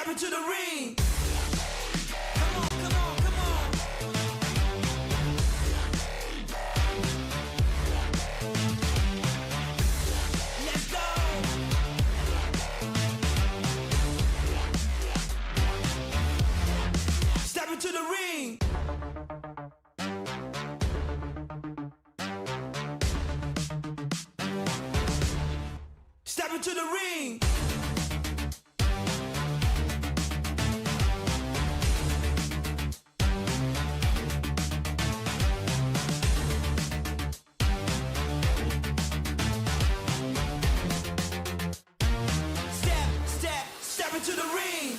Step into the ring. Come on, come on, come on. Let's go. Step into the ring. Step into the ring. Step into the ring.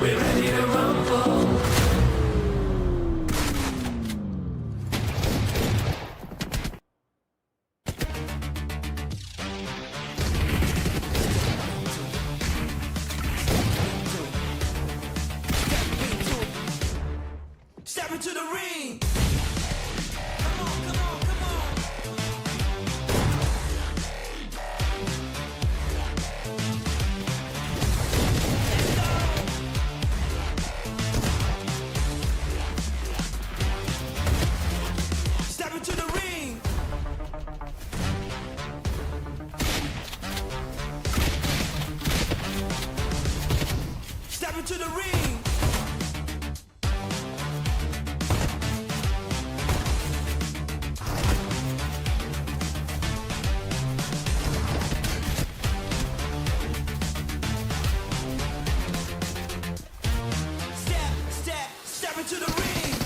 We're ready to rumble. Step into the ring. Come on, come on, come on. Let's go. Step into the ring. Step into the ring. Step into the ring.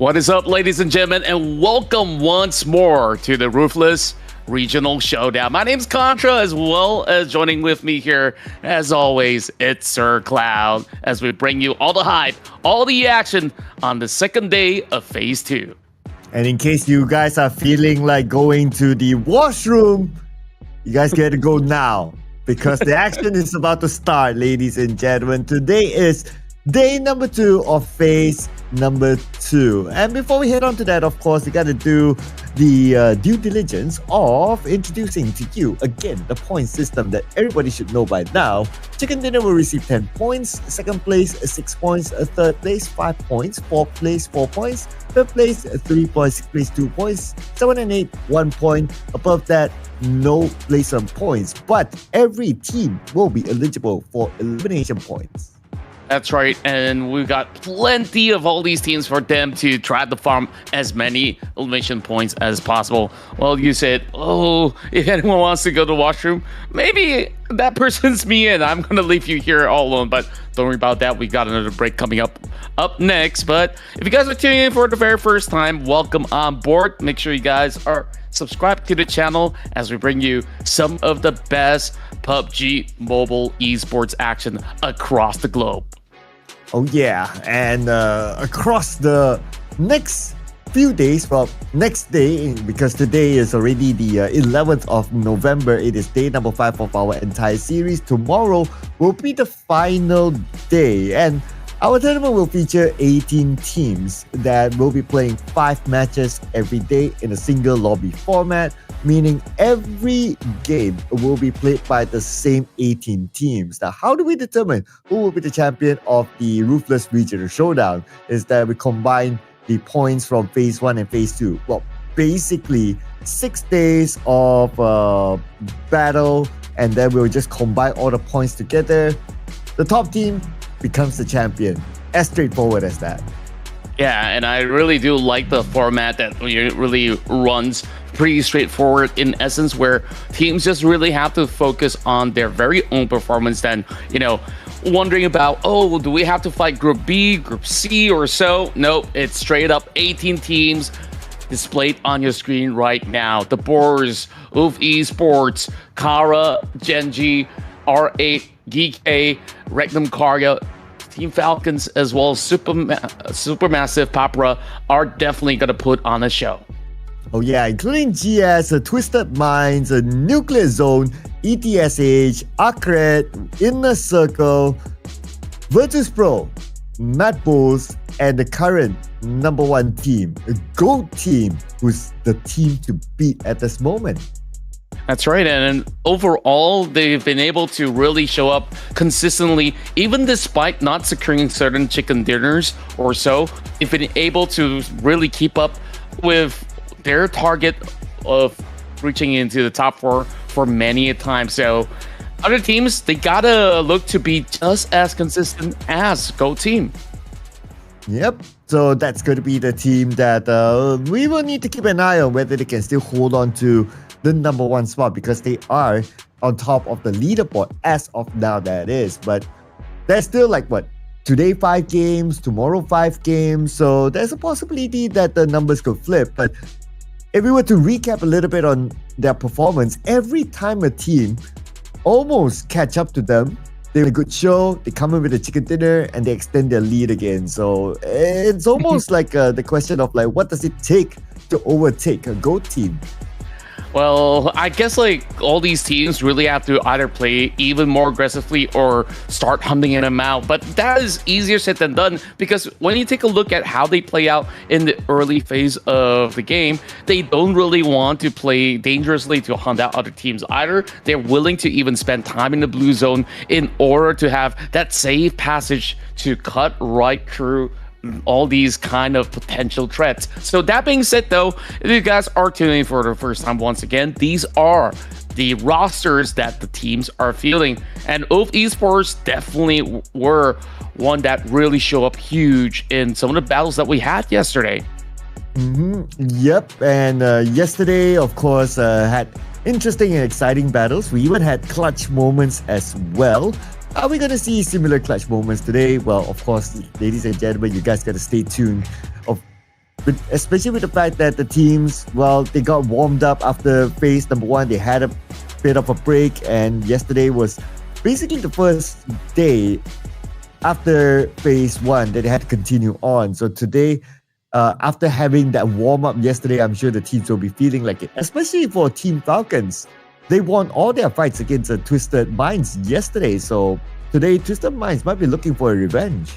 What is up, ladies and gentlemen, and welcome once more to the Ruthless Regional Showdown. My name's Contra, as well as joining with me here, as always, it's Sir Cloud, as we bring you all the hype, all the action on the second day of Phase 2. And in case you guys are feeling like going to the washroom, you guys get to go now, because the action is about to start, ladies and gentlemen. Today is day number 2 of Phase number 2. And before we head on to that, of course, we got to do the due diligence of introducing to you, again, the point system that everybody should know by now. Chicken Dinner will receive 10 points, second place 6 points, third place 5 points, fourth place 4 points, fifth place 3 points, sixth place 2 points, 7 and 8 1 point. Above that, no place on points, but every team will be eligible for elimination points. That's right, and we've got plenty of all these teams for them to try to farm as many elimination points as possible. Well, you said, if anyone wants to go to the washroom, maybe that person's me and I'm going to leave you here all alone. But don't worry about that. We got another break coming up next. But if you guys are tuning in for the very first time, welcome on board. Make sure you guys are subscribed to the channel as we bring you some of the best PUBG mobile esports action across the globe. Oh yeah, and across the next few days, well, next day, because today is already the 11th of November, it is day number 5 of our entire series. Tomorrow will be the final day, and our tournament will feature 18 teams that will be playing 5 matches every day in a single lobby format, meaning every game will be played by the same 18 teams. Now, how do we determine who will be the champion of the Ruthless Regional Showdown? Is that we combine the points from Phase 1 and Phase 2. Well, basically, 6 days of battle, and then we'll just combine all the points together. The top team becomes the champion. As straightforward as that. Yeah, and I really do like the format that really runs pretty straightforward in essence, where teams just really have to focus on their very own performance than, wondering about, do we have to fight Group B, Group C or so? No, it's straight up 18 teams displayed on your screen right now. The BOARS, Esports, Kara, GEN.G, R8, GEEKAY, Regnum Karya, Team Falcons, as well as Supermassive PAPARA are definitely going to put on a show. Oh yeah, including GS, Twisted Minds, Nuclear Zone, ETSH, ARCred, Inner Circle, Virtus Pro, MADBULLS, and the current number 1 team, a GOAT team, who's the team to beat at this moment. That's right, and overall, they've been able to really show up consistently, even despite not securing certain chicken dinners or so. They've been able to really keep up with their target of reaching into the top 4 for many a time. So other teams, they gotta look to be just as consistent as GOAT team. Yep, so that's going to be the team that we will need to keep an eye on whether they can still hold on to the number 1 spot, because they are on top of the leaderboard as of now, that is. But there's still today 5 games, tomorrow 5 games, so there's a possibility that the numbers could flip. But if we were to recap a little bit on their performance, every time a team almost catch up to them, they have a good show, they come in with a chicken dinner, and they extend their lead again. So it's almost like the question of what does it take to overtake a GOAT team? Well, I guess all these teams really have to either play even more aggressively or start hunting them out. But that is easier said than done, because when you take a look at how they play out in the early phase of the game, they don't really want to play dangerously to hunt out other teams either. They're willing to even spend time in the blue zone in order to have that safe passage to cut right through all these kind of potential threats. So that being said, though, if you guys are tuning in for the first time, once again, these are the rosters that the teams are fielding, and Esports definitely were one that really show up huge in some of the battles that we had yesterday. Yep, and yesterday, of course, had interesting and exciting battles. We even had clutch moments as well. Are we going to see similar clutch moments today? Well, of course, ladies and gentlemen, you guys got to stay tuned especially with the fact that the teams, well, they got warmed up after phase number 1. They had a bit of a break, and yesterday was basically the first day after phase 1 that they had to continue on. So today, after having that warm-up yesterday, I'm sure the teams will be feeling like it, especially for Team Falcons. They won all their fights against Twisted Minds yesterday, so today Twisted Minds might be looking for a revenge.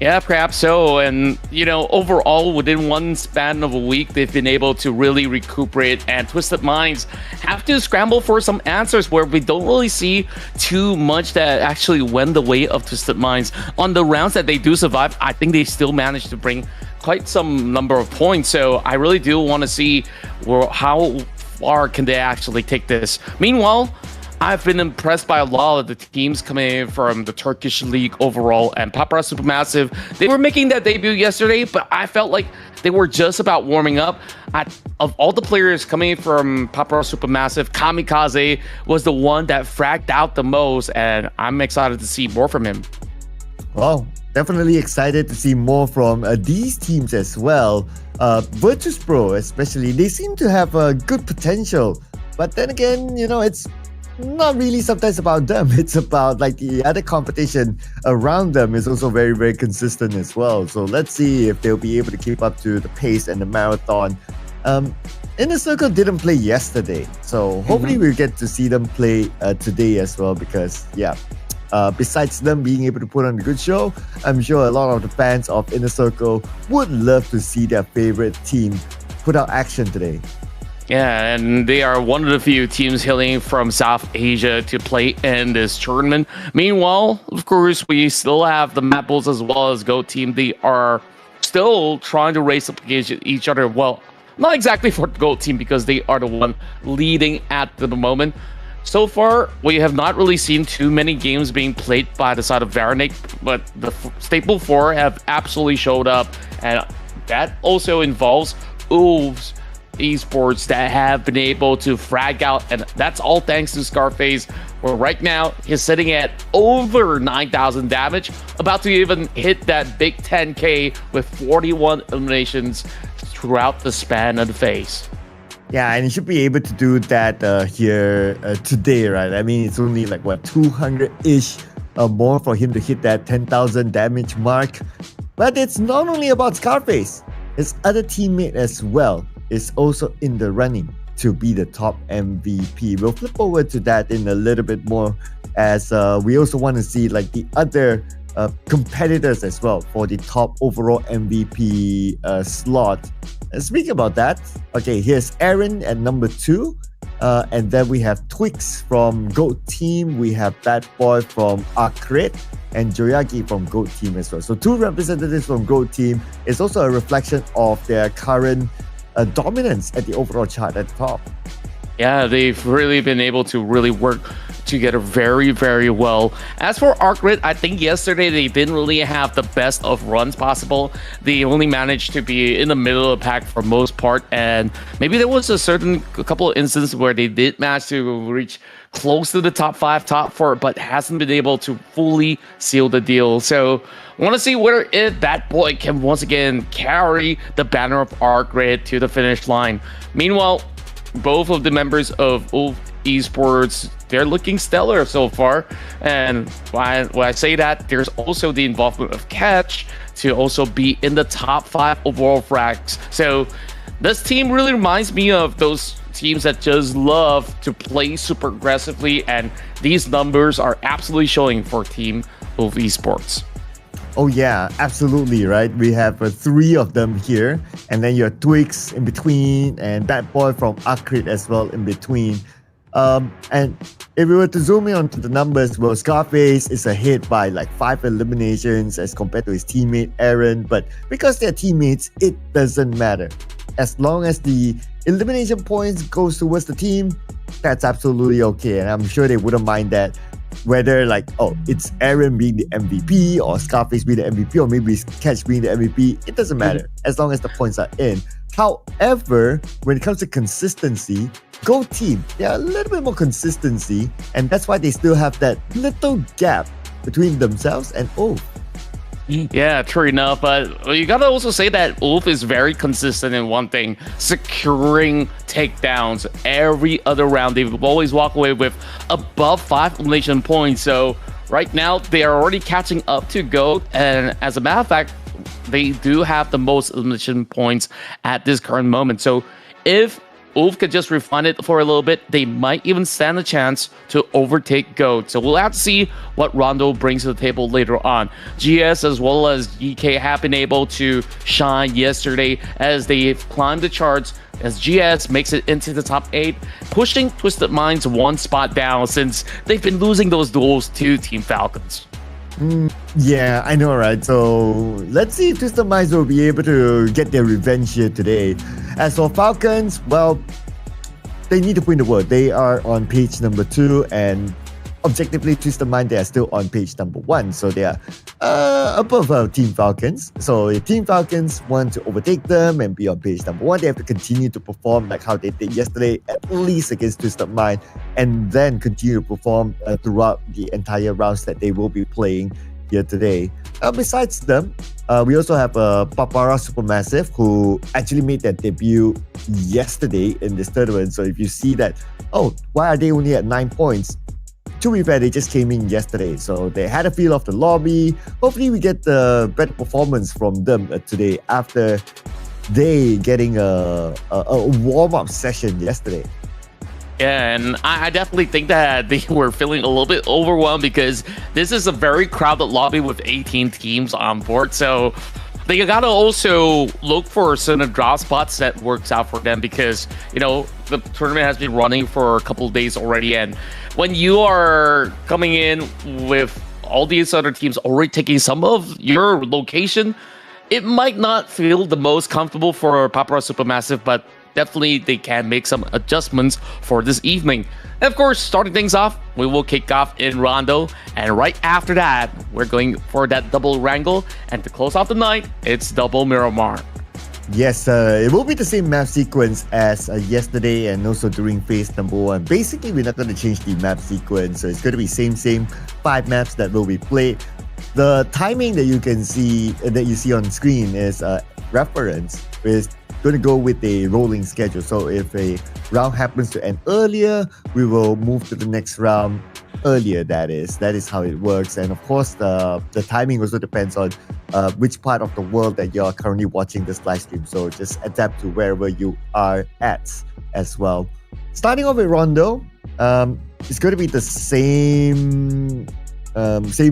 Yeah, perhaps so. And, overall, within one span of a week, they've been able to really recuperate, and Twisted Minds have to scramble for some answers where we don't really see too much that actually went the way of Twisted Minds. On the rounds that they do survive, I think they still managed to bring quite some number of points. So I really do want to see how far can they actually take this. Meanwhile, I've been impressed by a lot of the teams coming in from the Turkish League overall, and PAPARA Supermassive. They were making that debut yesterday, but I felt like they were just about warming up. Of all the players coming in from PAPARA Supermassive, Kamikaze was the one that fragged out the most, and I'm excited to see more from him. Well, definitely excited to see more from these teams as well. Virtus.pro especially, they seem to have a good potential, but then again, it's not really sometimes about them. It's about like the other competition around them is also very, very consistent as well. So let's see if they'll be able to keep up to the pace and the marathon. Inner Circle didn't play yesterday, so hopefully we'll get to see them play today as well, because besides them being able to put on a good show, I'm sure a lot of the fans of Inner Circle would love to see their favorite team put out action today. Yeah, and they are one of the few teams hailing from South Asia to play in this tournament. Meanwhile, of course, we still have the MADBULLS as well as GOAT team. They are still trying to race up against each other. Well, not exactly for the GOAT team, because they are the one leading at the moment. So far, we have not really seen too many games being played by the side of Varanik, but the Staple 4 have absolutely showed up, and that also involves Wolves Esports that have been able to frag out, and that's all thanks to Scarface, where right now he's sitting at over 9,000 damage, about to even hit that big 10k with 41 eliminations throughout the span of the phase. Yeah, and he should be able to do that here today, right? I mean, it's only like, 200-ish more for him to hit that 10,000 damage mark. But it's not only about Scarface. His other teammate as well is also in the running to be the top MVP. We'll flip over to that in a little bit more, as we also want to see like the other competitors as well for the top overall MVP slot. Speaking about that, okay, here's Aaron at number 2. And then we have Twix from GOAT team. We have Bad Boy from ARCred and Joyagi from GOAT team as well. So 2 representatives from GOAT team is also a reflection of their current dominance at the overall chart at the top. Yeah, they've really been able to really work together very, very well. As for ARCred, I think yesterday they didn't really have the best of runs possible. They only managed to be in the middle of the pack for most part, and maybe there was a couple of instances where they did manage to reach close to the top 5, top 4, but hasn't been able to fully seal the deal. So I want to see whether if Bad Boy can once again carry the banner of ARCred to the finish line. Meanwhile, both of the members of Wolf Esports, they're looking stellar so far. And when I say that, there's also the involvement of Catch to also be in the top 5 overall frags. So this team really reminds me of those teams that just love to play super aggressively, and these numbers are absolutely showing for Team Wolf Esports. Oh yeah, absolutely, right? We have 3 of them here, and then your Twix in between, and Bad Boy from ARCred as well in between. And if we were to zoom in onto the numbers, well, Scarface is ahead by like 5 eliminations as compared to his teammate Aaron, but because they're teammates, it doesn't matter. As long as the elimination points goes towards the team, that's absolutely okay, and I'm sure they wouldn't mind that. Whether like, it's Aaron being the MVP or Scarface being the MVP or maybe Catch being the MVP, it doesn't matter as long as the points are in. However, when it comes to consistency, GOAT team, they're a little bit more consistency, and that's why they still have that little gap between themselves and Yeah, true enough. But you gotta also say that Wolf is very consistent in one thing, securing takedowns every other round. They always walk away with above 5 elimination points. So right now, they are already catching up to GOAT. And as a matter of fact, they do have the most elimination points at this current moment. So if Wolf could just refine it for a little bit, they might even stand a chance to overtake GOAT. So we'll have to see what Rondo brings to the table later on. GS as well as GEEKAY have been able to shine yesterday as they've climbed the charts, as GS makes it into the top 8, pushing Twisted Minds one spot down since they've been losing those duels to Team Falcons. Yeah, I know, right? So let's see if Twisted Minds will be able to get their revenge here today. As for Falcons, well, they need to put in the work. They are on page number 2, and objectively, Twisted Minds, they are still on page number 1. So they are above Team Falcons. So if Team Falcons want to overtake them and be on page number 1, they have to continue to perform like how they did yesterday, at least against Twisted Minds, and then continue to perform throughout the entire rounds that they will be playing here today. Besides them, we also have PAPARA Supermassive, who actually made their debut yesterday in this tournament. So if you see that, oh, why are they only at 9 points? To be fair, they just came in yesterday, so they had a feel of the lobby. Hopefully, we get the better performance from them today after they getting a warm-up session yesterday. Yeah, and I definitely think that they were feeling a little bit overwhelmed because this is a very crowded lobby with 18 teams on board. So they gotta also look for certain drop spots that works out for them because, you know, the tournament has been running for a couple of days already. And when you are coming in with all these other teams already taking some of your location, it might not feel the most comfortable for PAPARA Supermassive, but definitely they can make some adjustments for this evening. And of course, starting things off, we will kick off in Rondo, and right after that, we're going for that double Erangel, and to close off the night, it's double Miramar. Yes, it will be the same map sequence as yesterday and also during phase number 1. Basically, we're not going to change the map sequence, so it's going to be same 5 maps that will be played. The timing that you can see, that you see on screen is reference, is going to go with a rolling schedule. So if a round happens to end earlier, we will move to the next round earlier. That is how it works. And of course, the timing also depends on which part of the world that you're currently watching this live stream. So just adapt to wherever you are at as well. Starting off with Rondo, it's going to be the same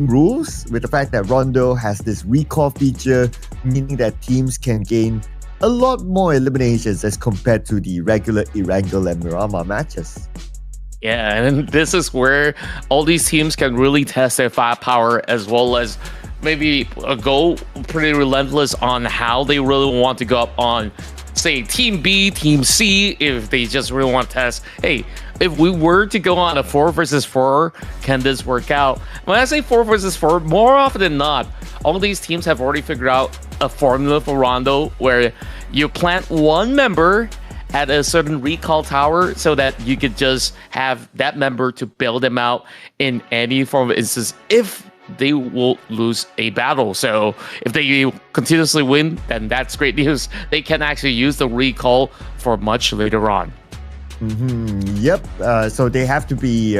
rules, with the fact that Rondo has this recall feature, meaning that teams can gain a lot more eliminations as compared to the regular Erangel and Miramar matches. Yeah, and this is where all these teams can really test their firepower, as well as maybe go pretty relentless on how they really want to go up on, say, Team B, Team C, if they just really want to test, hey, if we were to go on a 4 versus 4, can this work out? When I say 4 versus 4, more often than not, all these teams have already figured out a formula for Rondo where you plant one member at a certain recall tower so that you could just have that member to bail them out in any form of instance if they will lose a battle. So if they continuously win, then that's great news. They can actually use the recall for much later on. Yep. So they have to be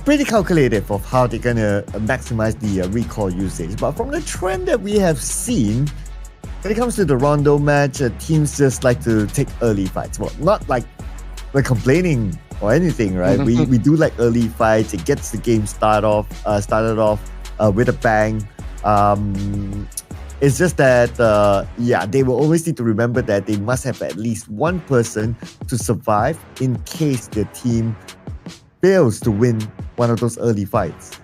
pretty calculative of how they're gonna maximize the recall usage. But from the trend that we have seen, when it comes to the Rondo match, teams just like to take early fights. Well, not like we're complaining or anything, right? we do like early fights. It gets the game started off with a bang. It's just that, they will always need to remember that they must have at least one person to survive in case the team fails to win one of those early fights.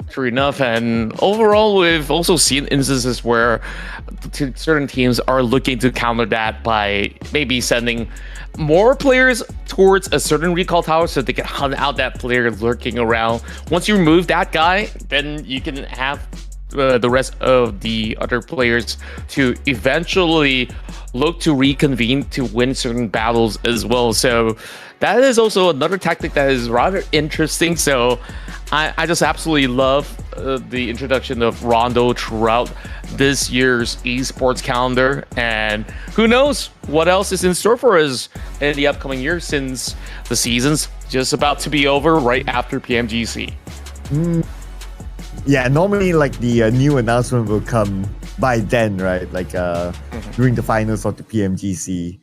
True enough, and overall, we've also seen instances where certain teams are looking to counter that by maybe sending more players towards a certain recall tower so they can hunt out that player lurking around. Once you remove that guy, then you can have the rest of the other players to eventually look to reconvene to win certain battles as well. So that is also another tactic that is rather interesting. So I just absolutely love the introduction of Rondo throughout this year's esports calendar, and who knows what else is in store for us in the upcoming year, since the season's just about to be over right after PMGC. Yeah, normally like the new announcement will come by then, right? Like during the finals of the PMGC.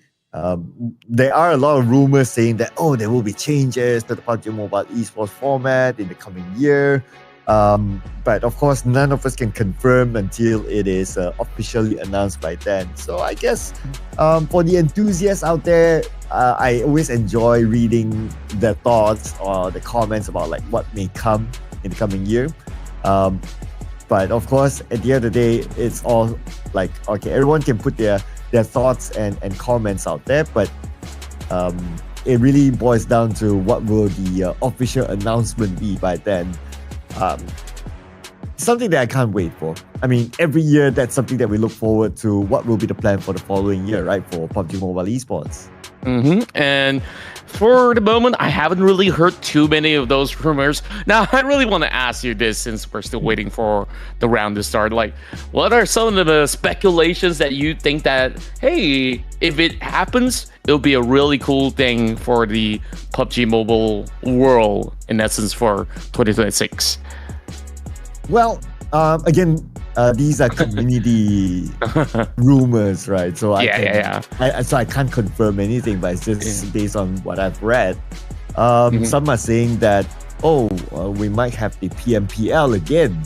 There are a lot of rumors saying that, there will be changes to the PUBG Mobile esports format in the coming year. But of course, none of us can confirm until it is officially announced by then. So I guess for the enthusiasts out there, I always enjoy reading their thoughts or the comments about like what may come in the coming year. But of course, at the end of the day, it's all like, okay, everyone can put their thoughts and comments out there, but it really boils down to what will the official announcement be by then. Something that I can't wait for. I mean, every year that's something that we look forward to. What will be the plan for the following year, right? For PUBG Mobile Esports. And for the moment, I haven't really heard too many of those rumors. Now, I really want to ask you this, since we're still waiting for the round to start. Like, what are some of the speculations that you think that, hey, if it happens, it'll be a really cool thing for the PUBG Mobile world, in essence, for 2026? Well, again, these are community rumors, right? So so I can't confirm anything, but it's just based on what I've read. Some are saying that, we might have the PMPL again.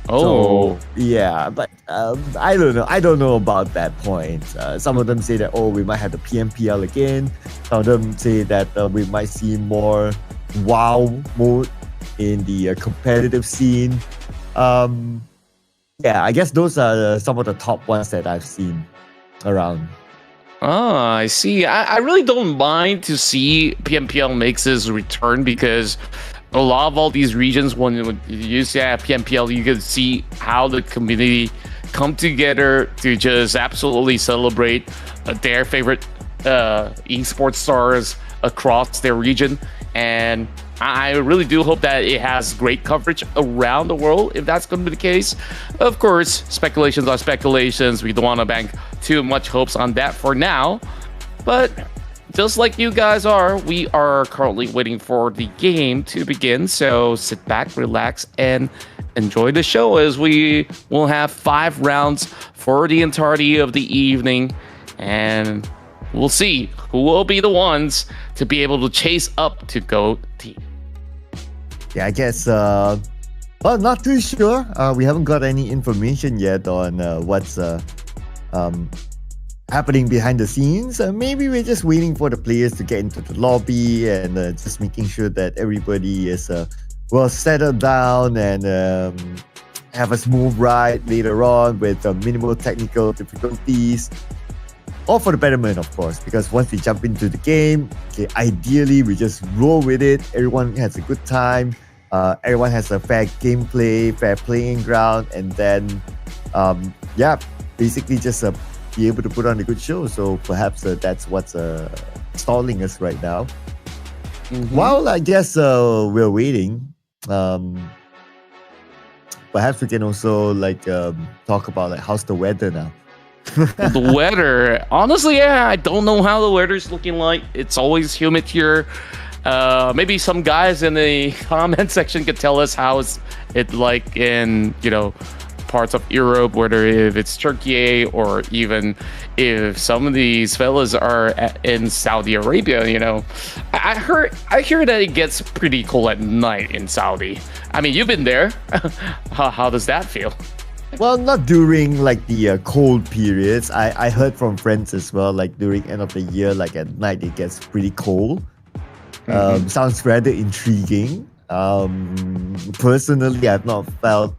So, yeah, but I don't know. I don't know about that point. Some of them say that, we might have the PMPL again. Some of them say that we might see more WoW mode in the competitive scene. Yeah, I guess those are some of the top ones that I've seen around. I see. I really don't mind to see PMPL makes his return, because a lot of all these regions, when you used to have PMPL, you could see how the community come together to just absolutely celebrate their favorite esports stars across their region. And I really do hope that it has great coverage around the world, if that's going to be the case. Of course, speculations are speculations. We don't want to bank too much hopes on that for now. But just like you guys are, we are currently waiting for the game to begin. So sit back, relax, and enjoy the show, as we will have 5 rounds for the entirety of the evening. And we'll see who will be the ones to be able to chase up to GOAT team. Yeah, I guess, not too sure. We haven't got any information yet on what's happening behind the scenes. Maybe we're just waiting for the players to get into the lobby and just making sure that everybody is well settled down and have a smooth ride later on with minimal technical difficulties. All for the betterment, of course, because once we jump into the game, ideally we just roll with it. Everyone has a good time. Everyone has a fair gameplay, fair playing ground, and then, basically just be able to put on a good show. So perhaps that's what's stalling us right now. While I guess we're waiting, perhaps we can also talk about how's the weather now. The weather, honestly, I don't know how the weather's looking like. It's always humid here. Maybe some guys in the comment section could tell us how it's like in parts of Europe, whether if it's Turkey or even if some of these fellas are in Saudi Arabia. I hear that it gets pretty cold at night in Saudi. I mean, you've been there. How does that feel? Well, not during the cold periods. I heard from friends as well, during end of the year, at night it gets pretty cold. Sounds rather intriguing. Personally, I've not felt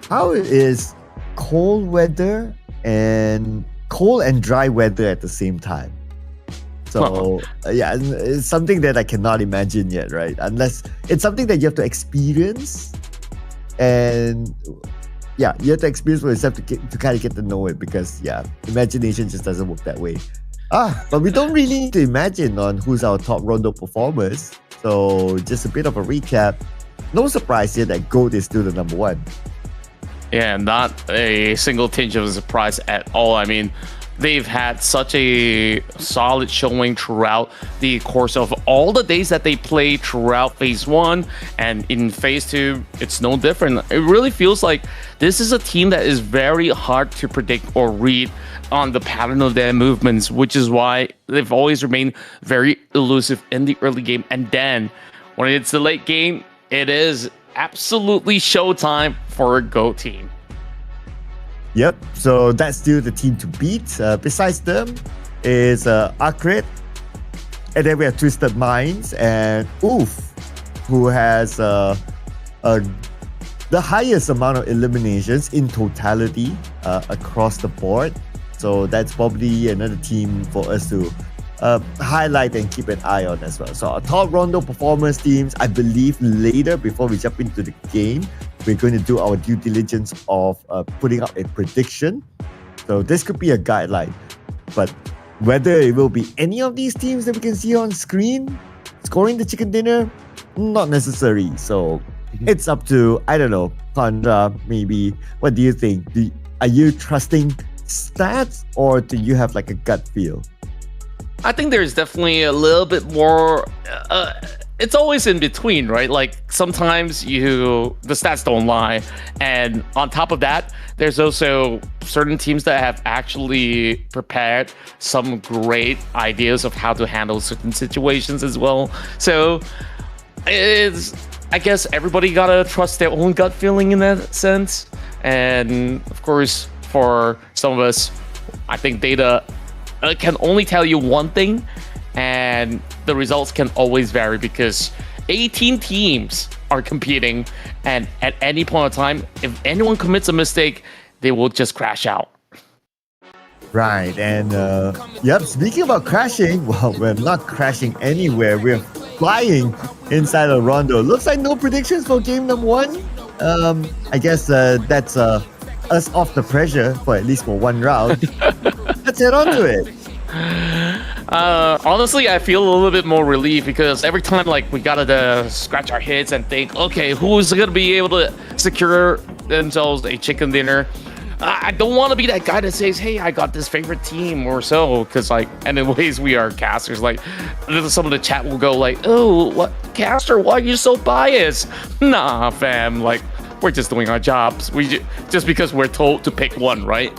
how is cold and dry weather at the same time. So yeah, it's something that I cannot imagine yet, right? Unless it's something that you have to experience. And yeah, you have to experience for yourself to kind of get to know it, because yeah, imagination just doesn't work that way. But we don't really need to imagine on who's our top Rondo performers. So just a bit of a recap. No surprise here that GOAT is still the number one. Yeah, not a single tinge of a surprise at all. I mean, they've had such a solid showing throughout the course of all the days that they played throughout phase 1, and in phase 2 it's no different. It really feels like this is a team that is very hard to predict or read on the pattern of their movements, which is why they've always remained very elusive in the early game. And then when it's the late game, it is absolutely showtime for a GOAT team. Yep, so that's still the team to beat. Besides them is ARCred, and then we have Twisted Minds and Oof, who has the highest amount of eliminations in totality across the board. So that's probably another team for us to highlight and keep an eye on as well. So our top Rondo performance teams, I believe later, before we jump into the game, we're going to do our due diligence of putting up a prediction. So this could be a guideline. But whether it will be any of these teams that we can see on screen scoring the chicken dinner, not necessary. So it's up to, I don't know, Pandra, maybe. What do you think? Are you trusting stats, or do you have like a gut feel? I think there's definitely a little bit more. It's always in between, right? Like sometimes the stats don't lie, and on top of that, there's also certain teams that have actually prepared some great ideas of how to handle certain situations as well. So I guess everybody gotta trust their own gut feeling in that sense. And of course, for some of us, I think data can only tell you one thing, and the results can always vary because 18 teams are competing, and at any point in time, if anyone commits a mistake, they will just crash out. Right, and yep, speaking about crashing, well, we're not crashing anywhere. We're flying inside of Rondo. Looks like no predictions for game number 1. I guess that's us off the pressure for at least for one round. Let's head on to it. Honestly, I feel a little bit more relief because every time like we gotta scratch our heads and think, okay, who's gonna be able to secure themselves a chicken dinner? I don't want to be that guy that says, hey, I got this favorite team or so, because like, anyways, we are casters. Like, some of the chat will go like, oh, what caster? Why are you so biased? Nah, fam. Like, we're just doing our jobs. Just because we're told to pick one, right?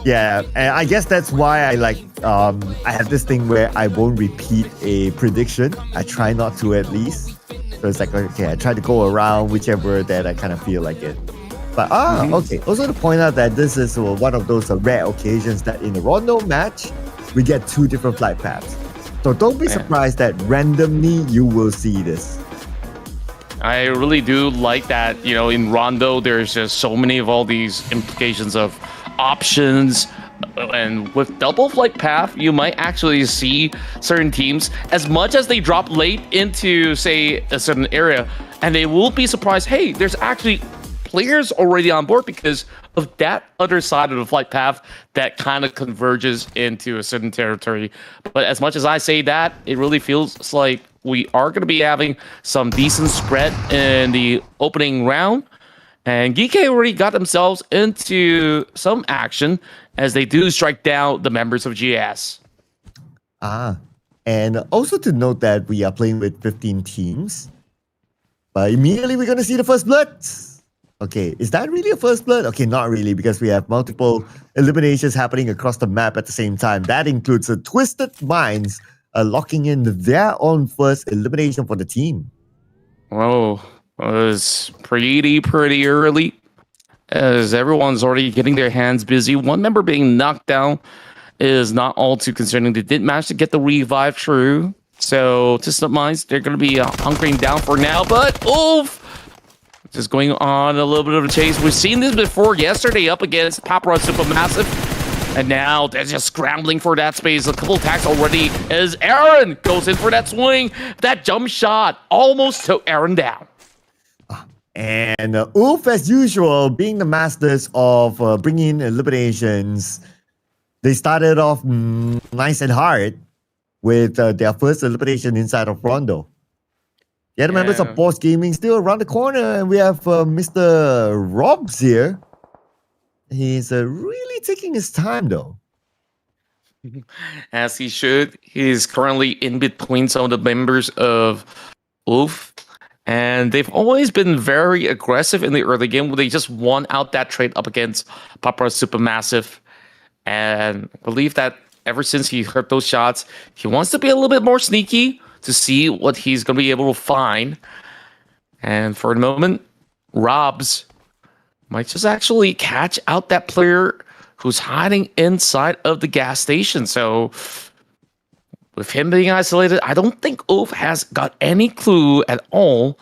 Yeah, and I guess that's why I like. I have this thing where I won't repeat a prediction. I try not to, at least. So it's like, okay, I try to go around whichever that I kind of feel like it. But okay. Also to point out that this is one of those rare occasions that in a Rondo match, we get 2 different flight paths. So don't be surprised that randomly you will see this. I really do like that. You know, in Rondo, there's just so many of all these implications of options. And with double flight path, you might actually see certain teams, as much as they drop late into, say, a certain area, and they will be surprised, hey, there's actually players already on board because of that other side of the flight path that kind of converges into a certain territory. But as much as I say that, it really feels like we are going to be having some decent spread in the opening round. And GEEKAY already got themselves into some action as they do strike down the members of GS. And also to note that we are playing with 15 teams. But immediately we're going to see the first blood. Okay, is that really a first blood? Okay, not really, because we have multiple eliminations happening across the map at the same time. That includes the Twisted Minds locking in their own first elimination for the team. Oh, it was pretty early, as everyone's already getting their hands busy. One member being knocked down is not all too concerning. They did manage to get the revive through. So, Twisted Minds, they're going to be hunkering down for now, but oof! Just going on a little bit of a chase. We've seen this before yesterday up against PAPARA Supermassive. And now they're just scrambling for that space. A couple attacks already as Aaron goes in for that swing. That jump shot almost took Aaron down. And Oof, as usual, being the masters of bringing eliminations, they started off nice and hard with their first elimination inside of Rondo. The other members of BOARS Gaming still around the corner, and we have Mr. Robs here. He's really taking his time, though. As he should. He's currently in between some of the members of Oof. And they've always been very aggressive in the early game when they just won out that trade up against PAPARA Supermassive. And I believe that ever since he heard those shots, he wants to be a little bit more sneaky to see what he's going to be able to find. And for the moment, Robs might just actually catch out that player who's hiding inside of the gas station. So with him being isolated, I don't think Oof has got any clue at all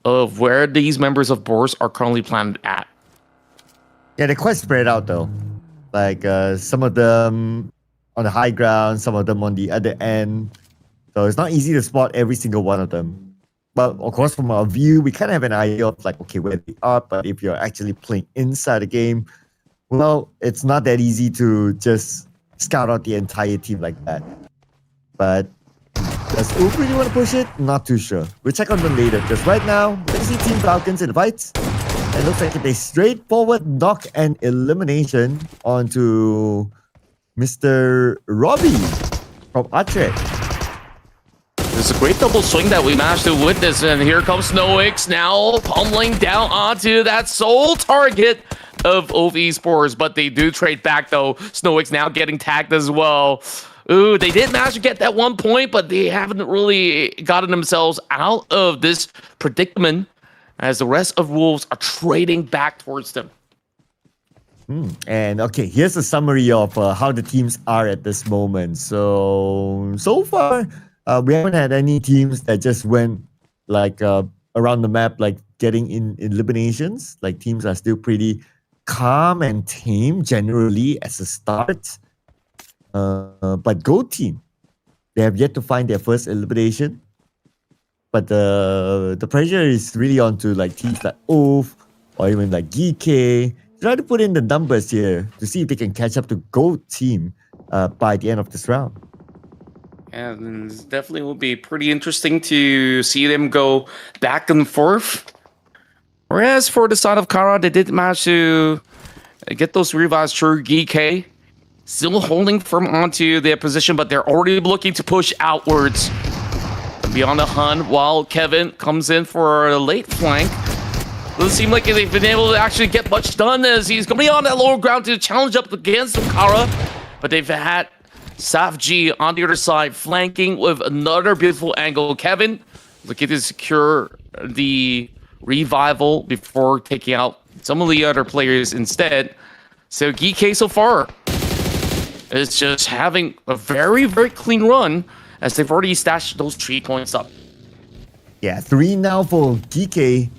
of where these members of BOARS are currently planted at. Yeah, they're quite spread out, though. Like, some of them on the high ground, some of them on the other end. So it's not easy to spot every single one of them. But, of course, from our view, we kind of have an idea of, like, okay, where they are. But if you're actually playing inside the game, well, it's not that easy to just scout out the entire team like that. But does Oof really want to push it? Not too sure. We'll check on them later. Because right now, we see Team Falcons in the fights. It looks like a straightforward knock and elimination onto Mr. Robbie from ARCred. It's a great double swing that we managed to witness. And here comes SnowX now pummeling down onto that sole target of Oof Esports. But they do trade back, though. SnowX now getting tagged as well. Ooh, they did manage to get that 1 point, but they haven't really gotten themselves out of this predicament as the rest of Wolves are trading back towards them. And okay, here's a summary of how the teams are at this moment. So far, we haven't had any teams that just went like around the map, like getting in eliminations. Like teams are still pretty calm and tame generally as a start. But Gold Team, they have yet to find their first elimination. But the pressure is really onto like teams like Oof or even like GEEKAY. Try to put in the numbers here to see if they can catch up to Gold Team by the end of this round. And it definitely will be pretty interesting to see them go back and forth. Whereas for the side of Kara, they did manage to get those revives through GEEKAY. Still holding firm onto their position, but they're already looking to push outwards. Beyond the hunt, while Kevin comes in for a late flank. Doesn't seem like they've been able to actually get much done as he's going to be on that lower ground to challenge up against Kara. But they've had SAF-G on the other side, flanking with another beautiful angle. Kevin looking to secure the revival before taking out some of the other players instead. So GEEKAY so far is just having a very, very clean run as they've already stashed those 3 points up. Yeah, 3 now for GEEKAY.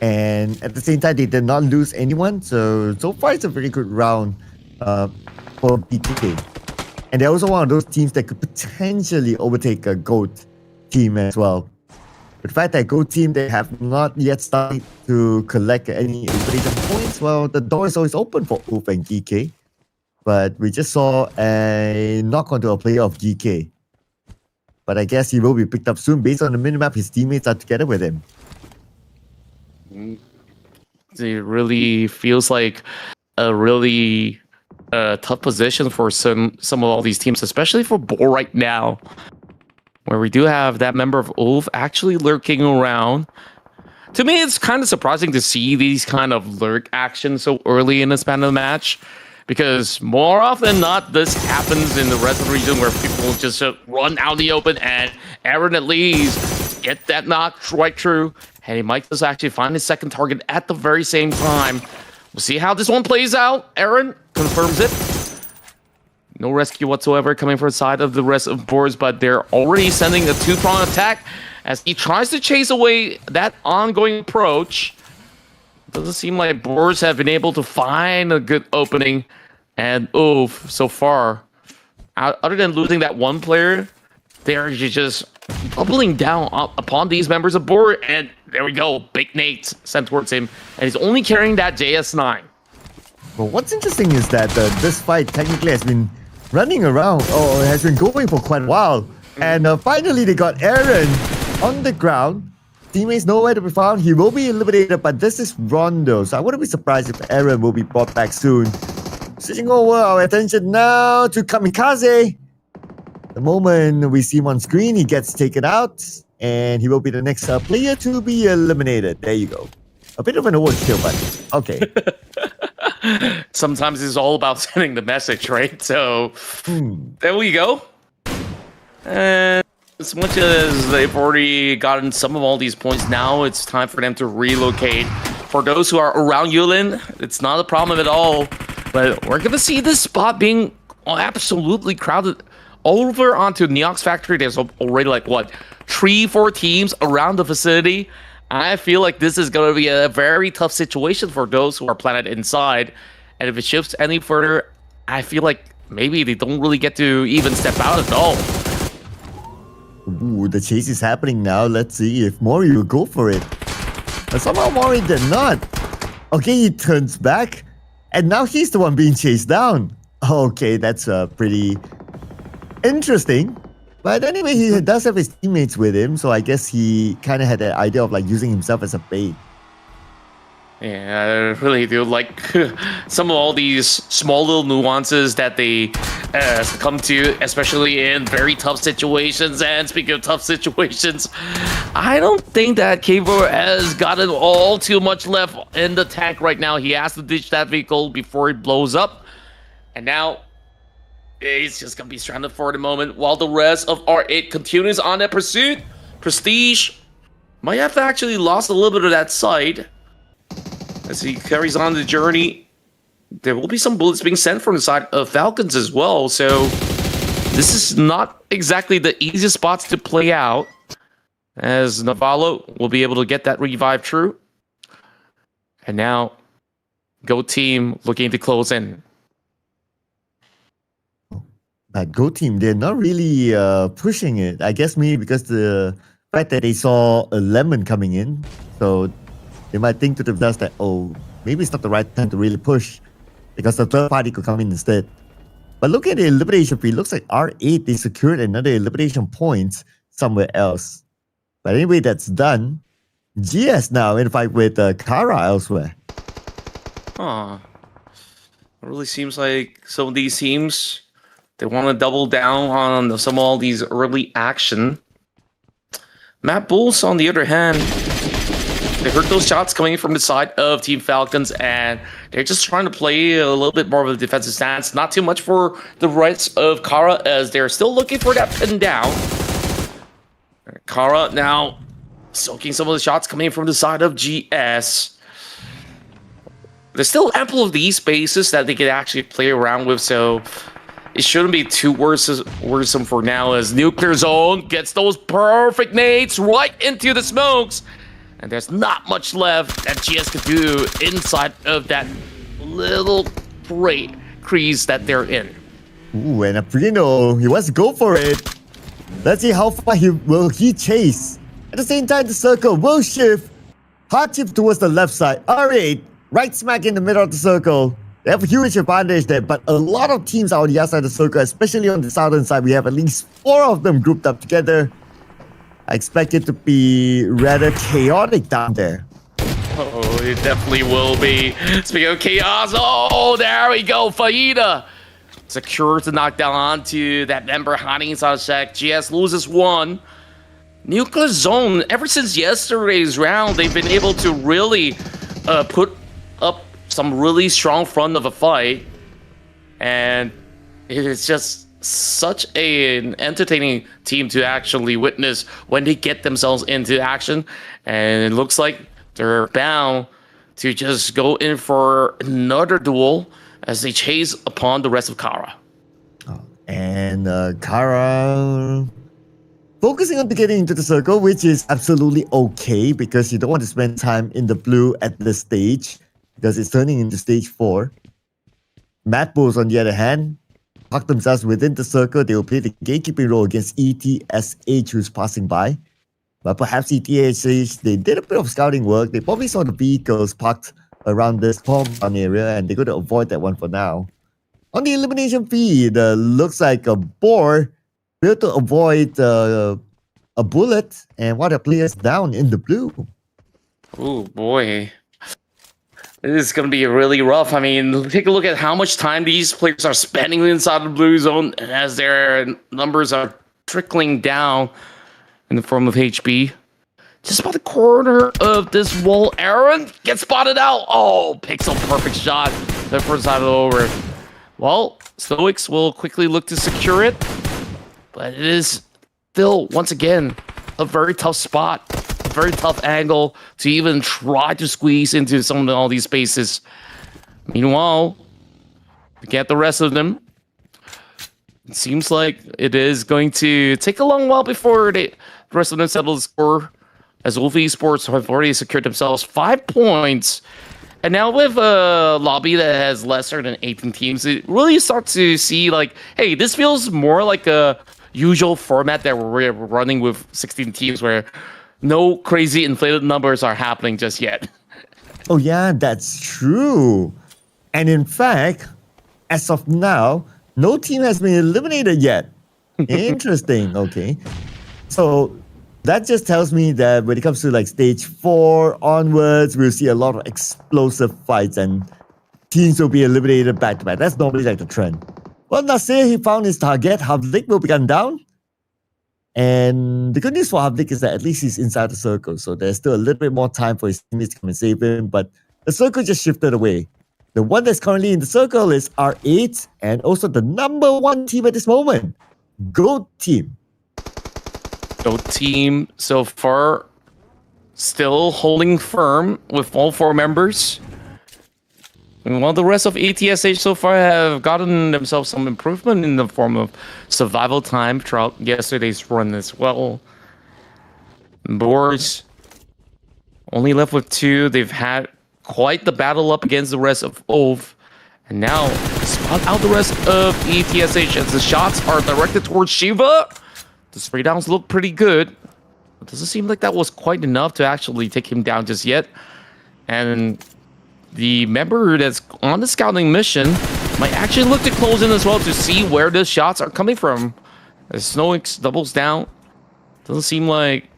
And at the same time, they did not lose anyone. So far, it's a very good round for GEEKAY. And they're also one of those teams that could potentially overtake a GOAT team as well. But the fact that GOAT team, they have not yet started to collect any elimination points, well, the door is always open for Oof and GEEKAY. But we just saw a knock onto a player of GEEKAY. But I guess he will be picked up soon. Based on the minimap, his teammates are together with him. It really feels like a really tough position for some of all these teams, especially for BOARS right now, where we do have that member of Oof actually lurking around. To me, it's kind of surprising to see these kind of lurk actions so early in the span of the match. Because more often than not, this happens in the rest of the region where people just run out in the open and Aaron at least get that knock right through. And he might just actually find his second target at the very same time. We'll see how this one plays out. Aaron confirms it. No rescue whatsoever coming from the side of the rest of BOARS, but they're already sending a two-pronged attack as he tries to chase away that ongoing approach. Doesn't seem like BOARS have been able to find a good opening. And Oof, so far, other than losing that one player, they're just doubling down upon these members of BOARS. And there we go. Big nades sent towards him, and he's only carrying that JS9. But what's interesting is that this fight technically has been running around, or has been going for quite a while. And finally they got Aaron on the ground. Teammates nowhere to be found. He will be eliminated, but this is Rondo. So I wouldn't be surprised if Aaron will be brought back soon. Switching over our attention now to Kamikaze. The moment we see him on screen, he gets taken out. And he will be the next player to be eliminated. There you go. A bit of an overkill, but okay. Sometimes it's all about sending the message, right? So there we go. And as much as they've already gotten some of all these points, now it's time for them to relocate. For those who are around Yulin, it's not a problem at all. But we're going to see this spot being absolutely crowded. Over onto Neox Factory, there's already like, what, 3-4 teams around the facility. I feel like this is going to be a very tough situation for those who are planted inside. And if it shifts any further, I feel like maybe they don't really get to even step out at all. Ooh, the chase is happening now. Let's see if Mori will go for it. But somehow Mori did not. Okay, he turns back. And now he's the one being chased down. Okay, that's pretty interesting. But anyway, he does have his teammates with him. So I guess he kind of had the idea of like using himself as a bait. Yeah, I really do like some of all these small little nuances that they come to, especially in very tough situations. And speaking of tough situations, I don't think that Kavo has gotten all too much left in the tank right now. He has to ditch that vehicle before it blows up. And now he's just going to be stranded for the moment while the rest of R8 continues on that pursuit. Prestige might have actually lost a little bit of that sight. As he carries on the journey, there will be some bullets being sent from the side of Falcons as well. So this is not exactly the easiest spots to play out, as Navallo will be able to get that revive true. And now, Go Team looking to close in. But Go Team, they're not really pushing it. I guess maybe because the fact that they saw a lemon coming in, so they might think to themselves that, oh, maybe it's not the right time to really push because the third party could come in instead. But look at the elimination fee. It looks like R8, they secured another elimination point somewhere else. But anyway, that's done. GS now in fight with Kara elsewhere. It really seems like some of these teams, they want to double down on some of all these early action. MADBULLS, on the other hand, they heard those shots coming from the side of Team Falcons, and they're just trying to play a little bit more of a defensive stance. Not too much for the rights of Kara, as they're still looking for that pin down. Kara now soaking some of the shots coming from the side of GS. There's still ample of these spaces that they could actually play around with, so it shouldn't be too worrisome for now, as Nuclear Zone gets those perfect nades right into the smokes. And there's not much left that GS could do inside of that little crease that they're in. Ooh, and Aprino, he wants to go for it. Let's see how far he chase. At the same time, the circle will shift. Hard shift towards the left side. R8, right smack in the middle of the circle. They have a huge advantage there, but a lot of teams are on the outside of the circle, especially on the southern side. We have at least 4 of them grouped up together. I expect it to be rather chaotic down there. Oh, it definitely will be. Speaking of chaos, oh, there we go. Faida secures the knockdown onto that member hiding inside Shack. GS loses 1. Nuclear Zone, ever since yesterday's round, they've been able to really put up some really strong front of a fight. And it is just such an entertaining team to actually witness when they get themselves into action, and it looks like they're bound to just go in for another duel as they chase upon the rest of Kara. And Kara focusing on getting into the circle, which is absolutely okay because you don't want to spend time in the blue at this stage because it's turning into stage 4. MADBULLS, on the other hand, park themselves within the circle. They will play the gatekeeping role against ETSH, who's passing by. But perhaps ETSH, they did a bit of scouting work. They probably saw the vehicles parked around this compound area, and they're going to avoid that one for now. On the elimination feed, looks like a boar able to avoid a bullet, and one of the players down in the blue. Oh boy. This is going to be really rough. I mean, take a look at how much time these players are spending inside the blue zone as their numbers are trickling down in the form of HP. Just about the corner of this wall, Aaron gets spotted out. Oh, pixel perfect shot. The first side of the over. Well, Stoics will quickly look to secure it, but it is still, once again, a very tough spot. Very tough angle to even try to squeeze into all these spaces. Meanwhile, we get the rest of them. It seems like it is going to take a long while before the rest of them settle the score, as Wolf Esports have already secured themselves 5 points. And now with a lobby that has lesser than 18 teams, it really starts to see like, hey, this feels more like a usual format that we're running with 16 teams where no crazy inflated numbers are happening just yet. Oh yeah, that's true. And in fact, as of now, no team has been eliminated yet. Interesting. Okay. So that just tells me that when it comes to like stage 4 onwards, we'll see a lot of explosive fights and teams will be eliminated back to back. That's normally like the trend. Well, Nasir, he found his target. Havlik will be gunned down. And the good news for Havlik is that at least he's inside the circle. So there's still a little bit more time for his teammates to come and save him. But the circle just shifted away. The one that's currently in the circle is R8 and also the number 1 team at this moment, GOAT Team. GOAT Team so far still holding firm with all 4 members. And while the rest of ETSH so far have gotten themselves some improvement in the form of survival time throughout yesterday's run as well. BOARS only left with 2. They've had quite the battle up against the rest of OVE. And now spot out the rest of ETSH as the shots are directed towards Shiva. The spray downs look pretty good. It doesn't seem like that was quite enough to actually take him down just yet. And the member that's on the scouting mission might actually look to close in as well to see where the shots are coming from. As Snowix doubles down, doesn't seem like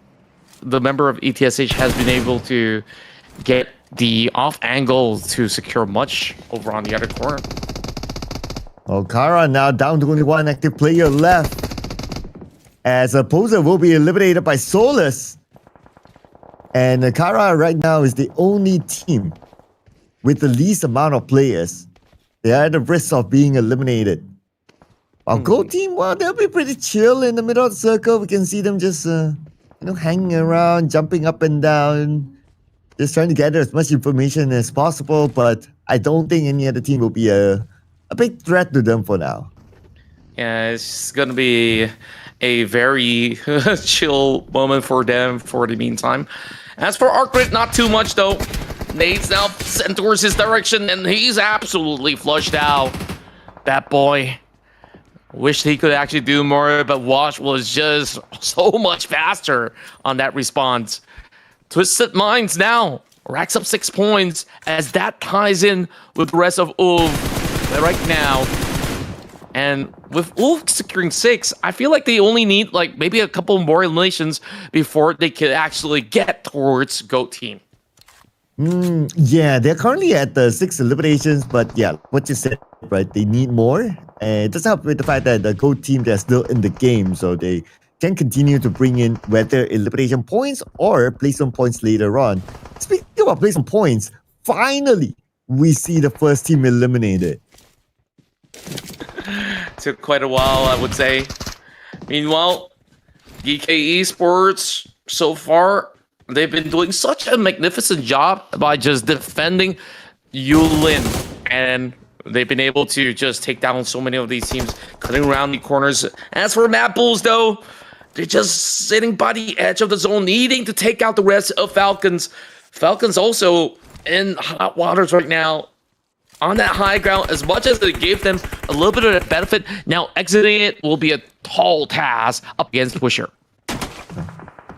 the member of ETSH has been able to get the off angle to secure much over on the other corner. Kara now down to only 1 active player left, as Opposer will be eliminated by Solus. And Kara right now is the only team with the least amount of players. They are at the risk of being eliminated. Our GOAT Team, well, they'll be pretty chill in the middle of the circle. We can see them just, hanging around, jumping up and down, just trying to gather as much information as possible. But I don't think any other team will be a big threat to them for now. Yeah, it's going to be a very chill moment for them for the meantime. As for ARCred, not too much though. Nade's now sent towards his direction, and he's absolutely flushed out. That boy. Wish he could actually do more, but Wash was just so much faster on that response. Twisted Minds now racks up 6 points as that ties in with the rest of ULF right now. And with ULF securing 6, I feel like they only need like maybe a couple more eliminations before they could actually get towards GOAT Team. Yeah, they're currently at the 6 eliminations, but yeah, what you said, right? They need more. And it doesn't help with the fact that the GOAT Team, they're still in the game, so they can continue to bring in whether elimination points or placement points later on. Speaking about placement points, finally, we see the first team eliminated. Took quite a while, I would say. Meanwhile, GEEKAY Esports, so far, they've been doing such a magnificent job by just defending Yulin, and they've been able to just take down so many of these teams, cutting around the corners. As for MADBULLS, though, they're just sitting by the edge of the zone, needing to take out the rest of FALCONS. FALCONS also in hot waters right now, on that high ground. As much as it gave them a little bit of a benefit, now exiting it will be a tall task up against Pusher.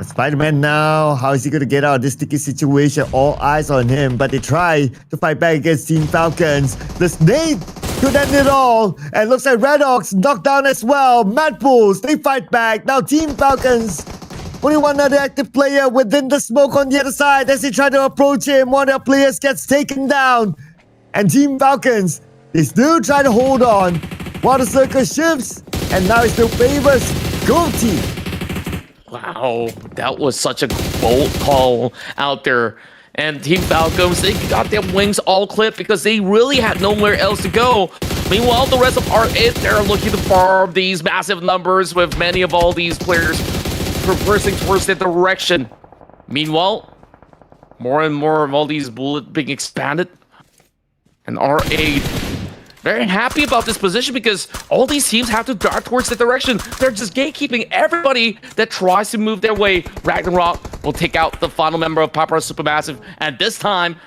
Spider-Man now, how is he going to get out of this sticky situation? All eyes on him, but they try to fight back against Team Falcons. The snake could end it all, and looks like Red Hawks knocked down as well. MADBULLS, they fight back. Now Team Falcons, only one other active player within the smoke on the other side. As they try to approach him, one of their players gets taken down. And Team Falcons, they still try to hold on while the circle shifts, and now it still favors Gold Team. Wow, that was such a bold call out there. And Team Falcons, they got their wings all clipped because they really had nowhere else to go. Meanwhile, the rest of ARCred, they're looking to farm these massive numbers with many of all these players progressing towards their direction. Meanwhile, more and more of all these bullets being expanded. And ARCred, very happy about this position because all these teams have to dart towards the direction. They're just gatekeeping everybody that tries to move their way. Ragnarok will take out the final member of PAPARA Supermassive. And this time,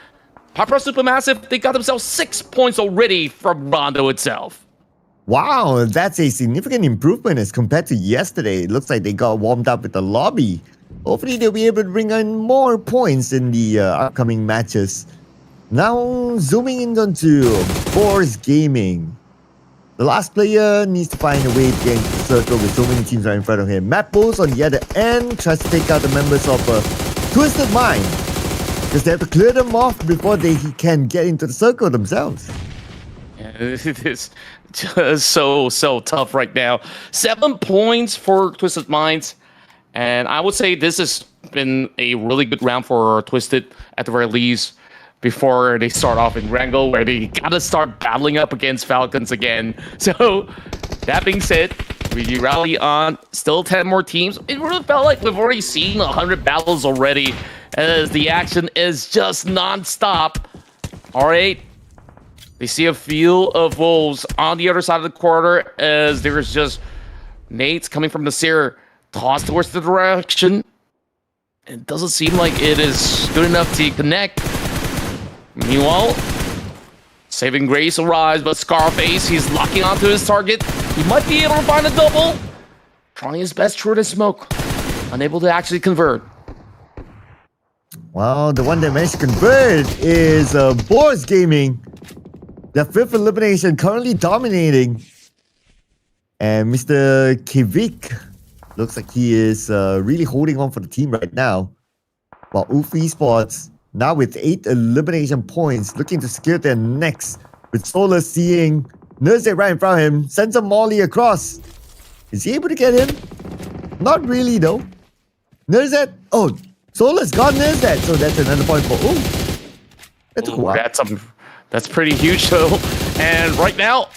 PAPARA Supermassive, they got themselves 6 points already from Rondo itself. Wow, that's a significant improvement as compared to yesterday. It looks like they got warmed up with the lobby. Hopefully they'll be able to bring in more points in the upcoming matches. Now, zooming in onto BOARS Gaming. The last player needs to find a way to get into the circle with so many teams right in front of him. MADBULLS on the other end tries to take out the members of Twisted Mind, because they have to clear them off before they can get into the circle themselves. Yeah, it is just so tough right now. 7 points for Twisted Minds. And I would say this has been a really good round for Twisted at the very least, before they start off in Erangel, where they gotta start battling up against Falcons again. So, that being said, we rally on. Still 10 more teams. It really felt like we've already seen 100 battles already, as the action is just non-stop. Alright, they see a field of wolves on the other side of the quarter, as there's just nades coming from the seer, tossed towards the direction. It doesn't seem like it is good enough to connect. Meanwhile, Saving Grace arrives, but Scarface, he's locking onto his target. He might be able to find a double. Trying his best through the smoke. Unable to actually convert. Well, the one that managed to convert is BOARS Gaming. The 5th elimination currently dominating. And Mr. Kivik looks like he is really holding on for the team right now. While Esports, now with 8 elimination points, looking to secure their next. With Solar seeing Nurzet right in front of him, sends a molly across. Is he able to get him? Not really though. Nurzet, oh, Solar's got Nurzet, so that's another point for, that took a while. That's pretty huge though. And right now,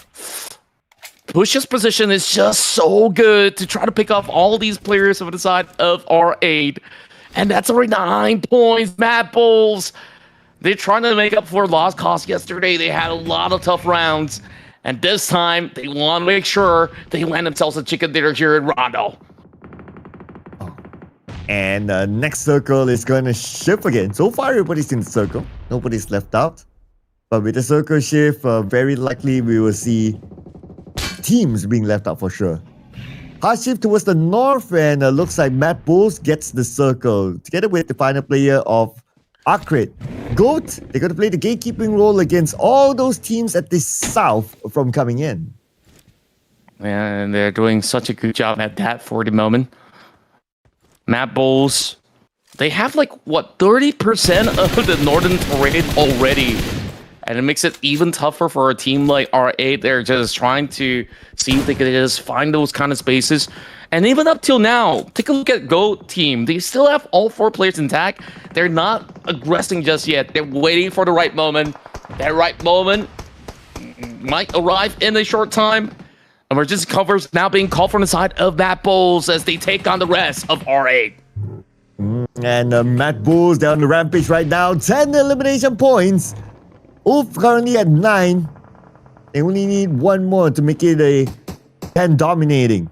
Push's position is just so good to try to pick off all these players over the side of ARCred. And that's already 9 points. MADBULLS, they're trying to make up for lost cost yesterday. They had a lot of tough rounds. And this time, they want to make sure they land themselves a chicken dinner here in Rondo. Oh. And the next circle is going to shift again. So far, everybody's in the circle. Nobody's left out. But with the circle shift, very likely we will see teams being left out for sure. Hard shift towards the north, and looks like MADBULLS gets the circle together with the final player of ARCred. GOAT, they're going to play the gatekeeping role against all those teams at the south from coming in. And they're doing such a good job at that for the moment. MADBULLS, they have like, what, 30% of the northern terrain already. And it makes it even tougher for a team like ARCred. They're just trying to see if they can just find those kind of spaces. And even up till now, take a look at GOAT team. They still have all 4 players intact. They're not aggressing just yet. They're waiting for the right moment. That right moment might arrive in a short time. Emergency covers now being called from the side of MADBULLS as they take on the rest of ARCred. And MADBULLS down the rampage right now. 10 elimination points. Oof, currently at 9. They only need 1 more to make it a 10 dominating.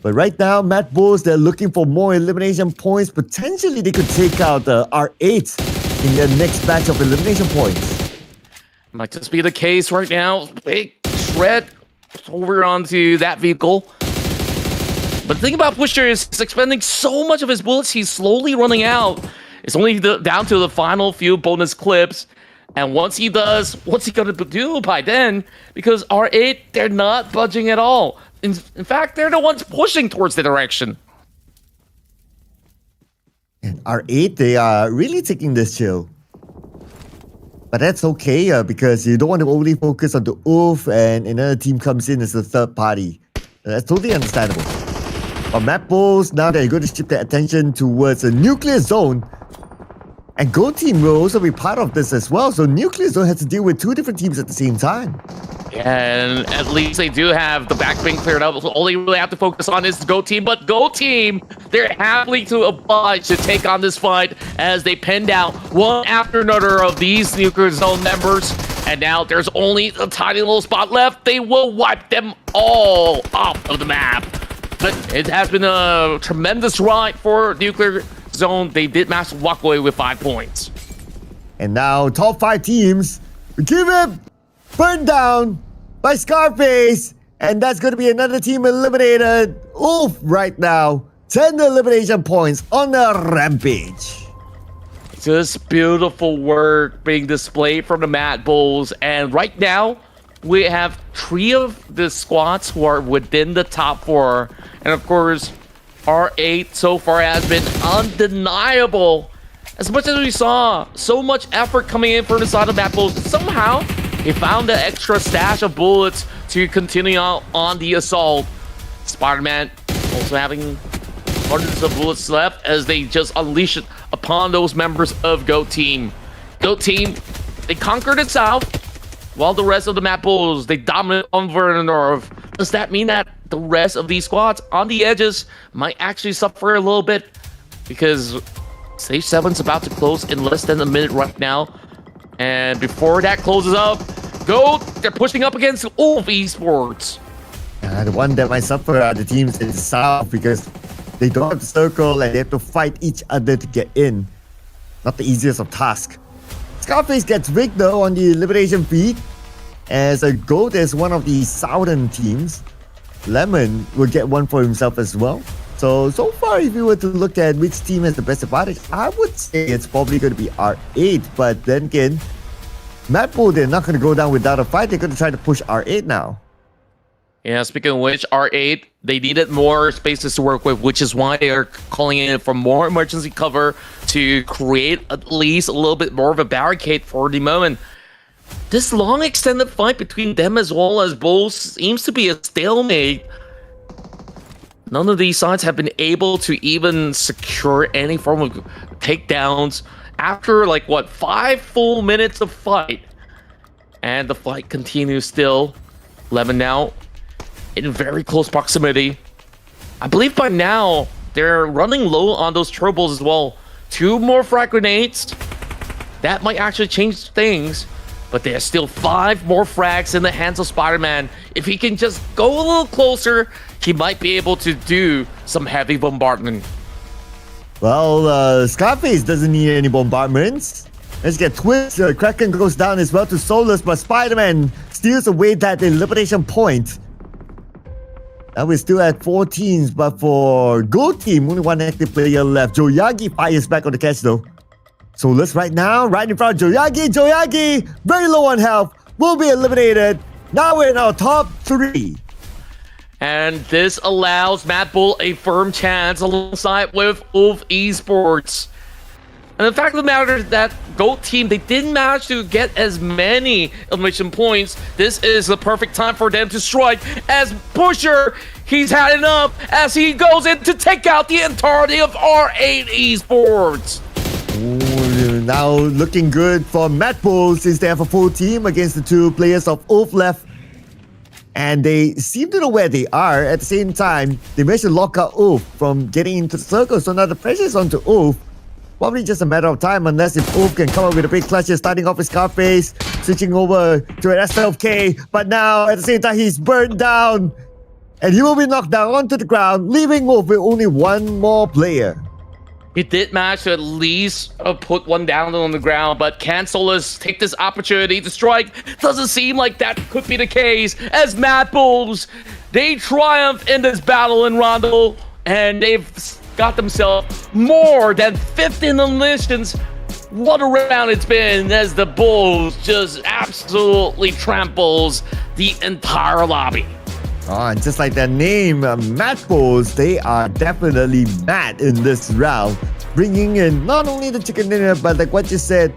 But right now, MADBULLS, they're looking for more elimination points. Potentially, they could take out R8 in their next batch of elimination points. Might just be the case right now. Big shred over onto that vehicle. But the thing about Pusher is he's expending so much of his bullets, he's slowly running out. It's only down to the final few bonus clips. And once he does, what's he going to do by then? Because R8, they're not budging at all. In fact, they're the ones pushing towards the direction. And R8, they are really taking this chill. But that's okay because you don't want to only focus on the OOF and another team comes in as a third party. That's totally understandable. But MADBULLS, now they're going to shift their attention towards a nuclear zone. And Go Team will also be part of this as well. So Nuclear Zone has to deal with two different teams at the same time. And at least they do have the back being cleared up. So all they really have to focus on is the Go Team. But Go Team, they're happily to oblige to take on this fight as they pin down one after another of these Nuclear Zone members. And now there's only a tiny little spot left. They will wipe them all off of the map. But it has been a tremendous ride for Nuclear Zone. They did manage to walk away with 5 points. And now top 5 teams give it burned down by Scarface. And that's going to be another team eliminated. Oof, right now. 10 elimination points on the rampage. Just beautiful work being displayed from the MADBULLS. And right now, we have 3 of the squads who are within the top 4. And of course, R8 so far has been undeniable. As much as we saw so much effort coming in for the side of MADBULLS, somehow he found the extra stash of bullets to continue on the assault. Spider-Man also having hundreds of bullets left as they just unleash it upon those members of Go Team. Go Team, they conquered the south, while the rest of the MADBULLS, they dominate over the north. Does that mean that the rest of these squads on the edges might actually suffer a little bit? Because Stage 7's about to close in less than a minute right now. And before that closes up, they're pushing up against ULF Esports. The one that might suffer are the teams in the south because they don't have the circle and they have to fight each other to get in. Not the easiest of tasks. Scarface gets rigged though on the elimination feed. As a GOAT is one of the southern teams. Lemon will get one for himself as well. So far, if you were to look at which team has the best advantage, I would say it's probably going to be R8. But then again, MADBULLS, they're not going to go down without a fight. They're going to try to push R8 now. Yeah, speaking of which, R8, they needed more spaces to work with, which is why they are calling in for more emergency cover to create at least a little bit more of a barricade for the moment. This long extended fight between them as well as Bulls seems to be a stalemate. None of these sides have been able to even secure any form of takedowns after, 5 full minutes of fight. And the fight continues still. Lemon now in very close proximity. I believe by now, they're running low on those turbos as well. 2 more frag grenades. That might actually change things. But there's still 5 more frags in the hands of Spider-Man. If he can just go a little closer, he might be able to do some heavy bombardment. Well, Scarface doesn't need any bombardments. Let's get Twist. Kraken goes down as well to Solus, but Spider-Man steals away that elimination point. Now we're still at 14s, but for Go Team, only 1 active player left. Joyagi fires back on the catch though. Solus right now, right in front of Joyagi. Joyagi, very low on health, will be eliminated. Now we're in our top 3. And this allows MADBULLS a firm chance alongside with ULF Esports. And the fact of the matter is that Go Team, they didn't manage to get as many elimination points. This is the perfect time for them to strike as Pusher, he's had enough as he goes in to take out the entirety of R8 Esports. Ooh, now looking good for MADBULLS since they have a full team against the 2 players of ULF left. And they seem to know where they are. At the same time, they managed to lock out ULF from getting into the circle. So now the pressure is onto ULF. Probably just a matter of time unless if ULF can come up with a big clutch, starting off with Scarface, switching over to an SLK. But now, at the same time, he's burned down. And he will be knocked down onto the ground, leaving ULF with only 1 more player. He did manage to at least put one down on the ground, but can Solus take this opportunity to strike? Doesn't seem like that could be the case, as MADBULLS, They triumph in this battle in Rondo, and they've got themselves more than 15 eliminations. What a round it's been as the Bulls just absolutely tramples the entire lobby. And just like their name, MADBULLS, they are definitely mad in this round, bringing in not only the chicken dinner, but like what you said,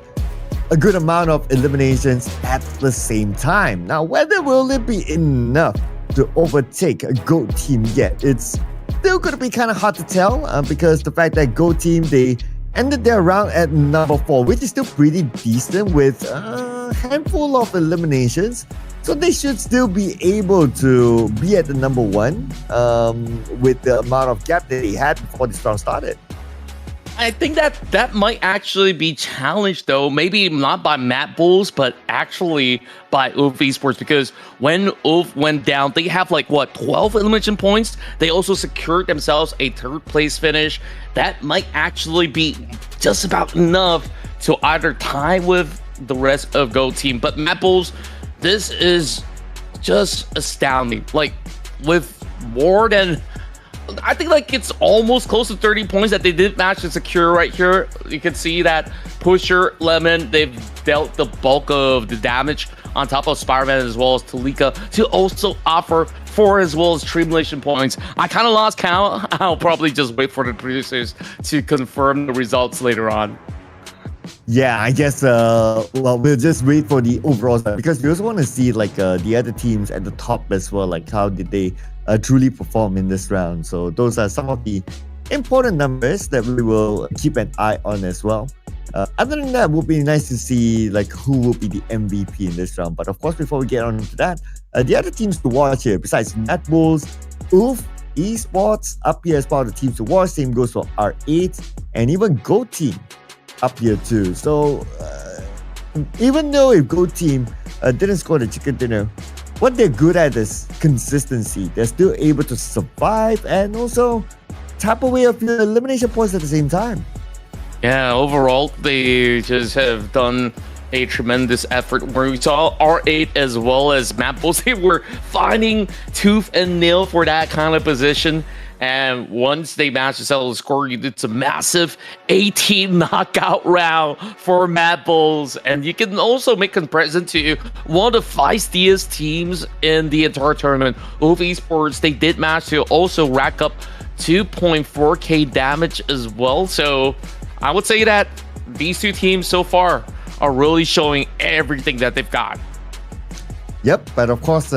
a good amount of eliminations at the same time. Now, whether will it be enough to overtake a GOAT team yet, it's still going to be kind of hard to tell because the fact that GOAT team, they ended their round at number 4, which is still pretty decent with a handful of eliminations. So they should still be able to be at the number 1 with the amount of gap that they had before this round started. I think that might actually be challenged, though. Maybe not by MADBULLS, but actually by UF Esports, because when UF went down, they have like, what, 12 elimination points? They also secured themselves a 3rd place finish. That might actually be just about enough to either tie with the rest of GOAT team. But MADBULLS, this is just astounding. Like, with more than... I think like it's almost close to 30 points that they did manage to secure right here. You can see that Pusher, Lemon, they've dealt the bulk of the damage on top of Spider-Man as well as Talika to also offer 4 as well as tribulation points. I kind of lost count. I'll probably just wait for the producers to confirm the results later on. Yeah, I guess, well, we'll just wait for the overall side because we also want to see like the other teams at the top as well, like how did they truly perform in this round. So those are some of the important numbers that we will keep an eye on as well. Other than that, it would be nice to see like who will be the MVP in this round. But of course, before we get on to that, the other teams to watch here, besides MADBULLS, UF Esports up here as part of the teams to watch. Same goes for R8 and even GOAT team up here too. So even though if GOAT team didn't score the chicken dinner, what they're good at is consistency. They're still able to survive and also tap away a few elimination points at the same time. Yeah, overall, they just have done a tremendous effort where we saw R8 as well as MADBULLS. They were finding tooth and nail for that kind of position. And once they managed to settle the score, it's a massive 18 knockout round for MADBULLS. And you can also make comparison to one of the feistiest teams in the entire tournament, UF Esports. They did manage to also rack up 2.4k damage as well. So I would say that these two teams so far are really showing everything that they've got. Yep, but of course,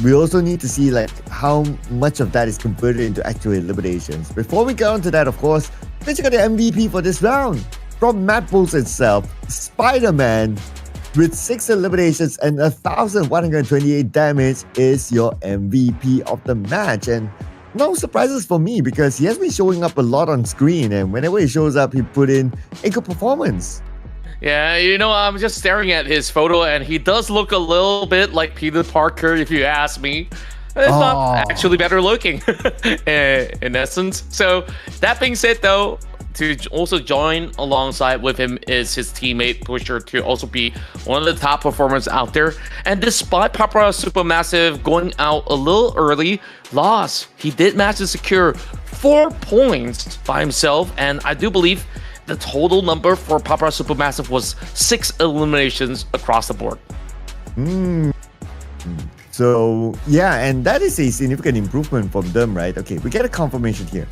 we also need to see like how much of that is converted into actual eliminations. Before we get on to that, of course, let's check out the MVP for this round. From MADBULLS itself, Spider-Man with 6 eliminations and 1,128 damage is your MVP of the match. And no surprises for me because he has been showing up a lot on screen, and whenever he shows up, he put in a good performance. Yeah, you know, I'm just staring at his photo, and he does look a little bit like Peter Parker, if you ask me. It's not actually better looking, in essence. So, that being said, though, to also join alongside with him is his teammate Pusher to also be one of the top performers out there. And despite PAPARA Supermassive going out a little early, lost, he did manage to secure 4 points by himself, and I do believe the total number for PAPARA Supermassive was 6 eliminations across the board. So, yeah, and that is a significant improvement from them, right? Okay, we get a confirmation here.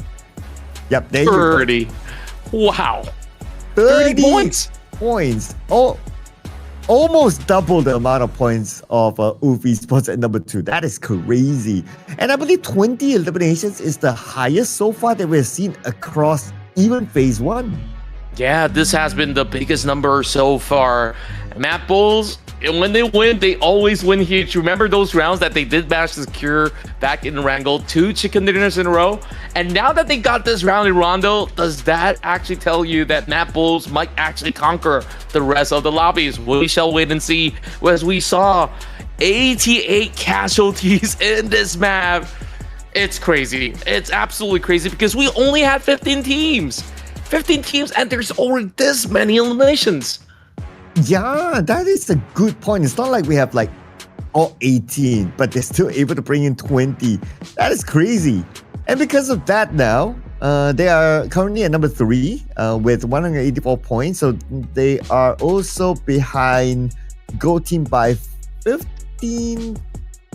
Yep, there 30. You go. Wow. 30 points. Oh, almost double the amount of points of UF Esports at number 2. That is crazy. And I believe 20 eliminations is the highest so far that we've seen across even phase 1. Yeah, this has been the biggest number so far. MADBULLS, when they win, they always win huge. Remember those rounds that they did manage to secure back in Erangel, 2 chicken dinners in a row? And now that they got this round in Rondo, does that actually tell you that MADBULLS might actually conquer the rest of the lobbies? We shall wait and see. As we saw 88 casualties in this map. It's crazy. It's absolutely crazy because we only had 15 teams. 15 teams and there's already this many eliminations. Yeah, that is a good point. It's not like we have like or 18, but they're still able to bring in 20. That is crazy. And because of that now, they are currently at number 3 with 184 points. So they are also behind Gold Team by 15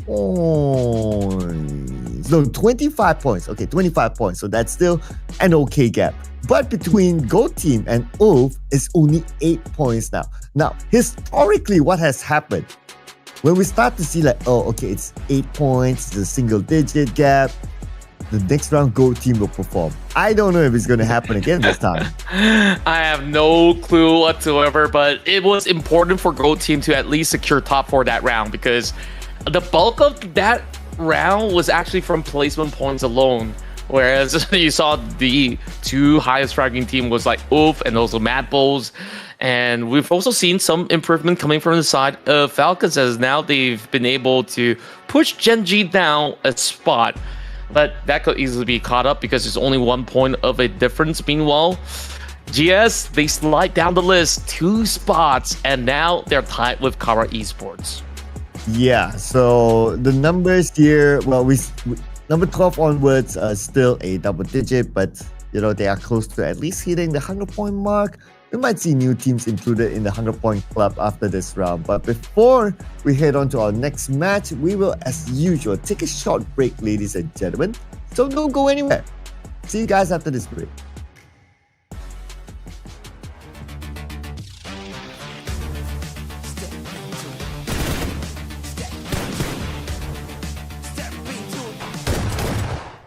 points. No, 25 points. Okay, 25 points. So that's still an okay gap. But between Gold Team and ULF is only 8 points now. Now, historically, what has happened? When we start to see like, oh, okay, it's 8 points, it's a single digit gap, the next round Gold Team will perform. I don't know if it's going to happen again this time. I have no clue whatsoever, but it was important for Gold Team to at least secure top 4 that round, because the bulk of that round was actually from placement points alone. Whereas you saw the 2 highest ranking team was like ULF and also MADBULLS. And we've also seen some improvement coming from the side of Falcons, as now they've been able to push GEN.G down a spot. But that could easily be caught up because there's only 1 point of a difference. Meanwhile, GS, they slide down the list 2 spots, and now they're tied with Kara Esports. Yeah, so the numbers here, well, we number 12 onwards are still a double digit, but you know, they are close to at least hitting the 100-point mark. We might see new teams included in the 100-point club after this round. But before we head on to our next match, we will, as usual, take a short break, ladies and gentlemen. So don't go anywhere. See you guys after this break.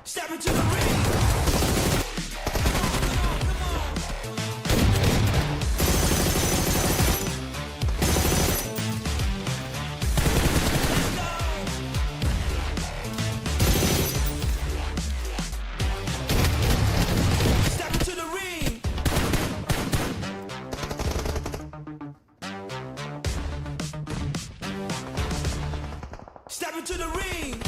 Step into the ring. Step into the ring. Step into the ring. Step into the ring.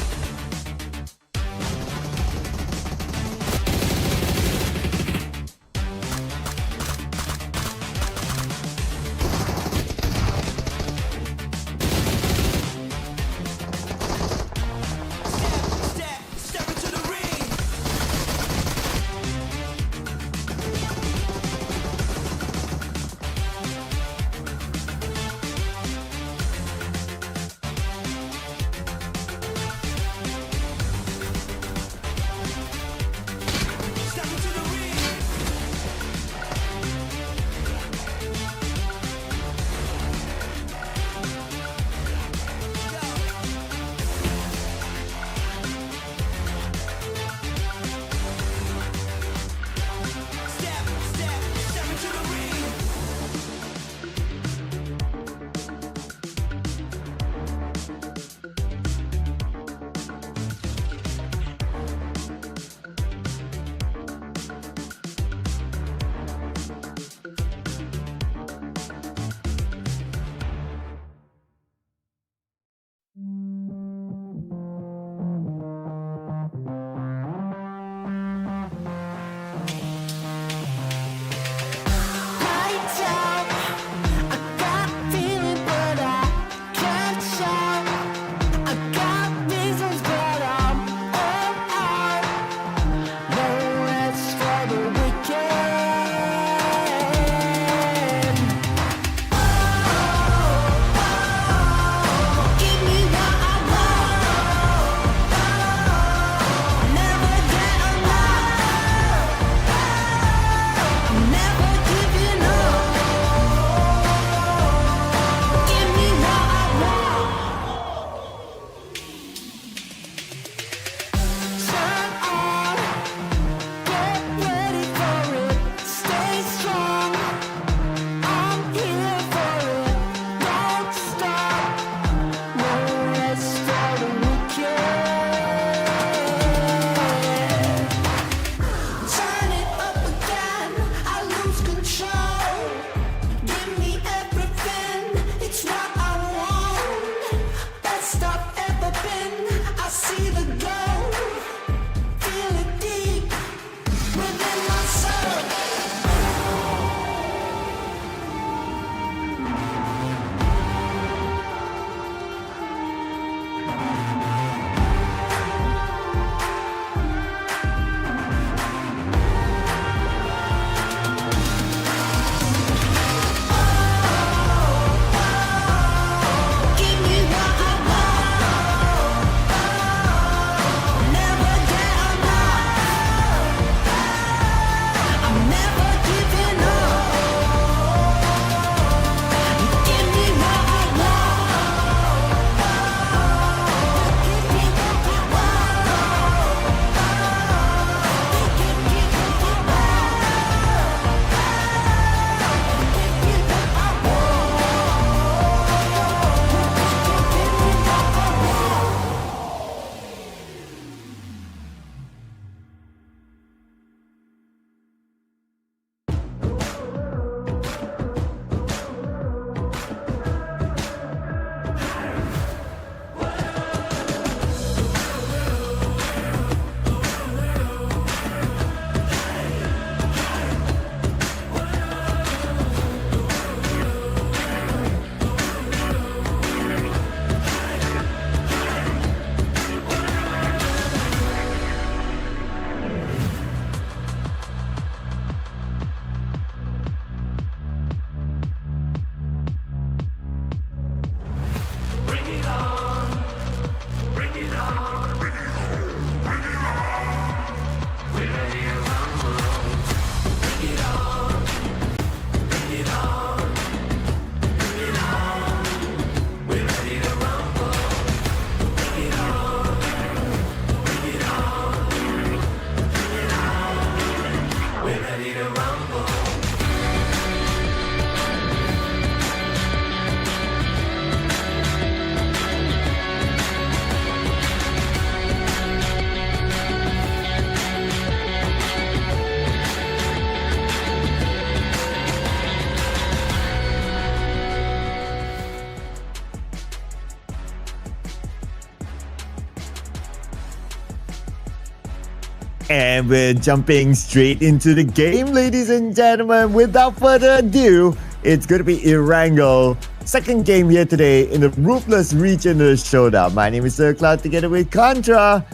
And we're jumping straight into the game, ladies and gentlemen. Without further ado, it's going to be Erangel. Second game here today in the Ruthless Regional Showdown. My name is Cloud together with Contra.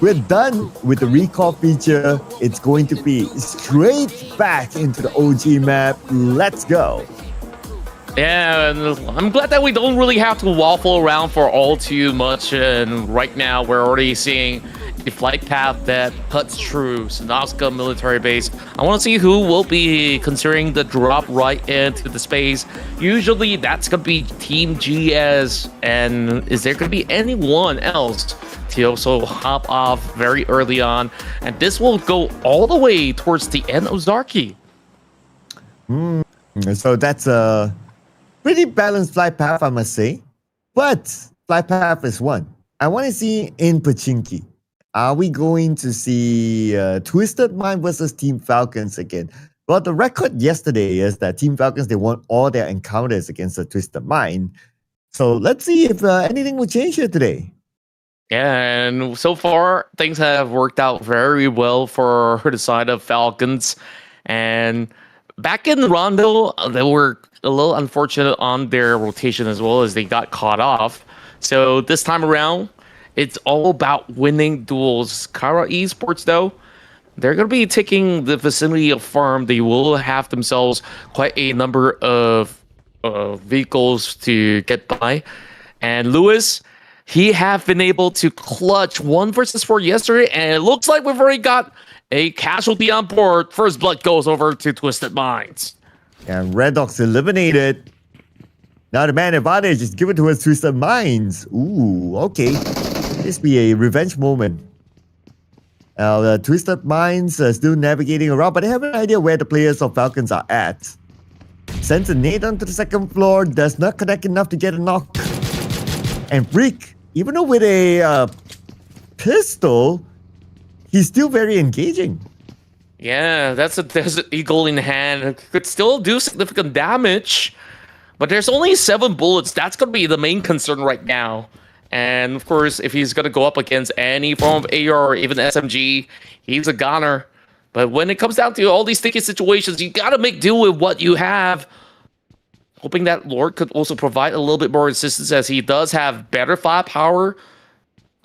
We're done with the recall feature. It's going to be straight back into the OG map. Let's go. Yeah, and I'm glad that we don't really have to waffle around for all too much. And right now, we're already seeing the flight path that cuts through Sanoska military base. I want to see who will be considering the drop right into the space. Usually, that's going to be Team GS. And is there going to be anyone else to also hop off very early on? And this will go all the way towards the end of Zarki. So that's a pretty balanced flight path, I must say. But flight path is one. I want to see in Pachinki. Are we going to see Twisted Mind versus Team Falcons again? Well, the record yesterday is that Team Falcons, they won all their encounters against the Twisted Mind. So let's see if anything will change here today. Yeah, and so far, things have worked out very well for the side of Falcons. And back in Rondo, they were a little unfortunate on their rotation as well as they got caught off. So this time around, it's all about winning duels. Kara Esports, though, they're going to be taking the vicinity of farm. They will have themselves quite a number of vehicles to get by. And Lewis, he have been able to clutch 1 versus 4 yesterday, and it looks like we've already got a casualty on board. First blood goes over to Twisted Minds. And Red Dogs eliminated. Now the man advantage is given towards Twisted Minds. Ooh, okay. This be a revenge moment. Now the Twisted Minds are still navigating around, but they have an idea where the players of Falcons are at. Sends a nade onto the second floor, does not connect enough to get a knock. And Freak, even though with a pistol, he's still very engaging. Yeah, that's a Desert Eagle in hand. It could still do significant damage, but there's only 7 bullets. That's going to be the main concern right now. And of course, if he's going to go up against any form of AR or even SMG, he's a goner. But when it comes down to all these sticky situations, you got to make do with what you have. Hoping that Lord could also provide a little bit more assistance as he does have better firepower.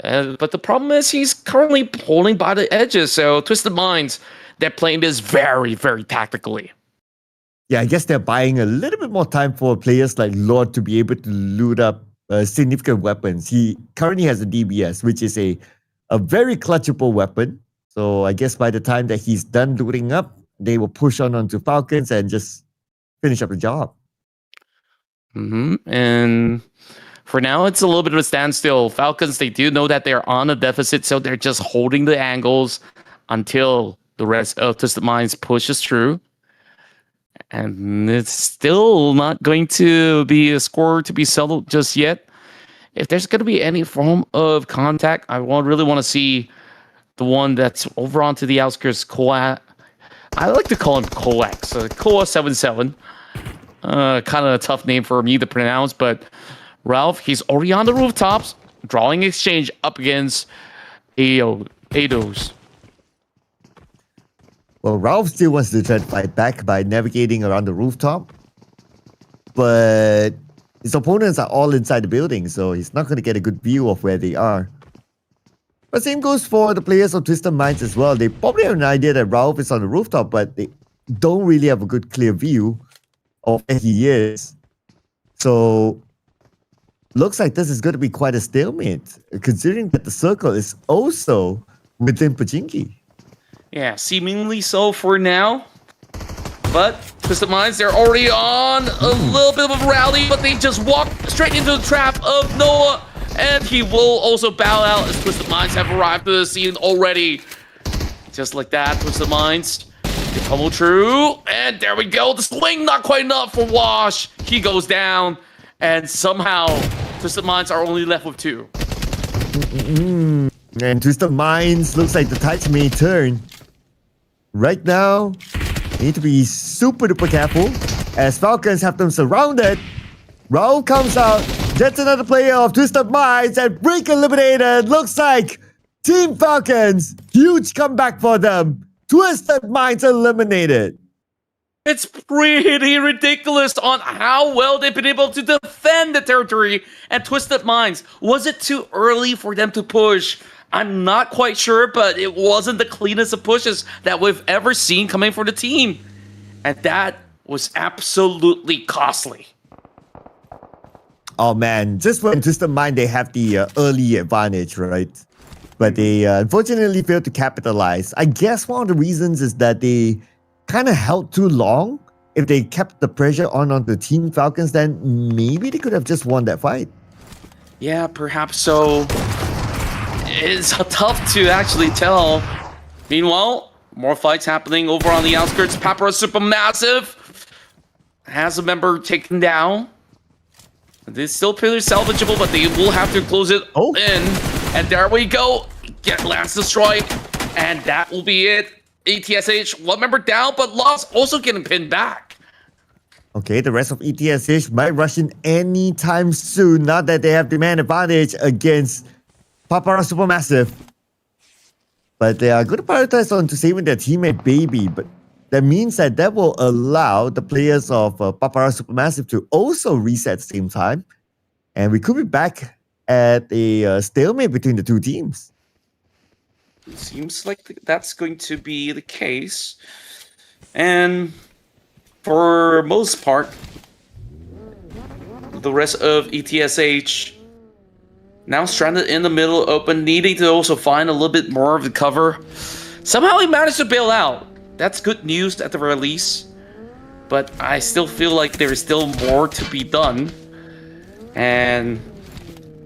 But the problem is he's currently pulling by the edges. So Twisted Minds, they're playing this very, very tactically. Yeah, I guess they're buying a little bit more time for players like Lord to be able to loot up significant weapons. He currently has a DBS, which is a very clutchable weapon. So I guess by the time that he's done looting up, they will push on onto Falcons and just finish up the job. And for now, it's a little bit of a standstill. Falcons, they do know that they're on a deficit, so they're just holding the angles until the rest of Twisted Minds pushes through. And it's still not going to be a score to be settled just yet. If there's going to be any form of contact, I really want to see the one that's over onto the outskirts. I like to call him Coax. Koa 77. Kind of a tough name for me to pronounce, but Ralph, he's already on the rooftops, drawing exchange up against Eidos. Well, Ralph still wants to try to fight back by navigating around the rooftop, but his opponents are all inside the building, so he's not going to get a good view of where they are. But same goes for the players of Twisted Minds as well. They probably have an idea that Ralph is on the rooftop, but they don't really have a good clear view of where he is. So looks like this is going to be quite a stalemate, considering that the circle is also within Pachinki. Yeah, seemingly so for now. But Twisted Minds, they're already on a little bit of a rally, but they just walk straight into the trap of Noah. And he will also bow out as Twisted Minds have arrived to the scene already. Just like that, Twisted Minds, they pummel through. And there we go. The swing not quite enough for Wash. He goes down. And somehow, Twisted Minds are only left with 2. And Twisted Minds, looks like the tides may turn. Right now, you need to be super duper careful as Falcons have them surrounded. Raul comes out, gets another player of Twisted Minds, and Break eliminated. Looks like Team Falcons, huge comeback for them. Twisted Minds eliminated. It's pretty ridiculous on how well they've been able to defend the territory. And Twisted Minds, was it too early for them to push? I'm not quite sure, but it wasn't the cleanest of pushes that we've ever seen coming from the team. And that was absolutely costly. Oh man, just when Twisted Mind, they have the early advantage, right? But they unfortunately failed to capitalize. I guess one of the reasons is that they kind of held too long. If they kept the pressure on the Team Falcons, then maybe they could have just won that fight. Yeah, perhaps so. It's tough to actually tell. Meanwhile, more fights happening over on the outskirts. PAPARA Supermassive has a member taken down. It's still pretty salvageable, but they will have to close it in. And there we go. Get Lance Destroy. And that will be it. ETSH, one member down, but Lost also getting pinned back. Okay, the rest of ETSH might rush in anytime soon now that they have the man advantage against PAPARA Supermassive. But they are going to prioritize on to saving their teammate Baby. But that means that will allow the players of PAPARA Supermassive to also reset at the same time. And we could be back at a stalemate between the two teams. It seems like that's going to be the case. And for most part, the rest of ETSH now stranded in the middle open, needing to also find a little bit more of the cover. Somehow he managed to bail out. That's good news at the very least. But I still feel like there is still more to be done. And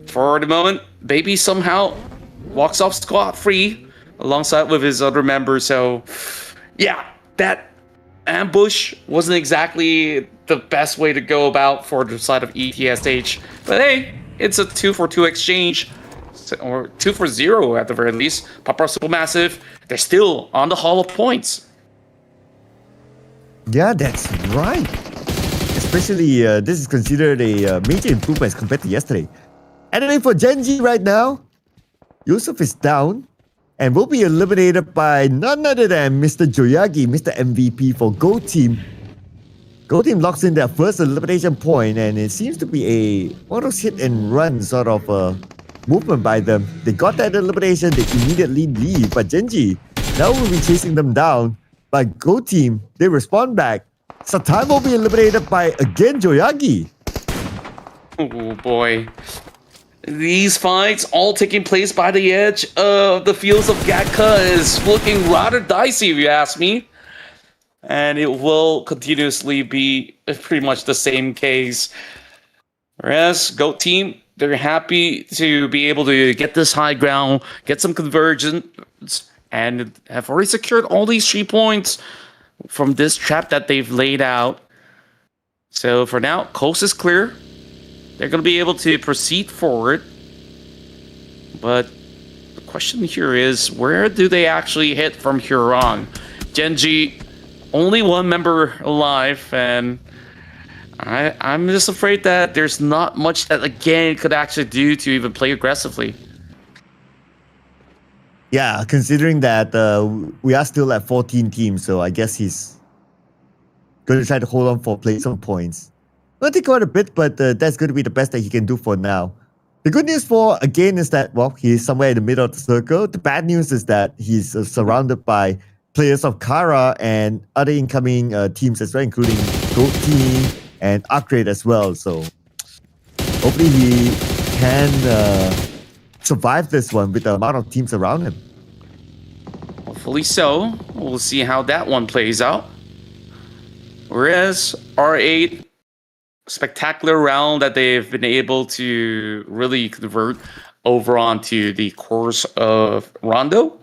for the moment, Baby somehow walks off scot-free alongside with his other members. So yeah, that ambush wasn't exactly the best way to go about for the side of ETSH. But hey, it's a 2-for-2 exchange, or 2-for-0 at the very least. PAPARA Supermassive, they're still on the Hall of Points. Yeah, that's right. Especially, this is considered a major improvement as compared to yesterday. And then for GEN.G right now, Yusuf is down and will be eliminated by none other than Mr. Joyagi, Mr. MVP for Go Team. Go Team locks in their first elimination point, and it seems to be one of those hit and run sort of movement by them. They got that elimination, they immediately leave, but GEN.G now will be chasing them down. But Go Team, they respond back. Satan will be eliminated by again Joyagi. Oh boy. These fights all taking place by the edge of the fields of Gatka is looking rather dicey, if you ask me. And it will continuously be pretty much the same case. Whereas GOAT Team, they're happy to be able to get this high ground, get some convergence, and have already secured all these 3 points from this trap that they've laid out. So for now, coast is clear. They're going to be able to proceed forward. But the question here is, where do they actually hit from here on? GEN.G, only one member alive, and I'm just afraid that there's not much that again could actually do to even play aggressively. Yeah, considering that we are still at 14 teams, so I guess he's going to try to hold on for play some points. It'll take quite a bit, but that's going to be the best that he can do for now. The good news for, again, is that, well, he's somewhere in the middle of the circle. The bad news is that he's surrounded by players of Kara and other incoming teams as well, including Goat Team and ARCred as well. So hopefully he can survive this one with the amount of teams around him. Hopefully so. We'll see how that one plays out. Whereas R8, spectacular round that they've been able to really convert over onto the course of Rondo.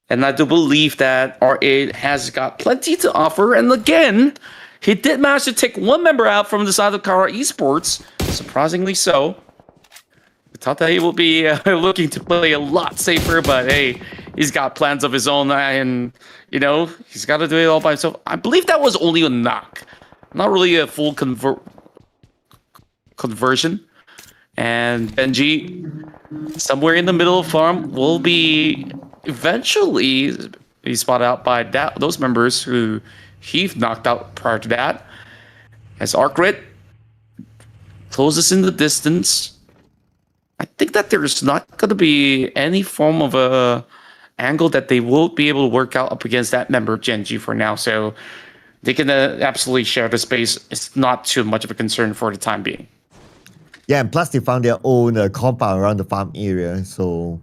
And I do believe that R8 has got plenty to offer. And again, he did manage to take one member out from the side of Kara Esports, surprisingly so. I thought that he will be looking to play a lot safer, but hey, he's got plans of his own, and you know, he's got to do it all by himself. I believe that was only a knock, not really a full conversion. And GEN.G somewhere in the middle of farm will be eventually be spotted out by those members who Heath knocked out prior to that. As ARCred closes in the distance, I think that there's not going to be any form of a angle that they will be able to work out up against that member of GEN.G for now. So they can absolutely share the space. It's not too much of a concern for the time being. Yeah, and plus they found their own compound around the farm area, so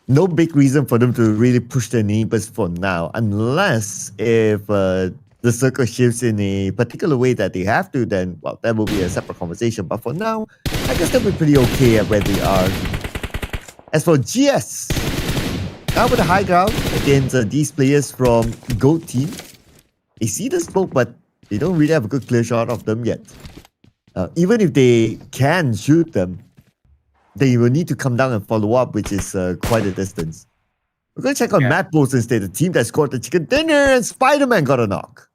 no big reason for them to really push their neighbors for now, unless if the circle shifts in a particular way that they have to, then, well, that will be a separate conversation. But for now, I guess they'll be pretty okay at where they are. As for GS, now with the high ground against these players from GOAT team, they see the smoke, but they don't really have a good clear shot of them yet. Even if they can shoot them, they will need to come down and follow up, which is quite a distance. We're going to check on MADBULLS instead, the team that scored the chicken dinner, and Spider-Man got a knock.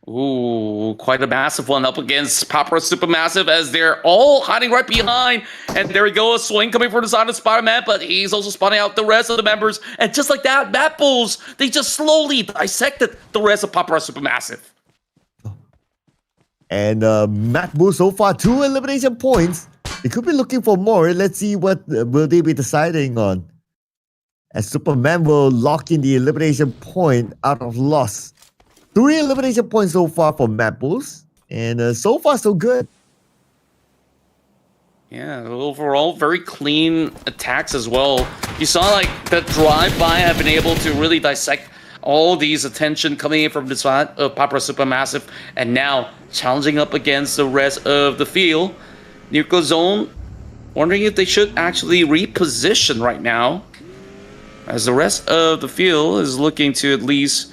Ooh, quite a massive one up against PAPARA Supermassive as they're all hiding right behind. And there we go, a swing coming from the side of Spider-Man, but he's also spotting out the rest of the members. And just like that, MADBULLS, they just slowly dissected the rest of PAPARA Supermassive. And MADBULLS so far 2 elimination points. They could be looking for more. Let's see what will they be deciding on. As Superman will lock in the elimination point out of loss. 3 elimination points so far for MADBULLS. And so far so good. Yeah, overall, very clean attacks as well. You saw like the drive-by have been able to really dissect all these attention coming in from the side of PAPARA Supermassive, and now challenging up against the rest of the field. Nuclear Zone wondering if they should actually reposition right now, as the rest of the field is looking to at least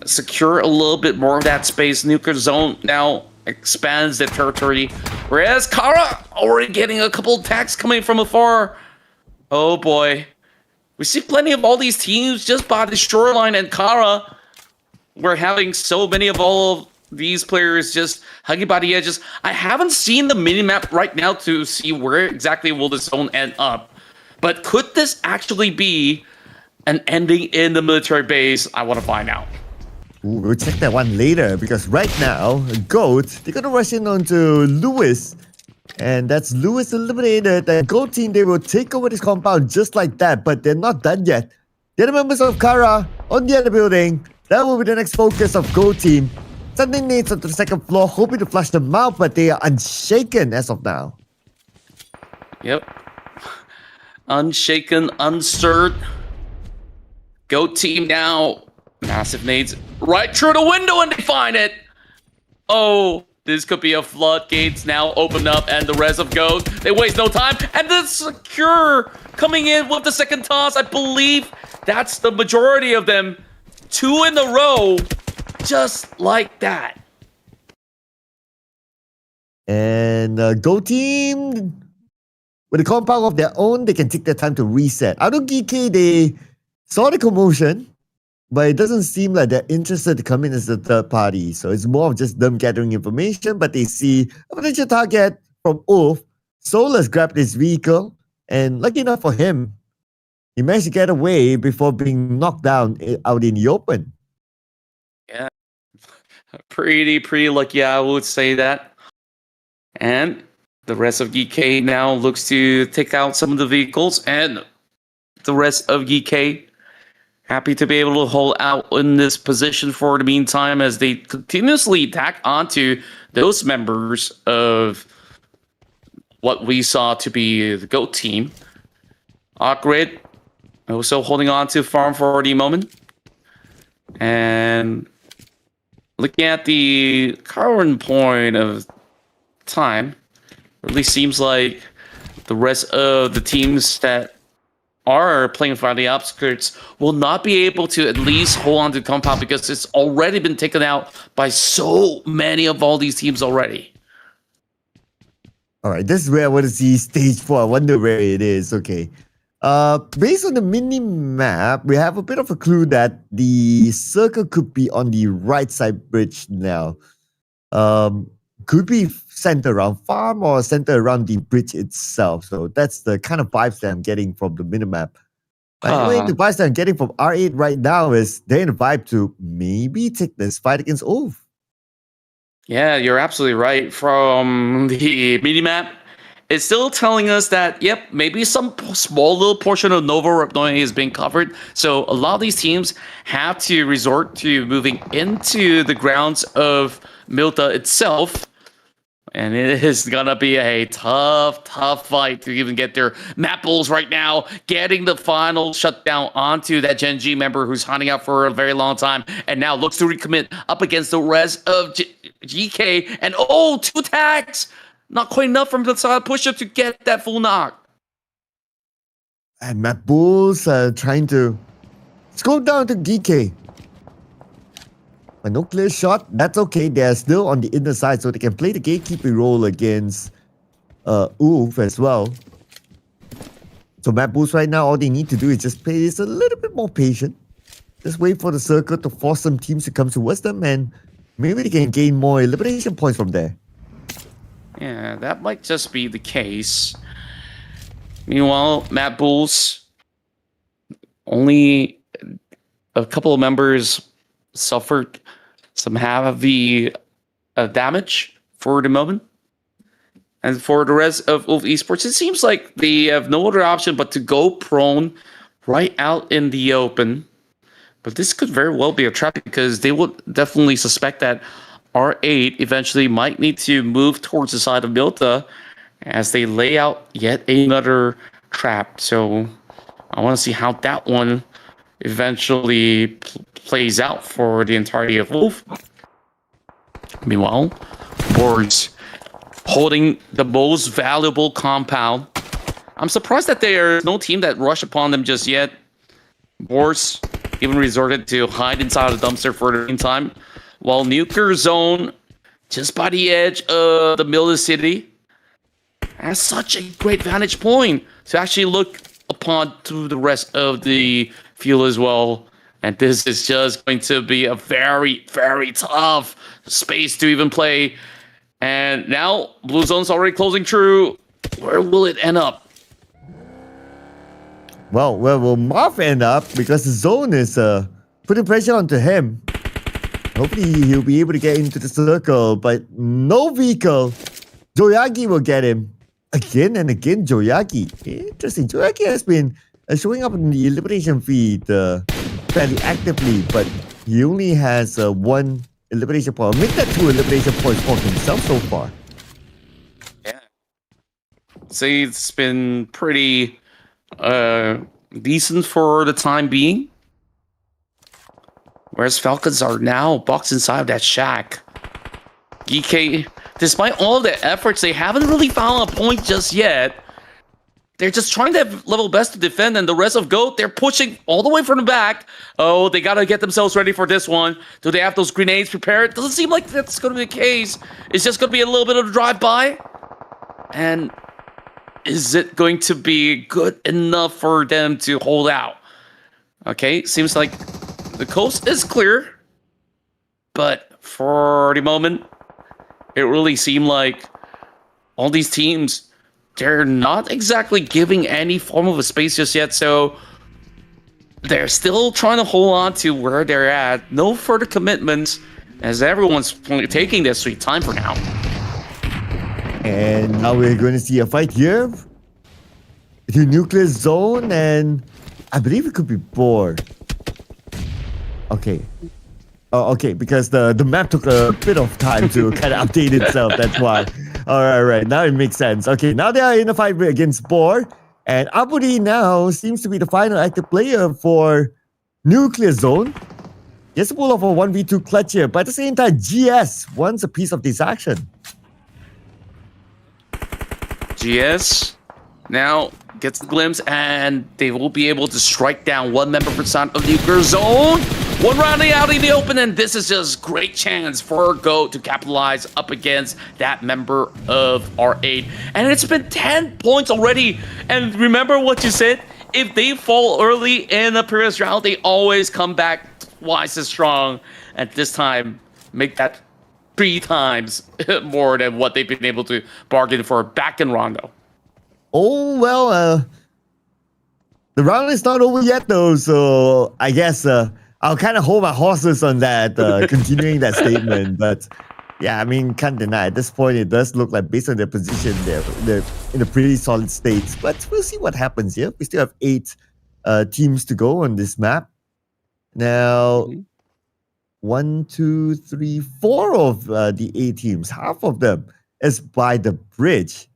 secure a little bit more of that space. Nuclear Zone now expands their territory, whereas Kara already getting a couple attacks coming from afar. Oh boy. We see plenty of all these teams just by the shoreline, and Kara, we're having so many of all of these players just hugging by the edges. I haven't seen the minimap right now to see where exactly will the zone end up. But could this actually be an ending in the military base? I want to find out. Ooh, we'll check that one later, because right now, GOAT, they're going to rush in onto Lewis. And that's Lewis eliminated. The GOAT team, they will take over this compound just like that, but they're not done yet. The other members of Kara on the other building. That will be the next focus of GOAT team. Sending nades onto the second floor, hoping to flush them out, but they are unshaken as of now. Yep. Unshaken, unstirred. GOAT team now. Massive nades right through the window, and they find it. Oh. This could be a floodgates now open up, and the rest of GOAT, they waste no time. And the Secure coming in with the second toss. I believe that's the majority of them. 2 in a row, just like that. And GOAT team, with a compound of their own, they can take their time to reset. Out of GEEKAY, they saw the commotion, but it doesn't seem like they're interested to come in as a third party. So it's more of just them gathering information, but they see a potential target from Ulf. Solus grabbed his vehicle, and lucky enough for him, he managed to get away before being knocked down out in the open. Yeah, pretty lucky, I would say that. And the rest of GEEKAY now looks to take out some of the vehicles, and the rest of GEEKAY happy to be able to hold out in this position for the meantime as they continuously attack onto those members of what we saw to be the GOAT team. ARCred also holding on to farm for the moment. And looking at the current point of time, it really seems like the rest of the teams that are playing for the outskirts will not be able to at least hold on to the compound, because it's already been taken out by so many of all these teams already. All right, this is where I want to see stage 4. I wonder where it is. Okay. Based on the mini map, we have a bit of a clue that the circle could be on the right side bridge now. could be centered around farm or centered around the bridge itself. So that's the kind of vibes that I'm getting from the minimap. But anyway, the vibes that I'm getting from R8 right now is they're in a vibe to maybe take this fight against Ulf. Yeah, you're absolutely right. From the minimap, it's still telling us that, yep, maybe some small little portion of Nova Repnoy is being covered. So a lot of these teams have to resort to moving into the grounds of Milta itself. And it is going to be a tough fight to even get their MADBULLS right now, getting the final shutdown onto that Gen.G member who's hiding out for a very long time and now looks to recommit up against the rest of GEEKAY. And 2 tags! Not quite enough from the side pusher to get that full knock. And MADBULLS are trying to scroll down to GEEKAY. But no clear shot. That's okay. They're still on the inner side, so they can play the gatekeeping role against Ulf as well. So MADBULLS right now, all they need to do is just play this a little bit more patient. Just wait for the circle to force some teams to come towards them, and maybe they can gain more elimination points from there. Yeah, that might just be the case. Meanwhile, MADBULLS, only a couple of members suffered some heavy damage for the moment. And for the rest of Esports, it seems like they have no other option but to go prone right out in the open. But this could very well be a trap because they would definitely suspect that R8 eventually might need to move towards the side of Milta as they lay out yet another trap. So I want to see how that one eventually plays out for the entirety of Wolf. Meanwhile, BOARS holding the most valuable compound. I'm surprised that there's no team that rushed upon them just yet. BOARS even resorted to hide inside the dumpster for the meantime, while Nuker Zone, just by the edge of the middle of the city, has such a great vantage point to actually look upon to the rest of the field as well. And this is just going to be a very tough space to even play. And now Blue Zone's already closing through. Where will it end up? Well, where will Marv end up? Because the zone is putting pressure onto him. Hopefully he'll be able to get into the circle, but no vehicle. Joyagi will get him. Again and again, Joyagi. Interesting. Joyagi has been showing up in the elimination feed fairly actively, but he only has 1 elimination point. Make that 2 elimination points for himself so far. Yeah. See, it's been pretty decent for the time being. Whereas Falcons are now boxed inside of that shack. GEEKAY, despite all the efforts, they haven't really found a point just yet. They're just trying their level best to defend, and the rest of GOAT, they're pushing all the way from the back. Oh, they gotta get themselves ready for this one. Do they have those grenades prepared? Doesn't seem like that's gonna be the case. It's just gonna be a little bit of a drive-by. And is it going to be good enough for them to hold out? Okay, seems like the coast is clear, but for the moment, it really seemed like all these teams, they're not exactly giving any form of a space just yet, so they're still trying to hold on to where they're at. No further commitments, as everyone's taking their sweet time for now. And now we're going to see a fight here. The nuclear zone, and I believe it could be BOARS. Okay. Oh, okay, because the map took a bit of time to kind of update itself, that's why. Alright, now it makes sense. Okay, now they are in a fight against BOARS, and Abudi now seems to be the final active player for Nuclear Zone. Gets a pull off a 1v2 clutch here, but at the same time, GS wants a piece of this action. GS now gets the glimpse, and they will be able to strike down 1 member per side of Nuclear Zone. 1 round out in the open, and this is just great chance for GOAT to capitalize up against that member of R8. And it's been 10 points already. And remember what you said? If they fall early in the previous round, they always come back twice as strong. And this time, make that 3 times more than what they've been able to bargain for back in Rondo. Oh, well, the round is not over yet, though, so I guess I'll kind of hold my horses on that, continuing that statement. But yeah, I mean, can't deny at this point, it does look like, based on their position, they're in a pretty solid state. But we'll see what happens here. We still have 8 teams to go on this map. Now, 1, 2, 3, 4 of the 8 teams, half of them is by the bridge.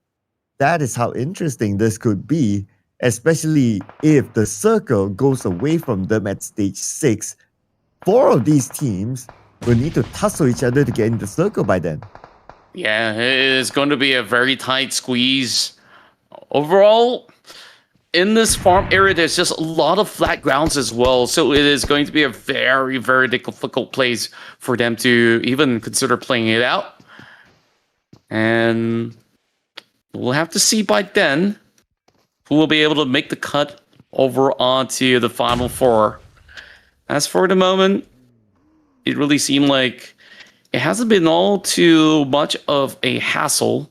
That is how interesting this could be, especially if the circle goes away from them at stage 6. 4 of these teams will need to tussle each other to get in the circle by then. Yeah, it is going to be a very tight squeeze. Overall, in this farm area, there's just a lot of flat grounds as well. So it is going to be a very, very difficult place for them to even consider playing it out. And we'll have to see by then who will be able to make the cut over onto the Final Four. As for the moment, it really seemed like it hasn't been all too much of a hassle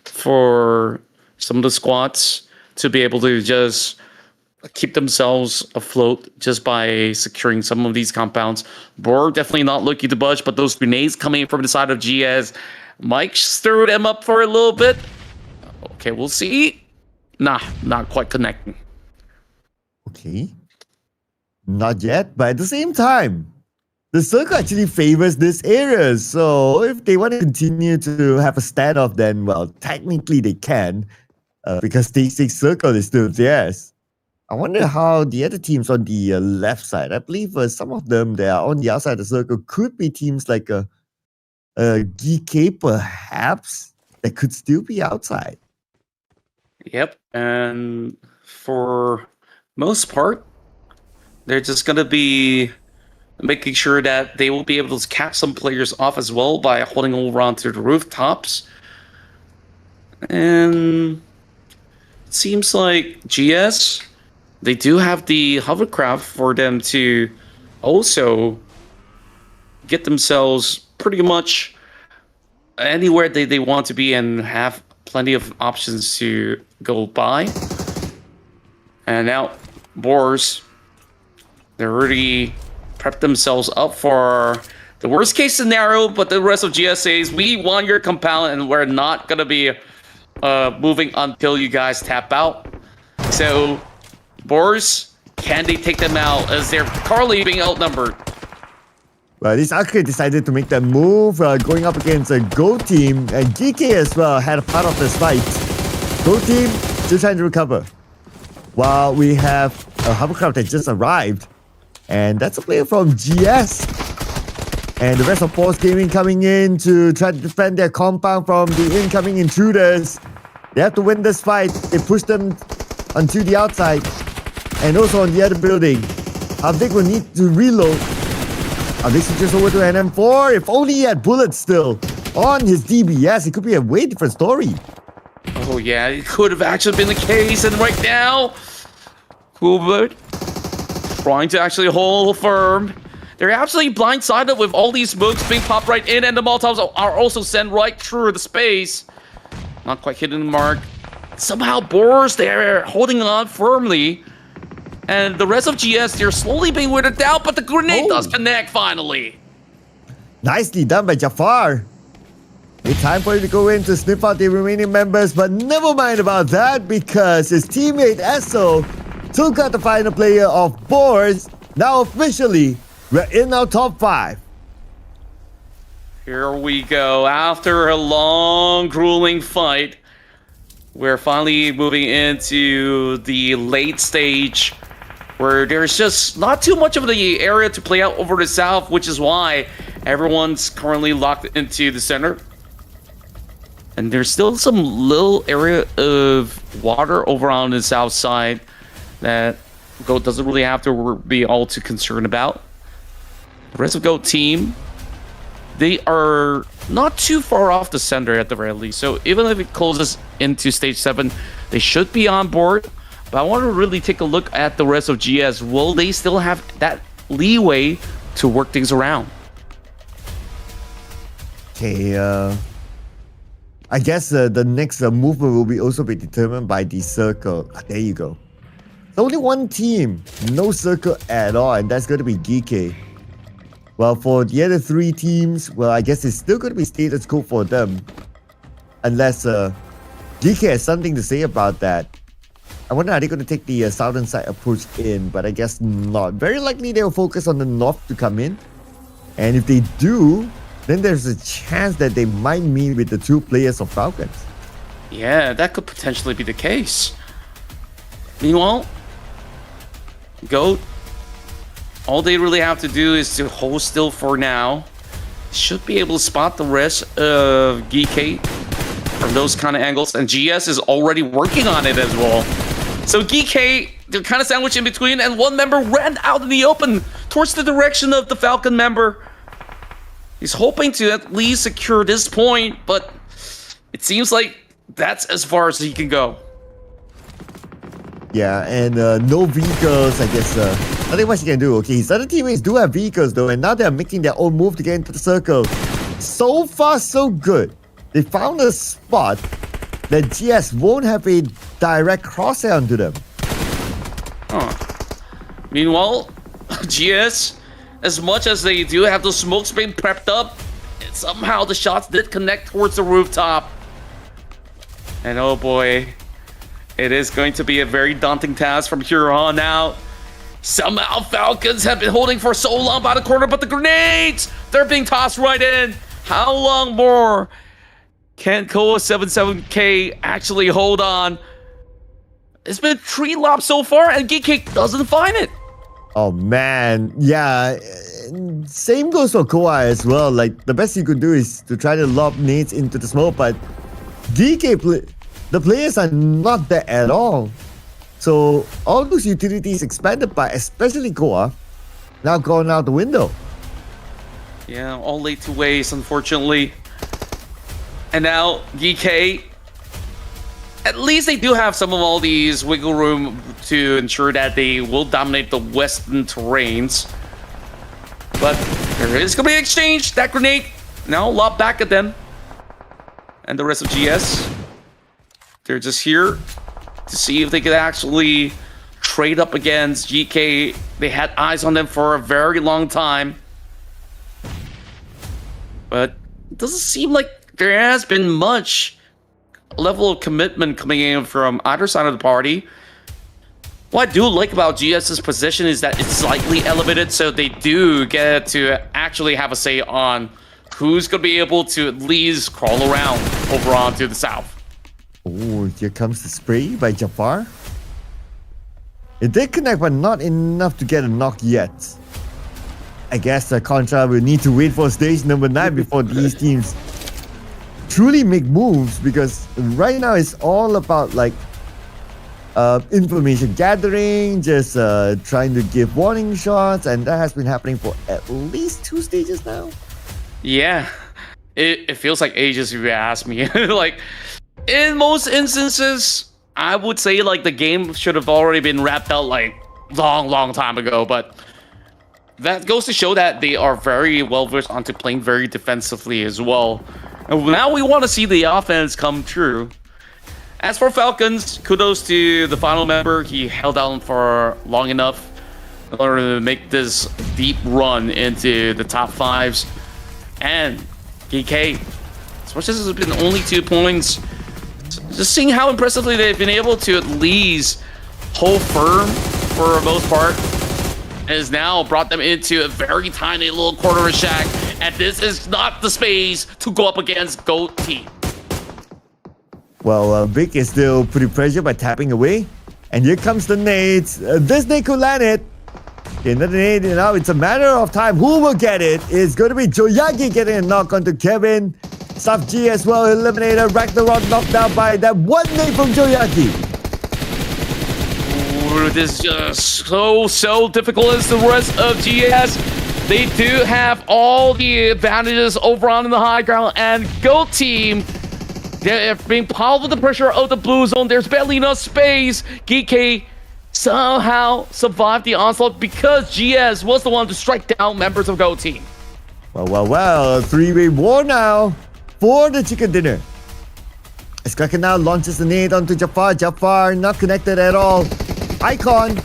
for some of the squads to be able to just keep themselves afloat just by securing some of these compounds. BOARS definitely not looking to budge, but those grenades coming from the side of GS might stir them up for a little bit. Okay, we'll see. Nah, not quite connecting. Okay. Not yet, but at the same time, the circle actually favors this area. So if they want to continue to have a standoff, then, well, technically they can. Because stage 6 circle is still theirs. I wonder how the other teams on the left side, I believe some of them that are on the outside of the circle could be teams like GEEKAY perhaps, that could still be outside. Yep, and for most part, they're just going to be making sure that they will be able to cap some players off as well by holding over onto the rooftops. And it seems like GS, they do have the hovercraft for them to also get themselves pretty much anywhere they want to be and have plenty of options to go by. And now BOARS, they're already prepped themselves up for the worst case scenario, but the rest of GS says, we want your compound and we're not going to be moving until you guys tap out. So BOARS, can they take them out as they're currently being outnumbered? Well, this ARCred decided to make that move, going up against a Go team, and GEEKAY as well had a part of this fight. Go team still trying to recover. While we have a hovercraft that just arrived, and that's a player from GS. And the rest of Force Gaming coming in to try to defend their compound from the incoming intruders. They have to win this fight. They push them onto the outside, and also on the other building. Pubg will need to reload. Pubg switches over to an M4. If only he had bullets still on his DBS, it could be a way different story. Oh yeah, it could have actually been the case, and right now, Pubg trying to actually hold firm. They're absolutely blindsided with all these smokes being popped right in, and the Molotovs are also sent right through the space. Not quite hitting the mark. Somehow BOARS, they're holding on firmly. And the rest of GS, they're slowly being weirded down, but the grenade does connect finally. Nicely done by Jafar. It's time for him to go in to sniff out the remaining members, but never mind about that because his teammate Esso took out the final player of BOARS. Now officially, we're in our top 5. Here we go. After a long, grueling fight, we're finally moving into the late stage where there's just not too much of the area to play out over the south, which is why everyone's currently locked into the center. And there's still some little area of water over on the south side that GOAT doesn't really have to be all too concerned about. The rest of GOAT team, they are not too far off the center at the very least. So even if it closes into stage 7, they should be on board. But I want to really take a look at the rest of GS. Will they still have that leeway to work things around? Okay, I guess the next movement will be also be determined by the circle. There you go. Only one team, no circle at all, and that's going to be GEEKAY. Well, for the other three teams, well, I guess it's still going to be status quo for them. Unless GEEKAY has something to say about that. I wonder, are they going to take the southern side approach in? But I guess not. Very likely they'll focus on the north to come in. And if they do, then there's a chance that they might meet with the two players of Falcons. Yeah, that could potentially be the case. Meanwhile, GOAT, all they really have to do is to hold still for now. Should be able to spot the rest of GEEKAY from those kind of angles. And GS is already working on it as well. So GEEKAY, they're kind of sandwiched in between, and one member ran out in the open towards the direction of the Falcon member. He's hoping to at least secure this point, but it seems like that's as far as he can go. Yeah, and no vehicles, I guess. Nothing much he can do. Okay, his other teammates do have vehicles though, and now they're making their own move to get into the circle. So far, so good. They found a spot that GS won't have a direct crosshair onto them. Meanwhile, GS, as much as they do have the smoke screen prepped up, somehow the shots did connect towards the rooftop. And oh boy, it is going to be a very daunting task from here on out. Somehow Falcons have been holding for so long by the corner, but the grenades, they're being tossed right in. How long more can Koa 77K actually hold on? It's been 3 lobs so far, and GEEKAY doesn't find it. Oh man, yeah. Same goes for Koa as well. Like, the best you could do is to try to lob nades into the smoke, but GEEKAY, the players are not there at all. So all those utilities expanded by, especially Koa, now gone out the window. Yeah, all laid to waste, unfortunately. And now GEEKAY, at least they do have some of all these wiggle room to ensure that they will dominate the western terrains. But there is going to be an exchange. That grenade now lobbed back at them. And the rest of GS, they're just here to see if they could actually trade up against GEEKAY. They had eyes on them for a very long time. But it doesn't seem like there has been much level of commitment coming in from either side of the party. What I do like about GS's position is that it's slightly elevated, so they do get to actually have a say on who's going to be able to at least crawl around over onto the south. Oh, here comes the spray by Jafar. It did connect, but not enough to get a knock yet. I guess the Contra will need to wait for stage number 9 before these teams truly make moves, because right now it's all about like information gathering, just trying to give warning shots, and that has been happening for at least 2 stages now. Yeah, it feels like ages if you ask me. Like, in most instances, I would say like the game should have already been wrapped out like long time ago, but that goes to show that they are very well versed onto playing very defensively as well. And now we want to see the offense come through. As for Falcons, kudos to the final member. He held out for long enough in order to make this deep run into the top 5s. And GEEKAY, as much as it's been only 2 points, just seeing how impressively they've been able to at least hold firm for the most part has now brought them into a very tiny little corner shack, and this is not the space to go up against GOAT team. Well, Vic is still putting pressure by tapping away, and here comes the nades. This nade could land it. Okay, another nade, and now it's a matter of time. Who will get it? It's going to be Joyagi getting a knock onto Kevin. Sub G as well, eliminated. Ragnarok knocked down by that one nade from Joyagi. Ooh, this is just so difficult as the rest of GS. They do have all the advantages over on the high ground, and GOAT team, they're being piled with the pressure of the blue zone. There's barely enough space. GEEKAY somehow survived the onslaught because GS was the one to strike down members of GOAT team. Well. Three-way war now for the chicken dinner. As Kraken now launches the nade onto Jafar. Jafar not connected at all. Icon.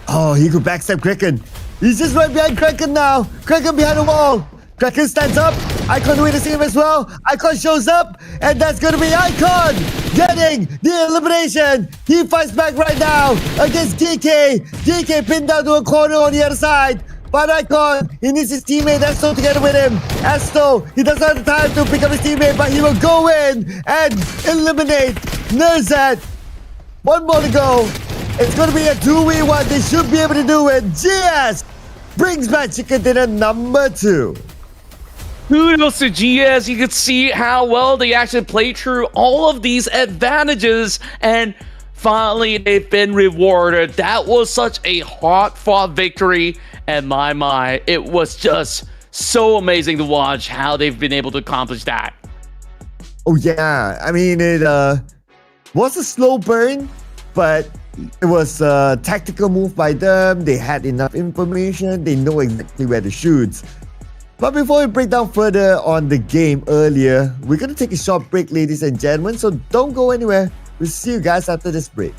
Oh, he could backstab Kraken. He's just right behind Kraken now. Kraken behind the wall. Kraken stands up. Icon doing the same as well. Icon shows up. And that's going to be Icon getting the elimination. He fights back right now against GEEKAY. GEEKAY pinned down to a corner on the other side. But Icon, he needs his teammate Esto together with him. Esto, he doesn't have the time to pick up his teammate, but he will go in and eliminate Nerzat. One more to go. It's going to be a 2v1. They should be able to do it. GS brings back chicken dinner number 2. Kudos to GS. You could see how well they actually played through all of these advantages, and finally they've been rewarded. That was such a hard-fought victory, and my, it was just so amazing to watch how they've been able to accomplish that. Oh yeah, I mean it was a slow burn, but it was a tactical move by them. They had enough information. They know exactly where to shoot. But before we break down further on the game earlier, we're going to take a short break, ladies and gentlemen, so don't go anywhere. We'll see you guys after this break.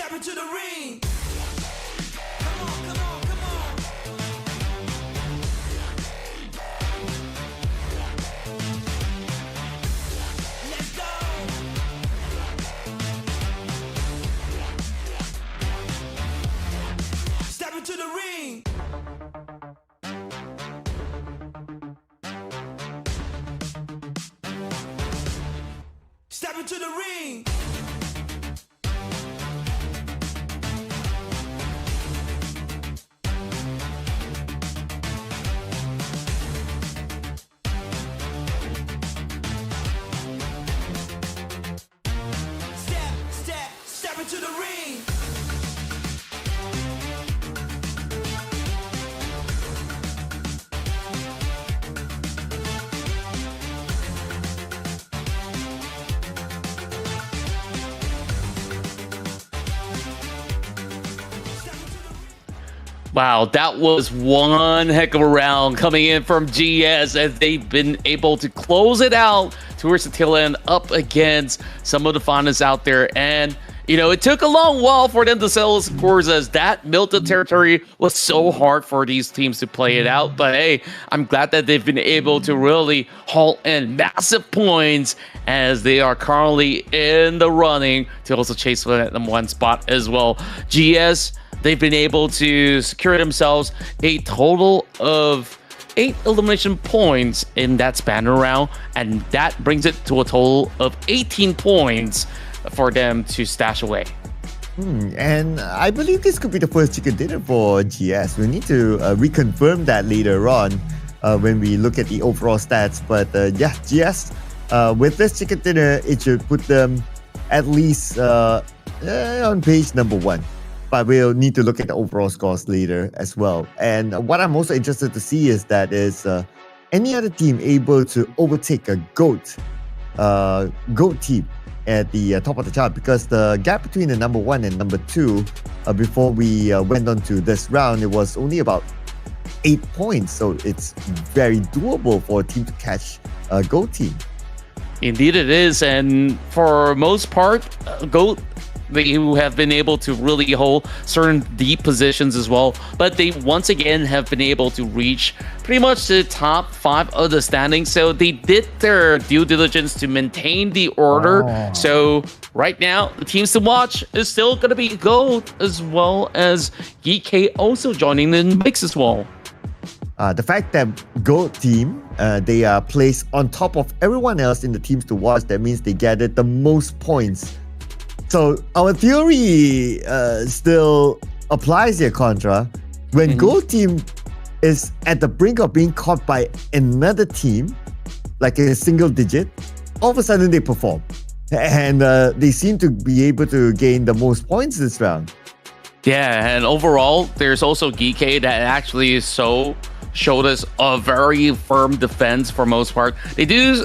Step into the ring. Come on, come on, come on. Let's go. Step into the ring. Step into the ring. Step into the ring. Wow, that was one heck of a round coming in from GS as they've been able to close it out towards the tail end up against some of the finalists out there. And, you know, it took a long while for them to settle scores as that Milton territory was so hard for these teams to play it out. But hey, I'm glad that they've been able to really haul in massive points as they are currently in the running to also chase for that #1 spot as well. GS, they've been able to secure themselves a total of 8 elimination points in that span round, and that brings it to a total of 18 points for them to stash away. And I believe this could be the first chicken dinner for GS. We need to reconfirm that later on when we look at the overall stats. But yeah, GS, with this chicken dinner, it should put them at least on page #1. But we'll need to look at the overall scores later as well. And what I'm also interested to see is that is any other team able to overtake a GOAT team at the top of the chart, because the gap between the #1 and #2 before we went on to this round, it was only about 8 points. So it's very doable for a team to catch a GOAT team. Indeed it is, and for most part, GOAT, they have been able to really hold certain deep positions as well, but they once again have been able to reach pretty much the top 5 of the standings. So they did their due diligence to maintain the order. So right now, the teams to watch is still going to be GOAT as well as GEEKAY also joining the mix as well. The fact that GOAT team, they are placed on top of everyone else in the teams to watch, that means they gathered the most points. So our theory still applies here, Contra. When GOAT team is at the brink of being caught by another team, like in a single digit, all of a sudden they perform. And they seem to be able to gain the most points this round. Yeah, and overall, there's also GEEKAY that actually showed us a very firm defense for most part. They do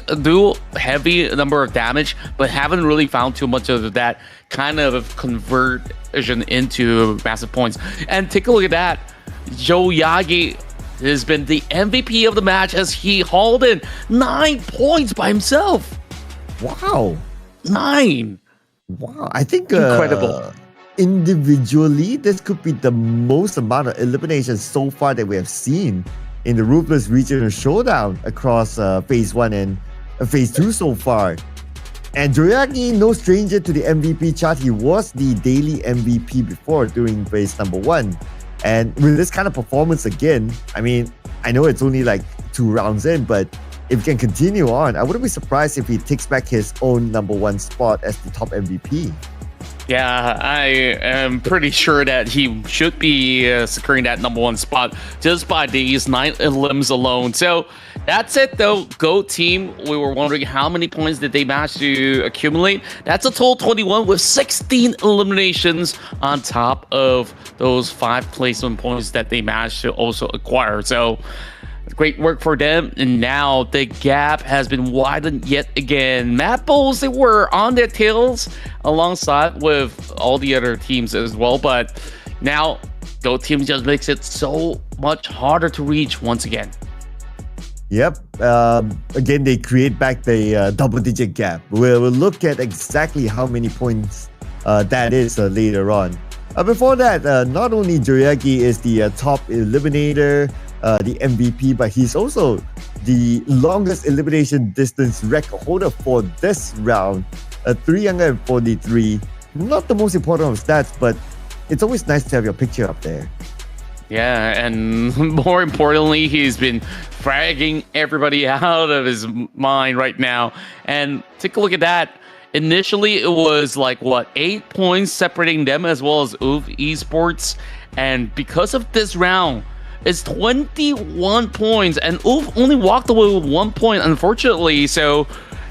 heavy number of damage, but haven't really found too much of that kind of conversion into massive points. And take a look at that. Joe Yagi has been the MVP of the match as he hauled in 9 points by himself. Wow. 9. Wow. I think incredible. Individually, this could be the most amount of eliminations so far that we have seen in the Ruthless Regional Showdown across Phase 1 and Phase 2 so far. And Joyagi, no stranger to the MVP chart. He was the daily MVP before during Phase #1. And with this kind of performance again, I mean, I know it's only like 2 rounds in, but if he can continue on, I wouldn't be surprised if he takes back his own #1 spot as the top MVP. Yeah, I am pretty sure that he should be securing that #1 spot just by these 9 elims alone. So that's it though. GOAT team, we were wondering how many points did they manage to accumulate. That's a total 21 with 16 eliminations on top of those 5 placement points that they managed to also acquire. So great work for them, and now the gap has been widened yet again. MADBULLS, they were on their tails alongside with all the other teams as well, but now GOAT team just makes it so much harder to reach once again. Yep. Again, they create back the double-digit gap. We'll look at exactly how many points that is later on. Before that, not only GEEKAY is the top eliminator, the MVP, but he's also the longest elimination distance record holder for this round, 343. Not the most important of stats, but it's always nice to have your picture up there. Yeah, and more importantly, he's been fragging everybody out of his mind right now. And take a look at that. Initially, it was like, 8 points separating them as well as UV Esports. And because of this round, it's 21 points. And UV only walked away with 1 point, unfortunately. So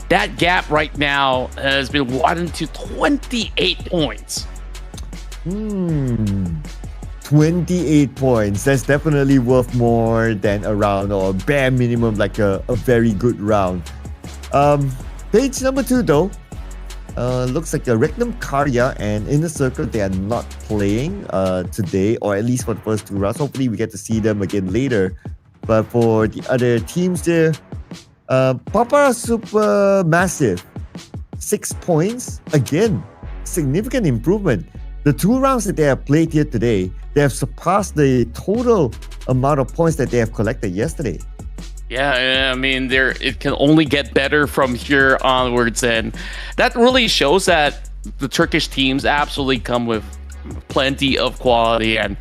that gap right now has been widened to 28 points. 28 points. That's definitely worth more than a round, or bare minimum like a very good round. Page number 2 though. Looks like a Regnum Karya and Inner Circle, they are not playing today, or at least for the first 2 rounds. Hopefully we get to see them again later. But for the other teams there, PAPARA Supermassive, 6 points. Again, significant improvement. The 2 rounds that they have played here today, they have surpassed the total amount of points that they have collected yesterday. Yeah, I mean, it can only get better from here onwards, and that really shows that the Turkish teams absolutely come with plenty of quality. And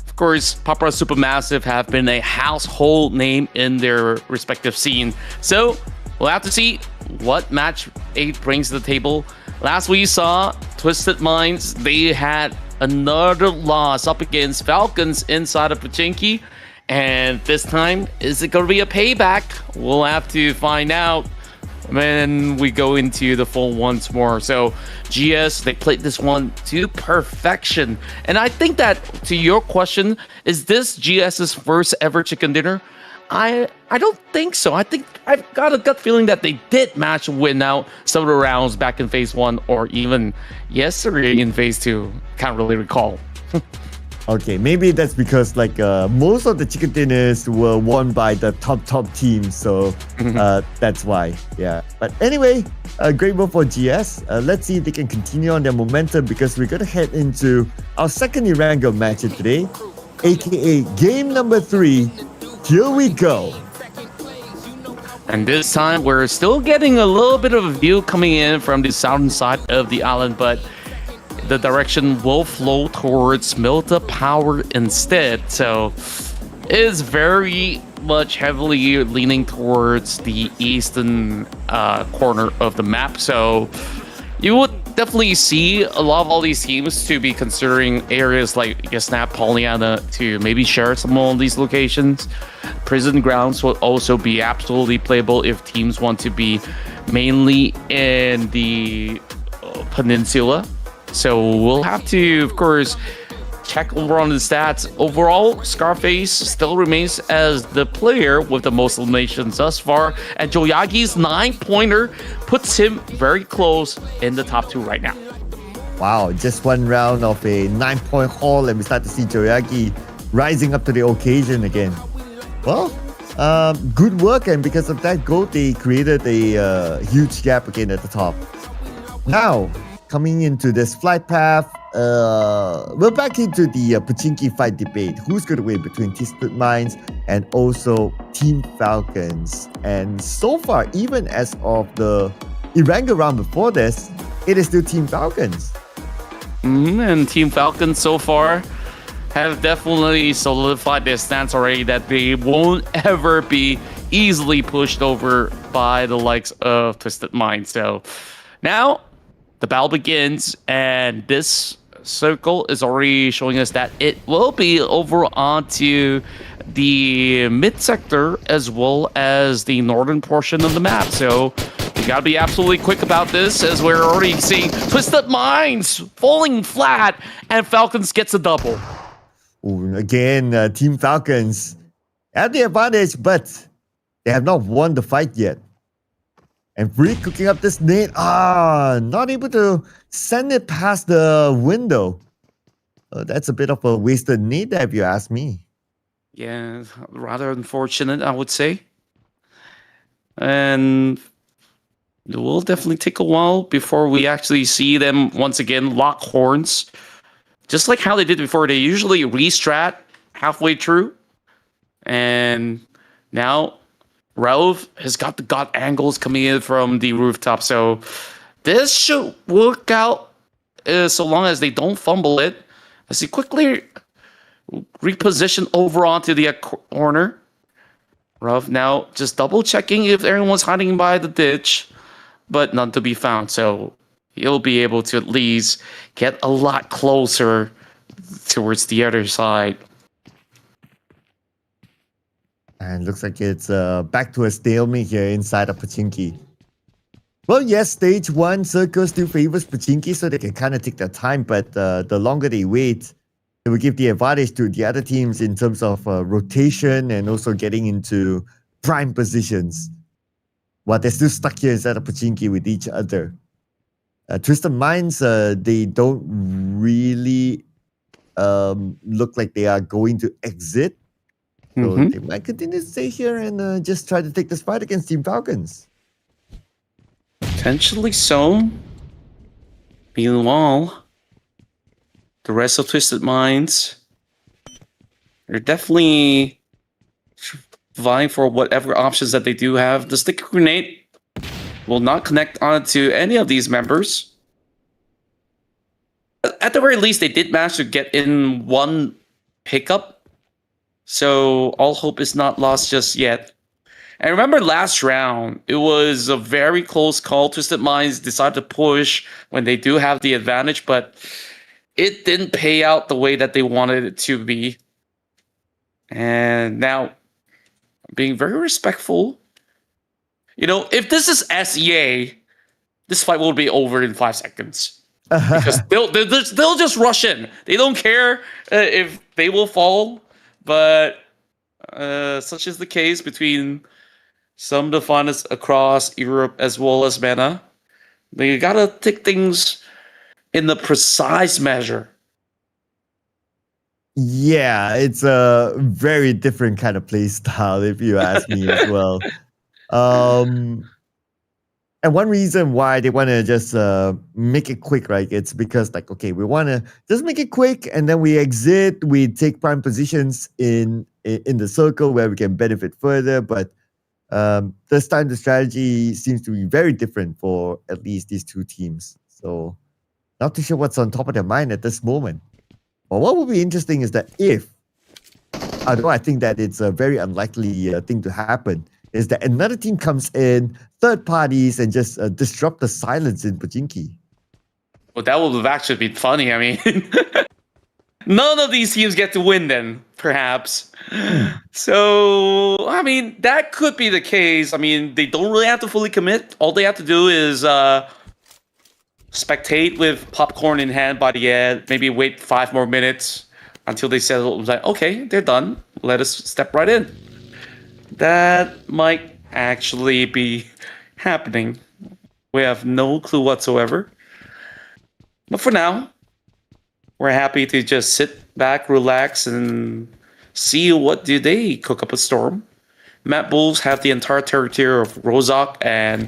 of course, PAPARA Supermassive have been a household name in their respective scene. So we'll have to see what match 8 brings to the table. Last we saw Twisted Minds, they had another loss up against Falcons inside of GEN.G. And this time, is it going to be a payback? We'll have to find out when we go into the full once more. So GS, they played this one to perfection. And I think that, to your question, is this GS's first ever chicken dinner? I don't think so. I think I've got a gut feeling that they did match win out some of the rounds back in phase 1 or even yesterday in phase 2. Can't really recall. Okay, maybe that's because most of the chicken dinners were won by the top teams, so that's why. Yeah, but anyway, a great move for GS. Let's see if they can continue on their momentum, because we're gonna head into our second Erangel match of today, aka game number 3. Here we go. And this time, we're still getting a little bit of a view coming in from the southern side of the island, but the direction will flow towards Milta Power instead. So it is very much heavily leaning towards the eastern corner of the map. So you would definitely see a lot of all these teams to be considering areas like Yasnap, Polyana to maybe share some of these locations. Prison Grounds will also be absolutely playable if teams want to be mainly in the peninsula. So we'll have to, of course, check over on the stats. Overall, Scarface still remains as the player with the most eliminations thus far, and GEEKAY's 9-pointer puts him very close in the top 2 right now. Wow, just one round of a 9-point haul, and we start to see GEEKAY rising up to the occasion again. Well, good work, and because of that goal, they created a huge gap again at the top. Now, coming into this flight path, we're back into the Pachinki fight debate. Who's going to win between Twisted Minds and also Team Falcons? And so far, even as of the Erangel round before this, it is still Team Falcons. And Team Falcons so far have definitely solidified their stance already that they won't ever be easily pushed over by the likes of Twisted Minds. So now the battle begins, and this circle is already showing us that it will be over onto the mid sector as well as the northern portion of the map. So you gotta be absolutely quick about this, as we're already seeing Twisted Minds falling flat, and Falcons gets a double. Ooh, again, Team Falcons have the advantage, but they have not won the fight yet. And Free cooking up this nade. Not able to send it past the window. That's a bit of a wasted nade there, if you ask me. It will definitely take a while before we actually see them once again lock horns. Just like how they did before, they usually restrat halfway through. And now Rauf has got the god angles coming in from the rooftop. So this should work out so long as they don't fumble it. As he quickly reposition over onto the corner. Rauf now just double checking if everyone's hiding by the ditch, but none to be found. So he'll be able to at least get a lot closer towards the other side. And looks like it's back to a stalemate here inside of Pachinki. Well, yes, stage 1 circle still favors Pachinki, so they can kind of take their time, but the longer they wait, it will give the advantage to the other teams in terms of rotation and also getting into prime positions. While they're still stuck here inside of Pachinki with each other. Twisted Minds, they don't really look like they are going to exit. So they might continue to stay here and just try to take this fight against Team Falcons. Potentially so. Meanwhile, the rest of Twisted Minds are definitely vying for whatever options that they do have. The stick grenade will not connect onto any of these members. At the very least, they did manage to get in one pickup. So all hope is not lost just yet. And remember last round, it was a very close call. Twisted Minds decided to push when they do have the advantage, but it didn't pay out the way that they wanted it to be. And now, being very respectful. You know, if this is SEA, this fight will be over in 5 seconds. Because they'll just rush in. They don't care if they will fall. But such is the case between some of the finalists across Europe as well as MENA. They gotta take things in the precise measure. Yeah, it's a very different kind of play style, if you ask me as well. And one reason why they want to just make it quick, right? It's because, like, okay, we want to just make it quick, and then we exit. We take prime positions in the circle where we can benefit further. But this time, the strategy seems to be very different for at least these two teams. So, not too sure what's on top of their mind at this moment. But what would be interesting is that although I think that it's a very unlikely thing to happen, is that another team comes in, third parties, and just disrupt the silence in Pachinki. Well, that would have actually been funny. I mean, none of these teams get to win then, perhaps. So, I mean, that could be the case. I mean, they don't really have to fully commit. All they have to do is spectate with popcorn in hand by the end, maybe wait 5 more minutes until they settle. Like, okay, they're done. Let us step right in. That might actually be happening. We have no clue whatsoever. But for now, we're happy to just sit back, relax, and see what do they cook up a storm. MADBULLS have the entire territory of Rozhok, and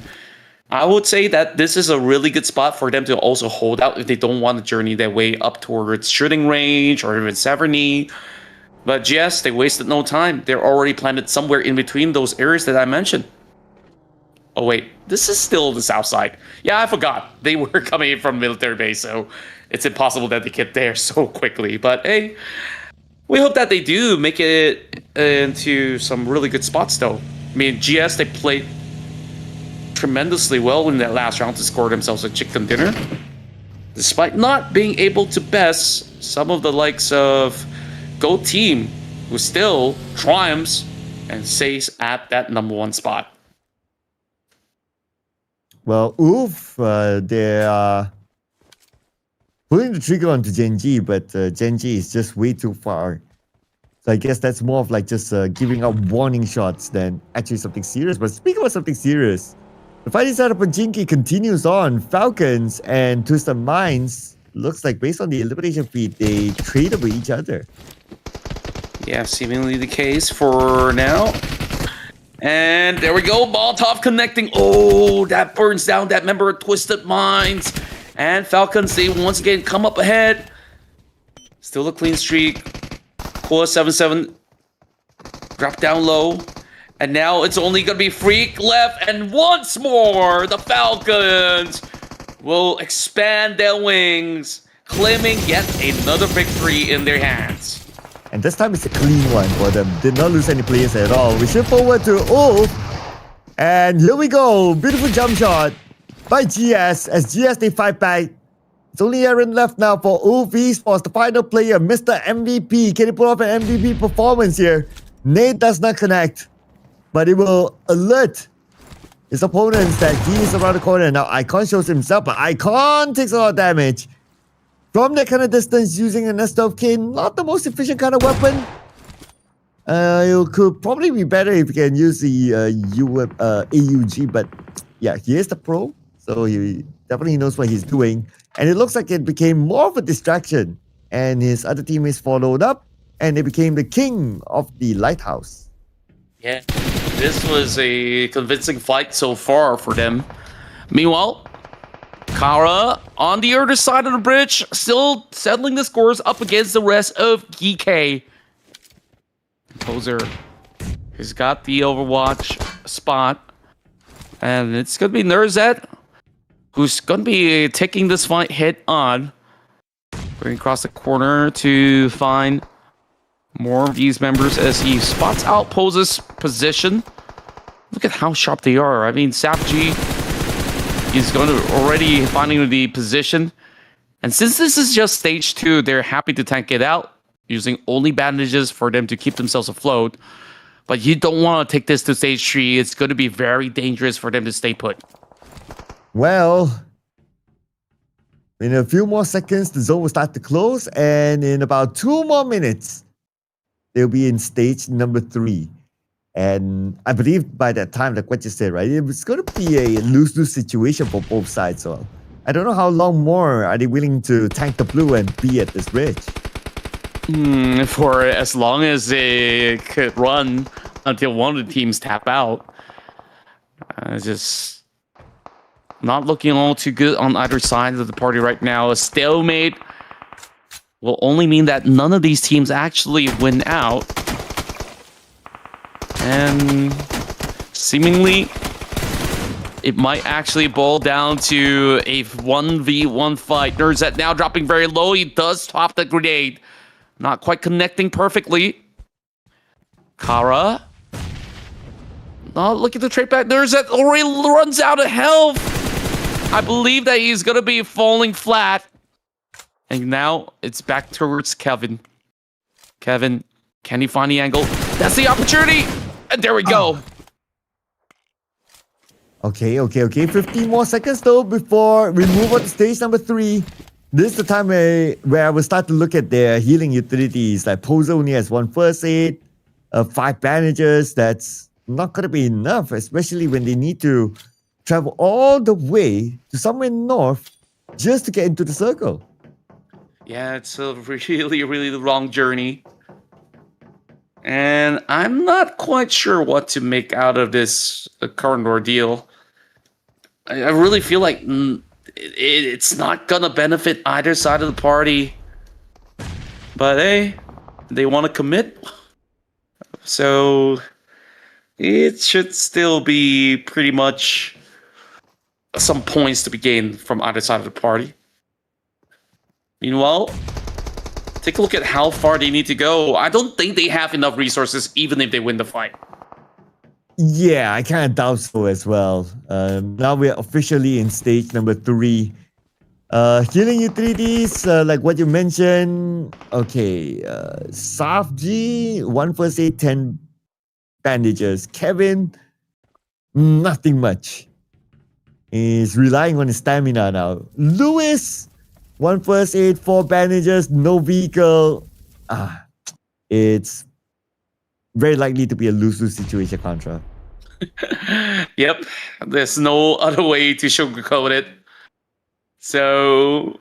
I would say that this is a really good spot for them to also hold out if they don't want to journey their way up towards shooting range or even Severny. But yes, they wasted no time. They're already planted somewhere in between those areas that I mentioned. Oh wait, this is still the south side. Yeah, I forgot. They were coming in from military base, so it's impossible that they get there so quickly. But hey, we hope that they do make it into some really good spots though. I mean, GS, they played tremendously well in that last round to score themselves a chicken dinner. Despite not being able to best some of the likes of Go Team, who still triumphs and stays at that #1 spot. Well, oof, they are pulling the trigger onto GEN.G, but GEN.G is just way too far. So I guess that's more of like just giving out warning shots than actually something serious. But speaking of something serious, the fight inside of Pachinki continues on. Falcons and Twisted Minds, looks like based on the elimination feed, they trade over each other. Yeah, seemingly the case for now. And there we go, Molotov connecting. Oh, that burns down that member of Twisted Minds. And Falcons, they once again come up ahead. Still a clean streak. Cool 7-7. Drop down low. And now it's only going to be Freak left. And once more, the Falcons will expand their wings, claiming yet another victory in their hands. And this time it's a clean one for them. Did not lose any players at all. We shift forward to Ulf. And here we go. Beautiful jump shot by GS as GS they fight back. It's only Aaron left now for Ulf Esports, the final player, Mr. MVP. Can he pull off an MVP performance here? Nate does not connect, but it will alert his opponents that he is around the corner. Now Icon shows himself, but Icon takes a lot of damage. From that kind of distance, using an S12K, not the most efficient kind of weapon. It could probably be better if you can use the AUG, but yeah, he is the pro, so he definitely knows what he's doing. And it looks like it became more of a distraction, and his other teammates followed up, and they became the king of the lighthouse. Yeah, this was a convincing fight so far for them. Meanwhile, Kara on the other side of the bridge, still settling the scores up against the rest of GEEKAY. Poser has got the Overwatch spot, and it's going to be Nurzet who's going to be taking this fight head on. Going across the corner to find more of these members as he spots out Pose's position. Look at how sharp they are. I mean, SAPG is going to already finding the position. And since this is just stage 2, they're happy to tank it out, using only bandages for them to keep themselves afloat. But you don't want to take this to stage 3. It's going to be very dangerous for them to stay put. Well, in a few more seconds, the zone will start to close. And in about 2 more minutes, they'll be in stage number 3. And I believe by that time, like what you said, right, it's going to be a lose-lose situation for both sides. So I don't know how long more are they willing to tank the blue and be at this bridge. For as long as they could run until one of the teams tap out. Just not looking all too good on either side of the party right now. A stalemate will only mean that none of these teams actually win out. And seemingly, it might actually boil down to a 1v1 fight. Nurzet now dropping very low. He does top the grenade. Not quite connecting perfectly. Kara. Oh, look at the trade back. Nurzet already runs out of health. I believe that he's going to be falling flat. And now it's back towards Kevin. Kevin, can he find the angle? That's the opportunity. And there we go. Okay. 15 more seconds though before we move on to stage number 3. This is the time where I will start to look at their healing utilities. Like Pose only has 1 first aid, 5 bandages. That's not going to be enough, especially when they need to travel all the way to somewhere north just to get into the circle. Yeah, it's a really long journey. And I'm not quite sure what to make out of this current ordeal. I really feel like it's not gonna benefit either side of the party. But hey, they want to commit. So it should still be pretty much some points to be gained from either side of the party. Meanwhile, take a look at how far they need to go. I don't think they have enough resources, even if they win the fight. Yeah, I kind of doubt so as well. Now we're officially in stage number 3. Healing utilities, like what you mentioned. Okay, SAFG, 1 first aid, 10 bandages. Kevin, nothing much. He's relying on his stamina now. Lewis, 1 first aid, 4 bandages, no vehicle. It's very likely to be a lose-lose situation, Contra. Yep, there's no other way to sugarcoat it. So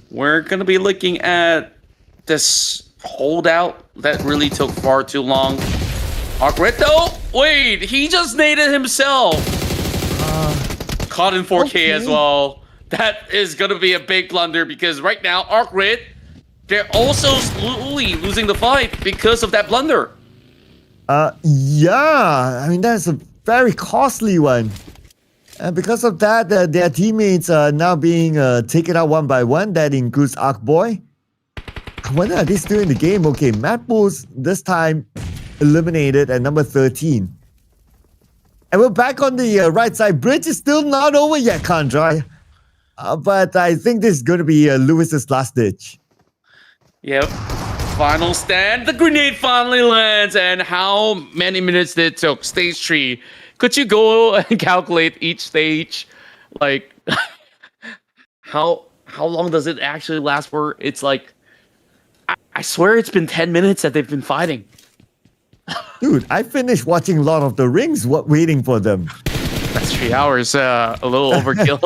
we're going to be looking at this holdout that really took far too long. ARCred though? Wait, he just naded himself. Caught in 4K as well. That is going to be a big blunder because right now, ARCred, they're also slowly losing the fight because of that blunder. Yeah, I mean, that's a very costly one. And because of that, their teammates are now being taken out one by one. That includes ArcBoy. I wonder, are they still in the game? Okay, MADBULLS this time eliminated at number 13. And we're back on the right side. Bridge is still not over yet, Kandra. But I think this is going to be Lewis's last ditch. Yep. Final stand. The grenade finally lands. And how many minutes did it took? Stage 3. Could you go and calculate each stage? Like, how long does it actually last for? It's like, I swear it's been 10 minutes that they've been fighting. Dude, I finished watching Lord of the Rings waiting for them. That's 3 hours, a little overkill.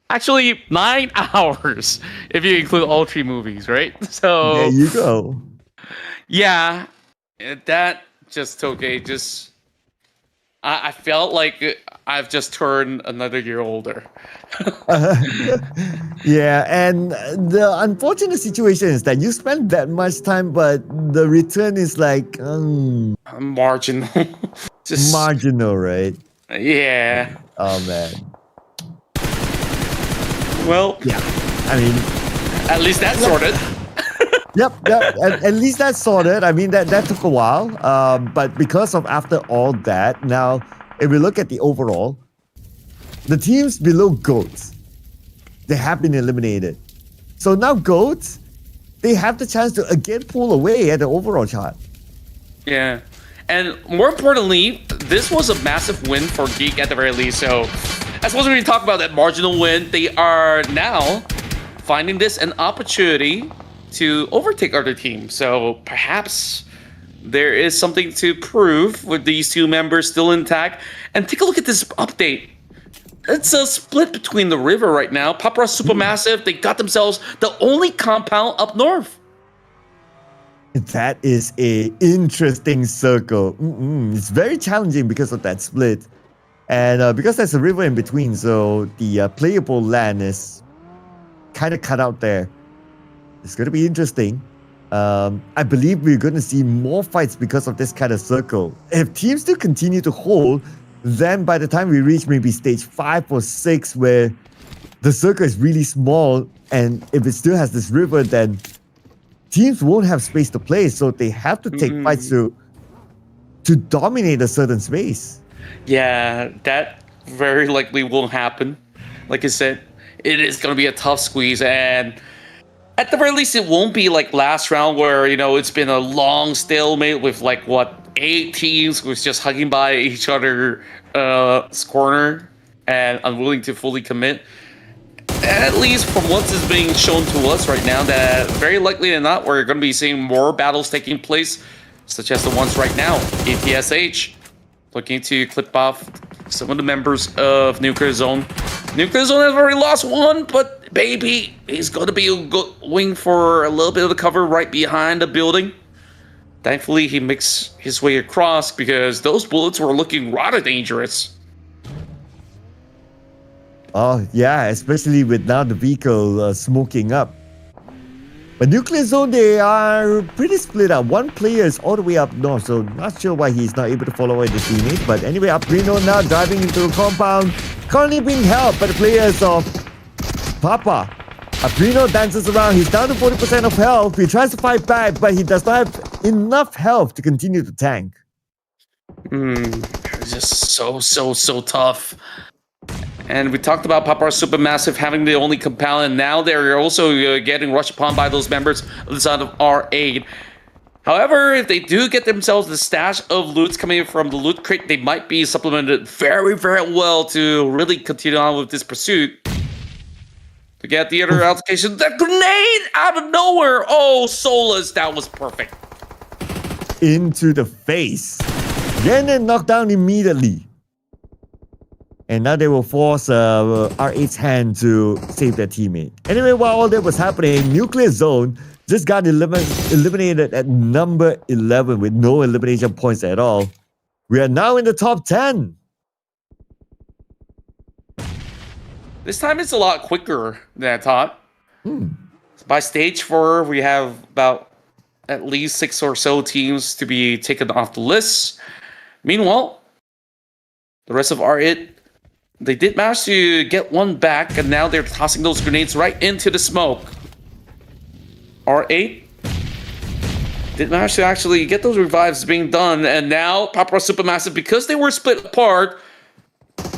Actually, 9 hours if you include all 3 movies, right? So there you go. Yeah, that just okay. I felt like I've just turned another year older. Yeah, and the unfortunate situation is that you spend that much time, but the return is like Marginal. Just marginal, right? Yeah. Oh man. Well, yeah. I mean, at least that's sorted. Yep. At least that's sorted. I mean, that took a while. But because of after all that, now if we look at the overall, the teams below GOATs, they have been eliminated. So now GOATs, they have the chance to again pull away at the overall chart. Yeah. And more importantly, this was a massive win for Geek at the very least. So I suppose when we talk about that marginal win, they are now finding this an opportunity to overtake other teams. So perhaps there is something to prove with these 2 members still intact. And take a look at this update. It's a split between the river right now. PAPARA Supermassive, they got themselves the only compound up north. That is a interesting circle. It's very challenging because of that split. And because there's a river in between, so the playable land is kind of cut out there. It's going to be interesting. I believe we're going to see more fights because of this kind of circle. If teams still continue to hold, then by the time we reach maybe stage 5 or 6, where the circle is really small, and if it still has this river, then teams won't have space to play, so they have to take fights to dominate a certain space. Yeah, that very likely will happen. Like I said, it is going to be a tough squeeze, and at the very least, it won't be like last round where, you know, it's been a long stalemate with like, 8 teams who's just hugging by each other's corner and unwilling to fully commit. At least from what is being shown to us right now, that very likely than not, we're going to be seeing more battles taking place, such as the ones right now. ETSH looking to clip off some of the members of Nuclear Zone. Nuclear Zone has already lost one, but baby, he's going to be going for a little bit of the cover right behind the building. Thankfully, he makes his way across because those bullets were looking rather dangerous. Oh, yeah, especially with now the vehicle smoking up. But Nuclear Zone, they are pretty split up. One player is all the way up north, so not sure why he's not able to follow away the teammate. But anyway, Aprino now driving into a compound, currently being helped by the players of Papa. Aprino dances around, he's down to 40% of health. He tries to fight back, but he does not have enough health to continue to tank. It's just so tough. And we talked about PAPARA Supermassive having the only compound, and now they're also getting rushed upon by those members of the side of ARCred. However, if they do get themselves the stash of loots coming from the loot crate, they might be supplemented very well to really continue on with this pursuit. To get the other application, the grenade out of nowhere! Oh, Solas, that was perfect. Into the face. Then knocked down immediately. And now they will force R8's hand to save their teammate. Anyway, while all that was happening, Nuclear Zone, just got eliminated at number 11 with no elimination points at all. We are now in the top 10. This time it's a lot quicker than I thought. By stage 4, we have about at least 6 or so teams to be taken off the list. Meanwhile, the rest of ARCred, they did manage to get one back, and now they're tossing those grenades right into the smoke. R8 did manage to actually get those revives being done, and now PAPARA Supermassive, because they were split apart,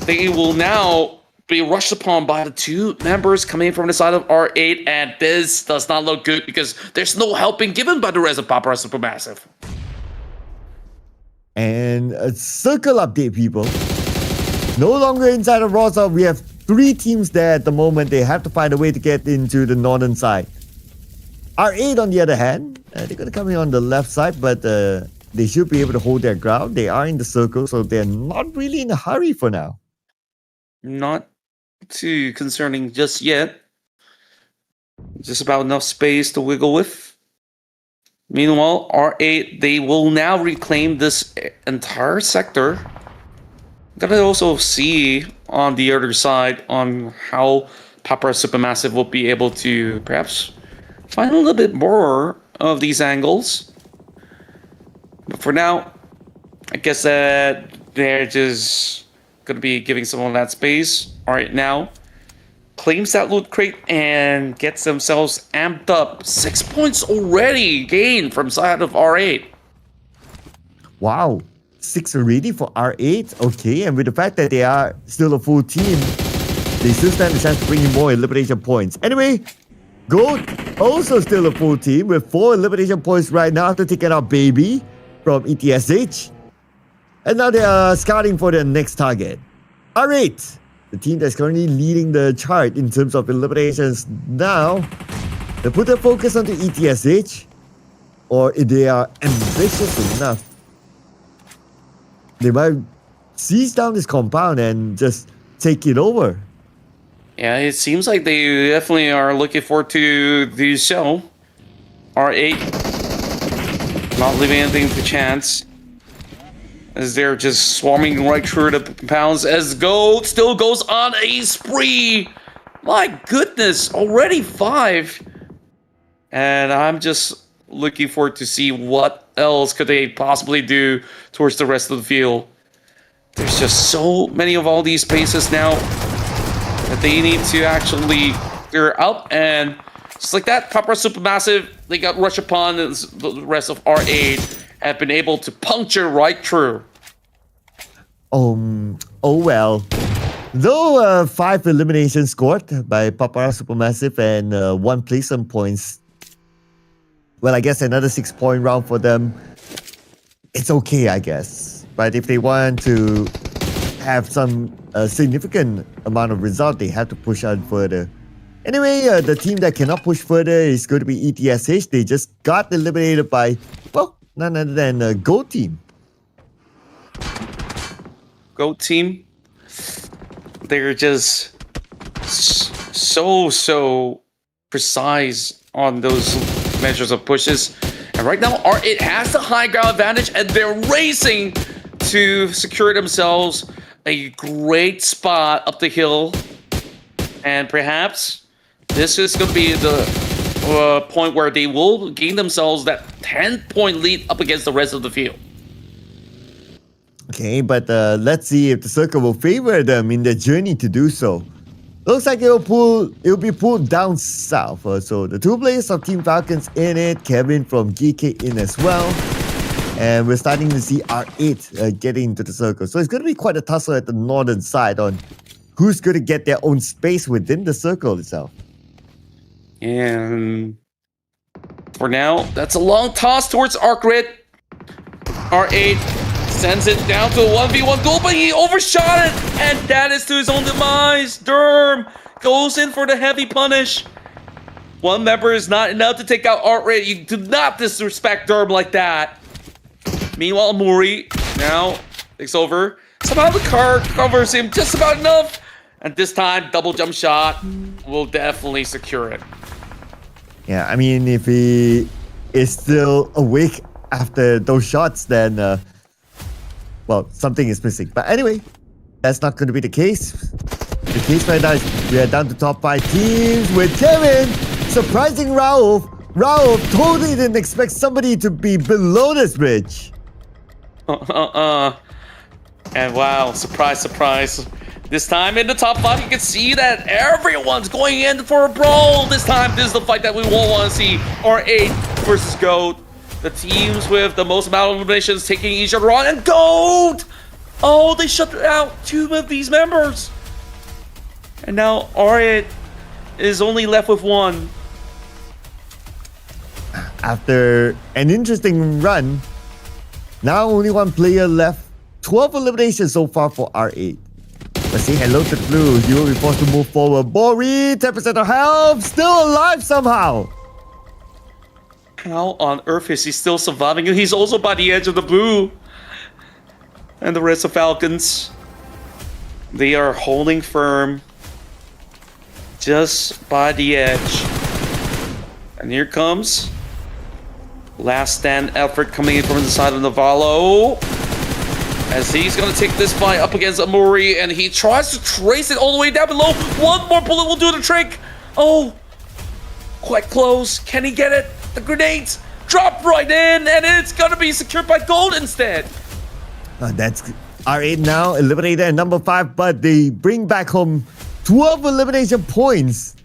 they will now be rushed upon by the 2 members coming from the side of R8, and this does not look good because there's no help being given by the rest of PAPARA Supermassive. And a circle update, people. No longer inside of Rosa. We have 3 teams there at the moment. They have to find a way to get into the northern side. R8, on the other hand, they're going to come in on the left side, but they should be able to hold their ground. They are in the circle, so they're not really in a hurry for now. Not too concerning just yet. Just about enough space to wiggle with. Meanwhile, R8, they will now reclaim this entire sector. Gotta also see on the other side on how PAPARA Supermassive will be able to perhaps find a little bit more of these angles. But for now, I guess that they're just gonna be giving some of that space. Alright, now claims that loot crate and gets themselves amped up. 6 points already gained from side of R8. Wow, 6 already for R8. Okay, and with the fact that they are still a full team, they still stand a chance to bring in more elimination points. Anyway, Gold also still a full team with 4 elimination points right now after taking out Baby from ETSH. And now they are scouting for their next target. R8, the team that's currently leading the chart in terms of eliminations now. They put their focus onto ETSH, or if they are ambitious enough, they might seize down this compound and just take it over. Yeah, it seems like they definitely are looking forward to the show. R8 not leaving anything to chance, as they're just swarming right through the compounds, as Gold still goes on a spree. My goodness, already 5. And I'm just looking forward to see what else could they possibly do towards the rest of the field. There's just so many of all these spaces now that they need to actually clear out, and just like that, PAPARA Supermassive, they got rushed upon, and the rest of R8 have been able to puncture right through. Oh well. Though 5 eliminations scored by PAPARA Supermassive and 1 placement points, well, I guess another 6-point round for them. It's okay, I guess. But if they want to have some significant amount of result, they have to push on further. Anyway, the team that cannot push further is going to be ETSH. They just got eliminated by, well, none other than Gold Team. Gold Team, they're just so precise on those measures of pushes. And right now, R8 has the high ground advantage, and they're racing to secure themselves a great spot up the hill. And perhaps this is going to be the point where they will gain themselves that 10-point lead up against the rest of the field. Okay, but let's see if the circle will favor them in their journey to do so. Looks like it'll be pulled down south. So the 2 players of Team Falcons in it, Kevin from GEEKAY in as well. And we're starting to see R8 getting into the circle. So it's going to be quite a tussle at the northern side on who's going to get their own space within the circle itself. And for now, that's a long toss towards ARCred. R8 sends it down to a 1v1 goal, but he overshot it, and that is to his own demise. Derm goes in for the heavy punish. 1 member is not enough to take out ARCred. You do not disrespect Derm like that. Meanwhile, Muri now takes over. Somehow the car covers him just about enough. And this time, double jump shot will definitely secure it. Yeah, I mean, if he is still awake after those shots, then, well, something is missing. But anyway, that's not going to be the case. The case right now is we are down to top 5 teams with Kevin surprising Raouf. Raouf totally didn't expect somebody to be below this bridge. And wow, surprise, surprise. This time in the top 5, you can see that everyone's going in for a brawl. This time, this is the fight that we all want to see. R8 versus GOAT. The teams with the most amount of eliminations taking each other on. And GOAT! Oh, they shut out 2 of these members. And now R8 is only left with 1. After an interesting run, now only 1 player left. 12 eliminations so far for R8. Let's say hello to Blue. You will be forced to move forward. Bori, 10% of health, still alive somehow. How on earth is he still surviving? He's also by the edge of the blue. And the rest of Falcons, they are holding firm just by the edge. And here comes last stand effort coming in from the side of Navallo. As he's going to take this fight up against Amuri, and he tries to trace it all the way down below. 1 more bullet will do the trick. Oh, quite close. Can he get it? The grenades drop right in, and it's going to be secured by Gold instead. That's R8 now eliminated at number 5, but they bring back home 12 elimination points.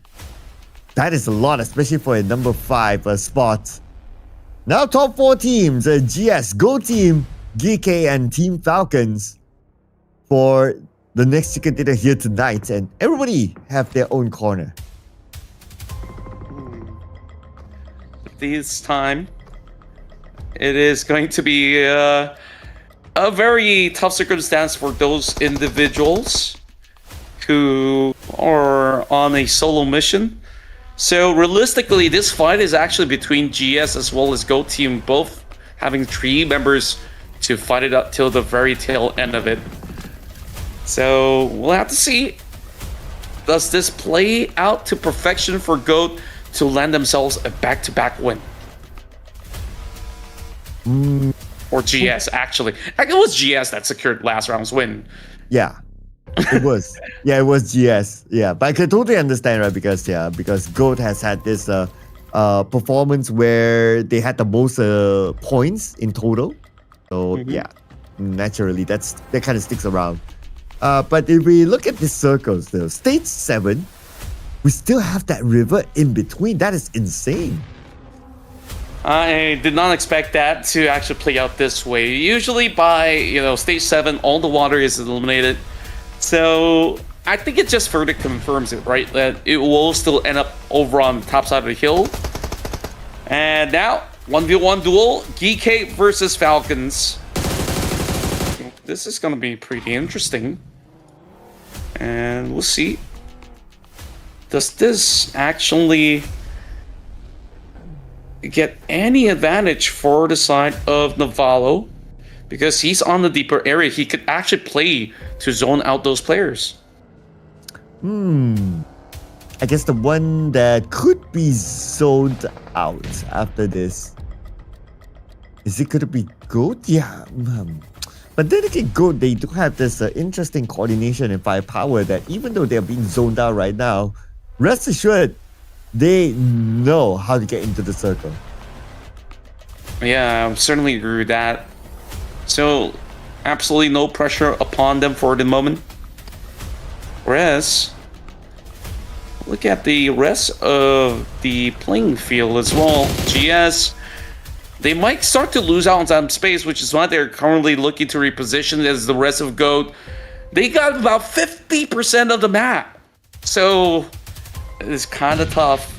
That is a lot, especially for a number 5 spot. Now top 4 teams, GS, Go Team, GEEKAY, and Team Falcons for the next chicken dinner here tonight, and everybody have their own corner. This time, it is going to be a very tough circumstance for those individuals who are on a solo mission. So realistically, this fight is actually between GS as well as Go Team, both having 3 members to fight it up till the very tail end of it. So we'll have to see. Does this play out to perfection for GOAT to land themselves a back-to-back win? Or GS, actually. It was GS that secured last round's win. Yeah, it was. Yeah, it was GS. Yeah, but I can totally understand, right? Because GOAT has had this performance where they had the most points in total. So yeah, naturally that kind of sticks around. But if we look at the circles, though, stage 7, we still have that river in between. That is insane. I did not expect that to actually play out this way. Usually by, stage 7, all the water is eliminated. So I think it just further confirms it, right? That it will still end up over on the top side of the hill. And now, 1v1 duel, GEEKAY versus Falcons. This is going to be pretty interesting. And we'll see. Does this actually get any advantage for the side of Navallo? Because he's on the deeper area. He could actually play to zone out those players. I guess the one that could be zoned out after this, is it going to be GOAT? Yeah. But then again, GOAT, they do have this interesting coordination and firepower that even though they're being zoned out right now, rest assured, they know how to get into the circle. Yeah, I certainly agree with that. So, absolutely no pressure upon them for the moment. Whereas, look at the rest of the playing field as well. GS, they might start to lose out on some space, which is why they're currently looking to reposition as the rest of GOAT. They got about 50% of the map. So, it's kind of tough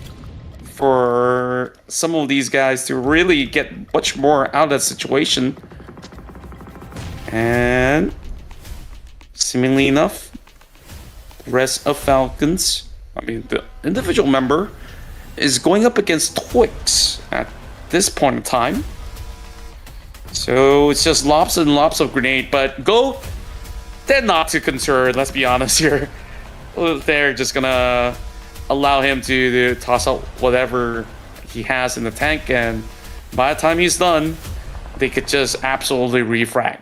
for some of these guys to really get much more out of that situation. And seemingly enough, the rest of Falcons, the individual member, is going up against Twix at this point in time. So it's just lots and lots of grenade, but Go, they're not too concerned, let's be honest here. They're just gonna allow him to toss out whatever he has in the tank, and by the time he's done, they could just absolutely refrag.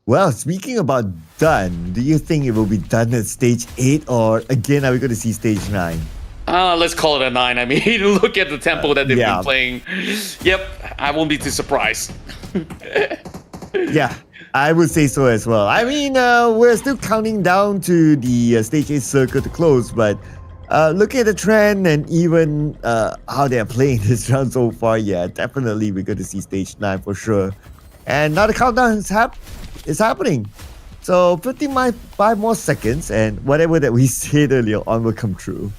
Well, speaking about done, do you think it will be done at stage 8, or again, are we going to see stage 9? Let's call it a 9. I mean, look at the tempo that they've been playing. Yep, I won't be too surprised. Yeah, I would say so as well. I mean, we're still counting down to the stage 8 circle to close, but looking at the trend and even how they're playing this round so far, yeah, definitely we're going to see stage 9 for sure. And now the countdown is happening. So 55 more seconds, and whatever that we said earlier on will come true.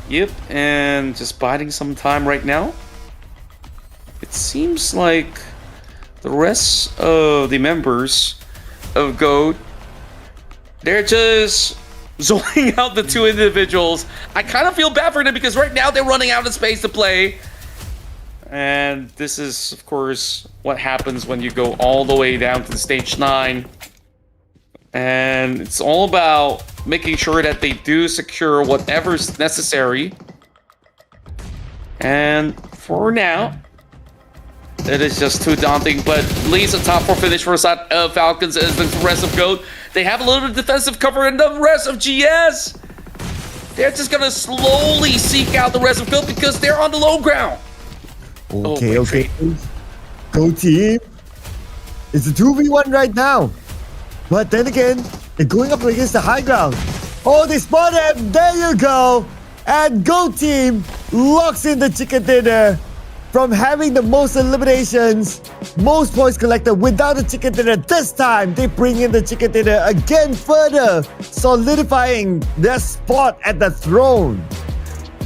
Yep, and just biding some time right now. It seems like the rest of the members of GOAT, they're just zoning out the two individuals. I kind of feel bad for them because right now they're running out of space to play. And this is, of course, what happens when you go all the way down to stage 9. And it's all about making sure that they do secure whatever's necessary. And for now, it is just too daunting, but at least a top 4 finish for the side of Falcons as the rest of GOAT. They have a little bit of defensive cover, and the rest of GS, they're just gonna slowly seek out the rest of GOAT because they're on the low ground. Okay. Go team. It's a 2v1 right now. But then again, they're going up against the high ground. Oh, they spot him. There you go. And Go team locks in the chicken dinner. From having the most eliminations, most points collected without the chicken dinner, this time they bring in the chicken dinner again, further solidifying their spot at the throne.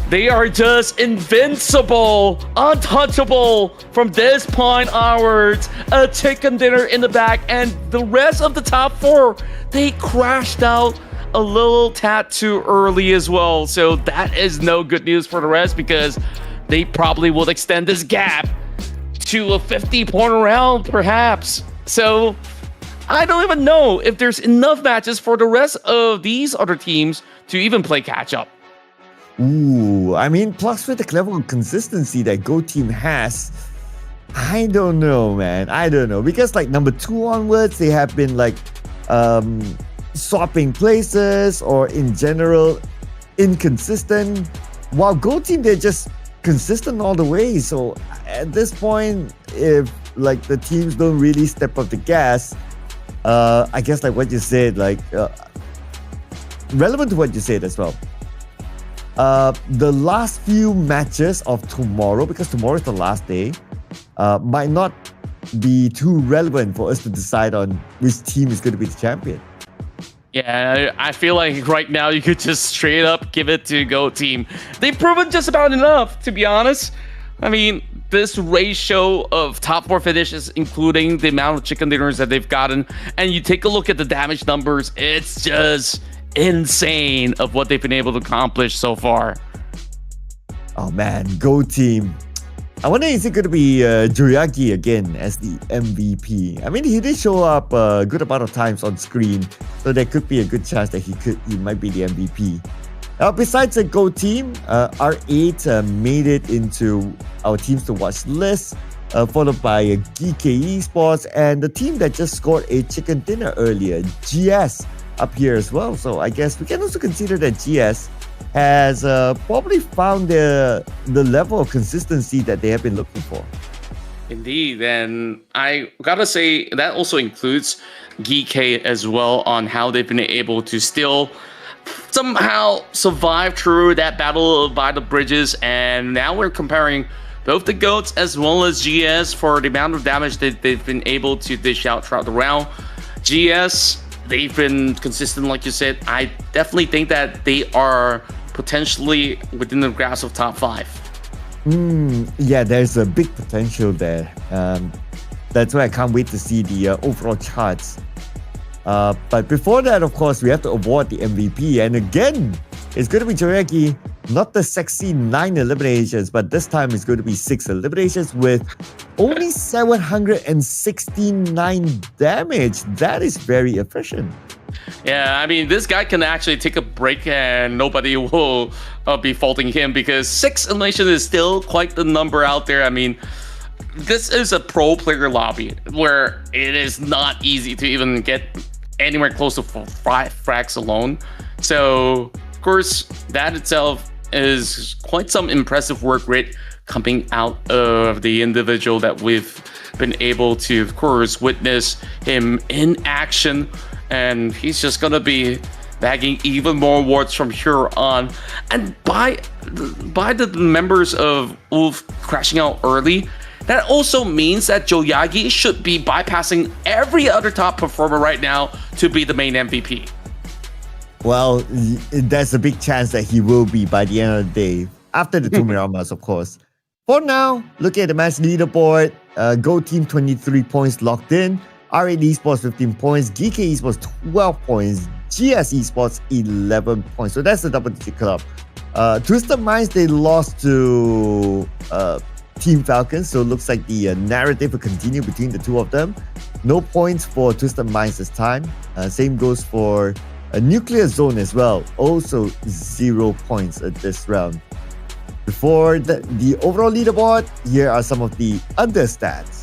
They are just invincible, untouchable from this point onwards. A chicken dinner in the back, and the rest of the top 4, they crashed out a little tad too early as well. So that is no good news for the rest because they probably will extend this gap to a 50-point round, perhaps. So I don't even know if there's enough matches for the rest of these other teams to even play catch-up. Ooh, I mean, plus with the level of consistency that Go team has, I don't know, man. I don't know. Because like number 2 onwards, they have been like swapping places or in general inconsistent. While Go team, they're just consistent all the way. So at this point, if like the teams don't really step up the gas, I guess like what you said, like relevant to what you said as well. The last few matches of tomorrow, because tomorrow is the last day, might not be too relevant for us to decide on which team is going to be the champion. Yeah, I feel like right now you could just straight up give it to GOAT team. They've proven just about enough, to be honest. I mean, this ratio of top 4 finishes, including the amount of chicken dinners that they've gotten, and you take a look at the damage numbers, it's just insane of what they've been able to accomplish so far. Oh man, Go team. I wonder, is it going to be GEEKAY again as the MVP? I mean, he did show up a good amount of times on screen, so there could be a good chance that he might be the MVP. Besides the Go team, R8 made it into our teams to watch list, followed by GEEKAY Esports and the team that just scored a chicken dinner earlier, GS, up here as well. So I guess we can also consider that GS has probably found the level of consistency that they have been looking for. Indeed, and I gotta say that also includes GEEKAY as well on how they've been able to still somehow survive through that battle by the bridges. And now we're comparing both the GOATs as well as GS for the amount of damage that they've been able to dish out throughout the round. GS, they've been consistent, like you said. I definitely think that they are potentially within the grasp of top 5. Yeah, there's a big potential there. That's why I can't wait to see the overall charts. But before that, of course, we have to award the MVP. And again, it's going to be GEEKAY. Not the sexy 9 eliminations, but this time it's going to be 6 eliminations with Only 769 damage. That is very efficient. Yeah, I mean, this guy can actually take a break and nobody will be faulting him because 6 elimination is still quite the number out there. I mean, this is a pro player lobby where it is not easy to even get anywhere close to 5 frags alone. So, of course, that itself is quite some impressive work rate coming out of the individual that we've been able to, of course, witness him in action. And he's just going to be bagging even more awards from here on. And by the members of ULF crashing out early, that also means that Joyagi should be bypassing every other top performer right now to be the main MVP. Well, there's a big chance that he will be by the end of the day. After the 2 Miramars, of course. For now, looking at the match leaderboard, Go Team 23 points locked in. R8 Esports 15 points, GEEKAY Esports 12 points, GS Esports 11 points. So that's the double-digit club. Twisted Minds, they lost to Team Falcons. So it looks like the narrative will continue between the two of them. No points for Twisted Minds this time. Same goes for Nuclear Zone as well. Also 0 points at this round. Before the overall leaderboard, here are some of the other stats.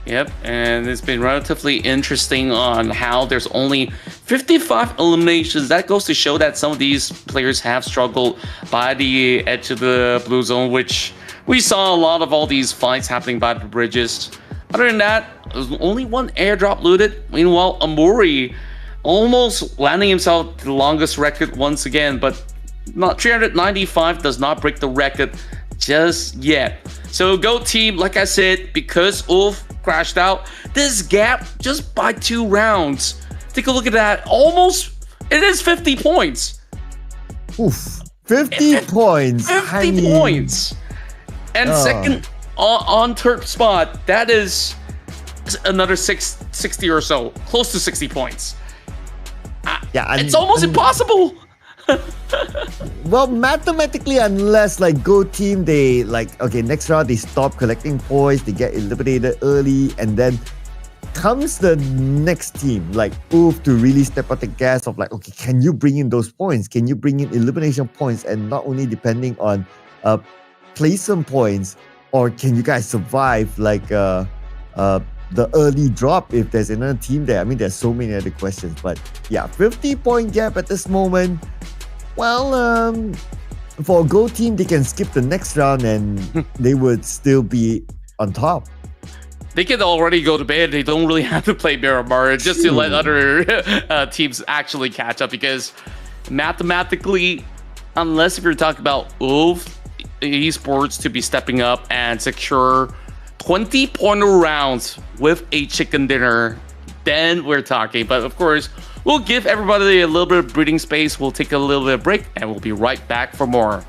Yep, and it's been relatively interesting on how there's only 55 eliminations. That goes to show that some of these players have struggled by the edge of the blue zone, which we saw a lot of all these fights happening by the bridges. Other than that, there's only 1 airdrop looted. Meanwhile, Amori almost landing himself the longest record once again, but not 395 does not break the record just yet. So Go Team, like I said, because ULF crashed out, this gap just by 2 rounds. Take a look at that. Almost, it is 50 points. Oof, 50 points. 50 points. And second on third spot, that is another 60 or so, close to 60 points. Yeah, it's almost impossible. Well, mathematically, unless like Go Team, they okay, next round they stop collecting points, they get eliminated early, and then comes the next team like ULF to really step out the gas of like, okay, can you bring in those points? Can you bring in elimination points? And not only depending on placement points, or can you guys survive like the early drop if there's another team there? I mean, there's so many other questions, but yeah, 50-point gap at this moment. Well, for a Go Team, they can skip the next round and they would still be on top. They can already go to bed. They don't really have to play Miramar just to let other teams actually catch up, because mathematically, unless if you're talking about ULF Esports to be stepping up and secure 20-point rounds with a chicken dinner, then we're talking. But of course, we'll give everybody a little bit of breathing space. We'll take a little bit of break and we'll be right back for more.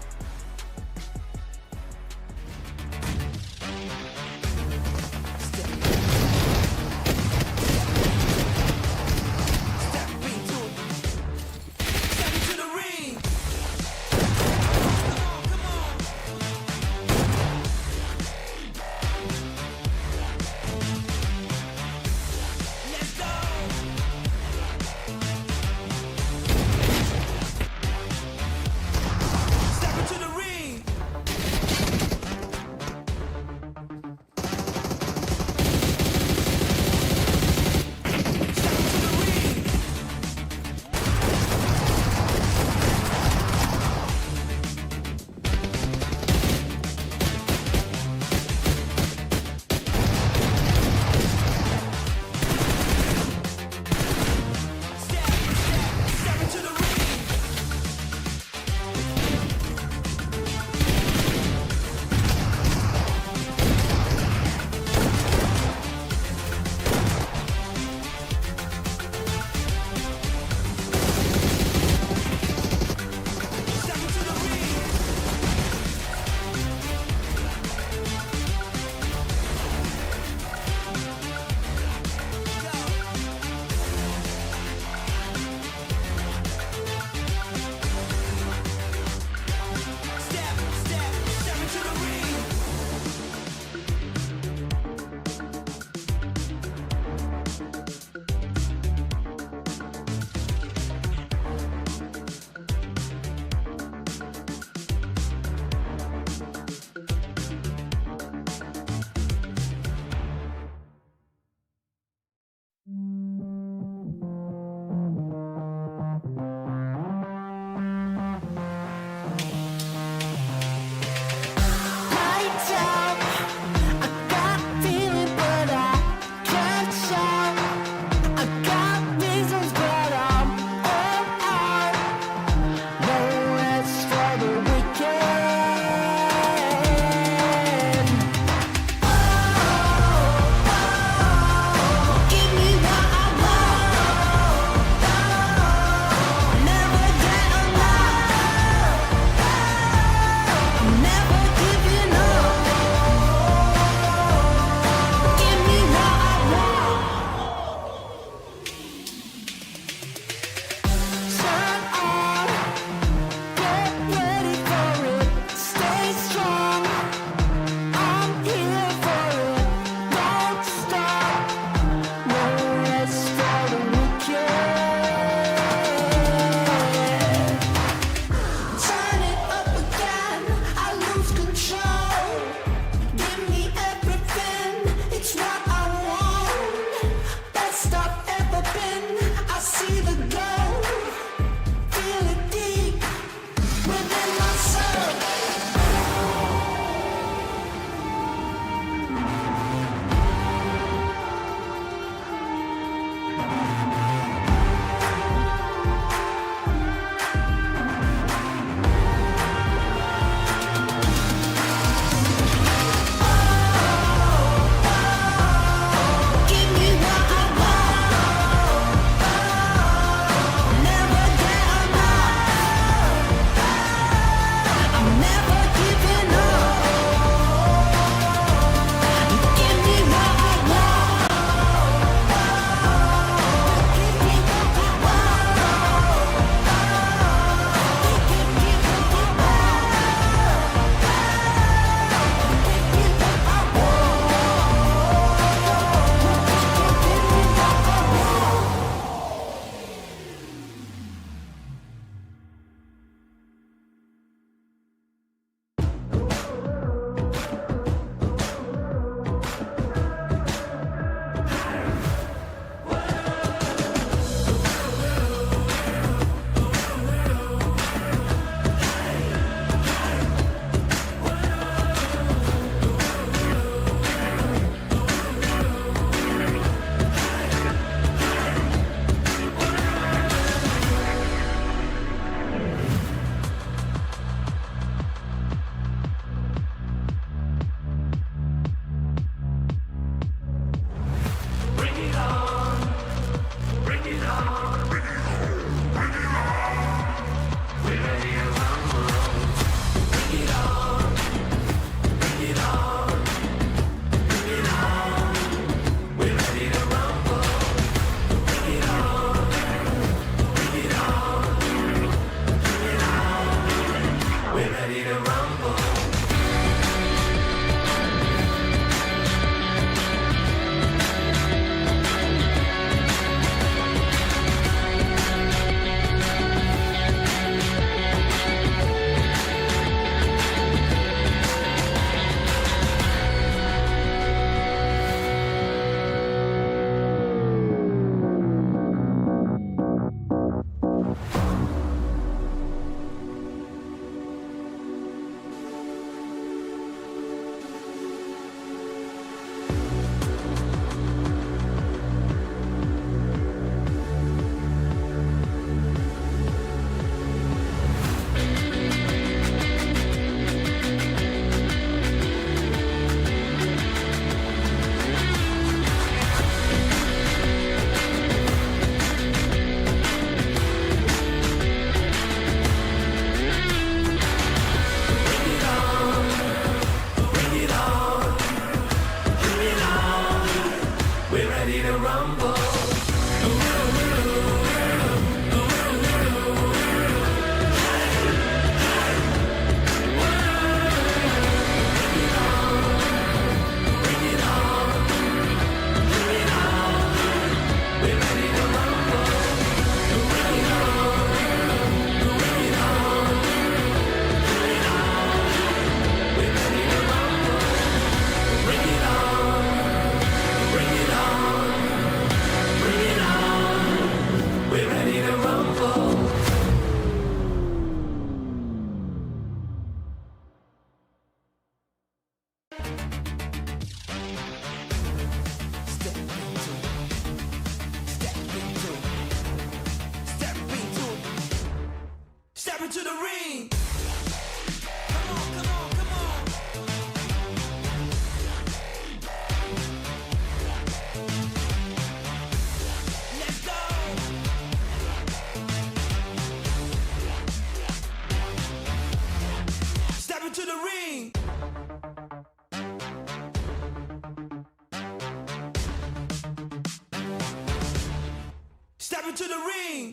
into the ring.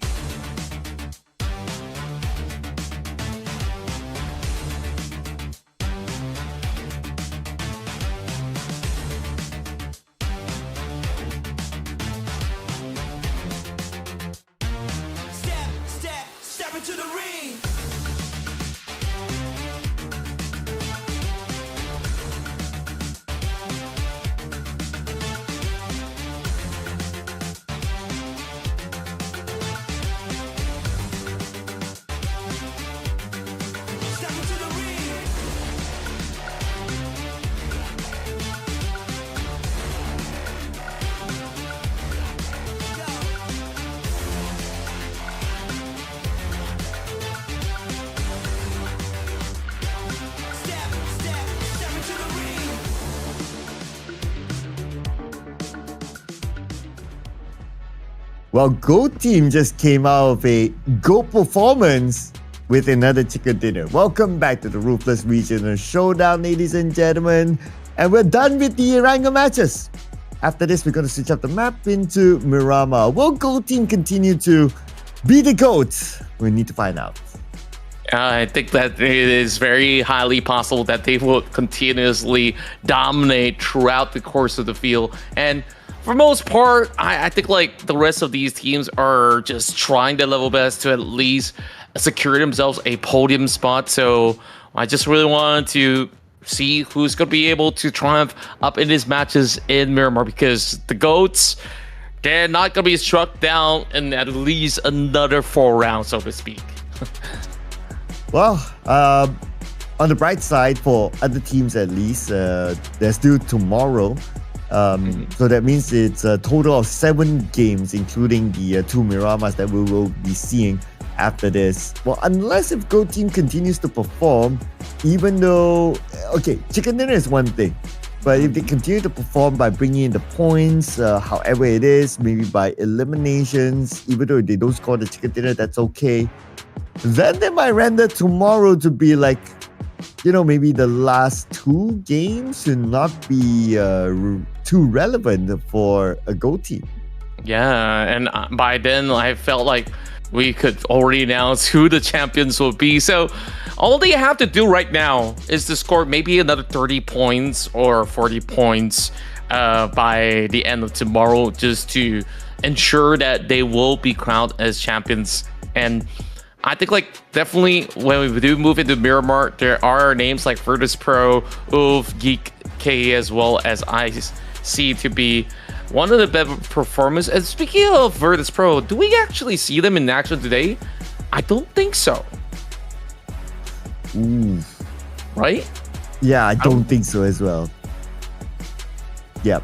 Step into the ring. Step into the ring. Step into the ring. Well, Go Team just came out of a Go performance with another chicken dinner. Welcome back to the Ruthless Regional Showdown, ladies and gentlemen. And we're done with the Erangel matches. After this, we're going to switch up the map into Miramar. Will Go Team continue to be the GOAT? We need to find out. I think that it is very highly possible that they will continuously dominate throughout the course of the field. And for most part, I think like the rest of these teams are just trying their level best to at least secure themselves a podium spot. So I just really wanted to see who's going to be able to triumph up in these matches in Miramar, because the GOATs, they're not going to be struck down in at least another 4 rounds, so to speak. Well, on the bright side, for other teams at least, there's still tomorrow. So that means it's a total of 7 games, including the 2 Miramars that we will be seeing after this. Well, unless if Go Team continues to perform, even though, okay, chicken dinner is one thing, but if they continue to perform by bringing in the points, however it is, maybe by eliminations, even though they don't score the chicken dinner, that's okay. Then they might render tomorrow to be like, you know, maybe the last 2 games should not be too relevant for a Go Team. Yeah, and by then I felt like we could already announce who the champions will be. So all they have to do right now is to score maybe another 30 points or 40 points by the end of tomorrow, just to ensure that they will be crowned as champions. And I think like definitely when we do move into Miramar, there are names like Virtus Pro, GEEKAY, as well as I see to be one of the better performers. And speaking of Virtus Pro, do we actually see them in action today? I don't think so. Ooh. Right? Yeah, I don't think so as well. Yeah.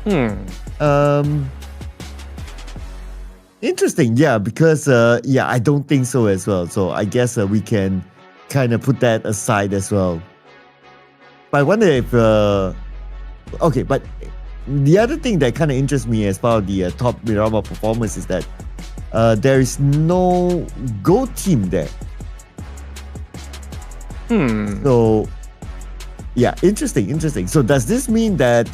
Interesting. Yeah, because yeah, I don't think so as well. So I guess we can kind of put that aside as well. But I wonder if okay, but the other thing that kind of interests me as part of the top Miramar performance is that there is no Go Team there. So yeah, interesting. So does this mean that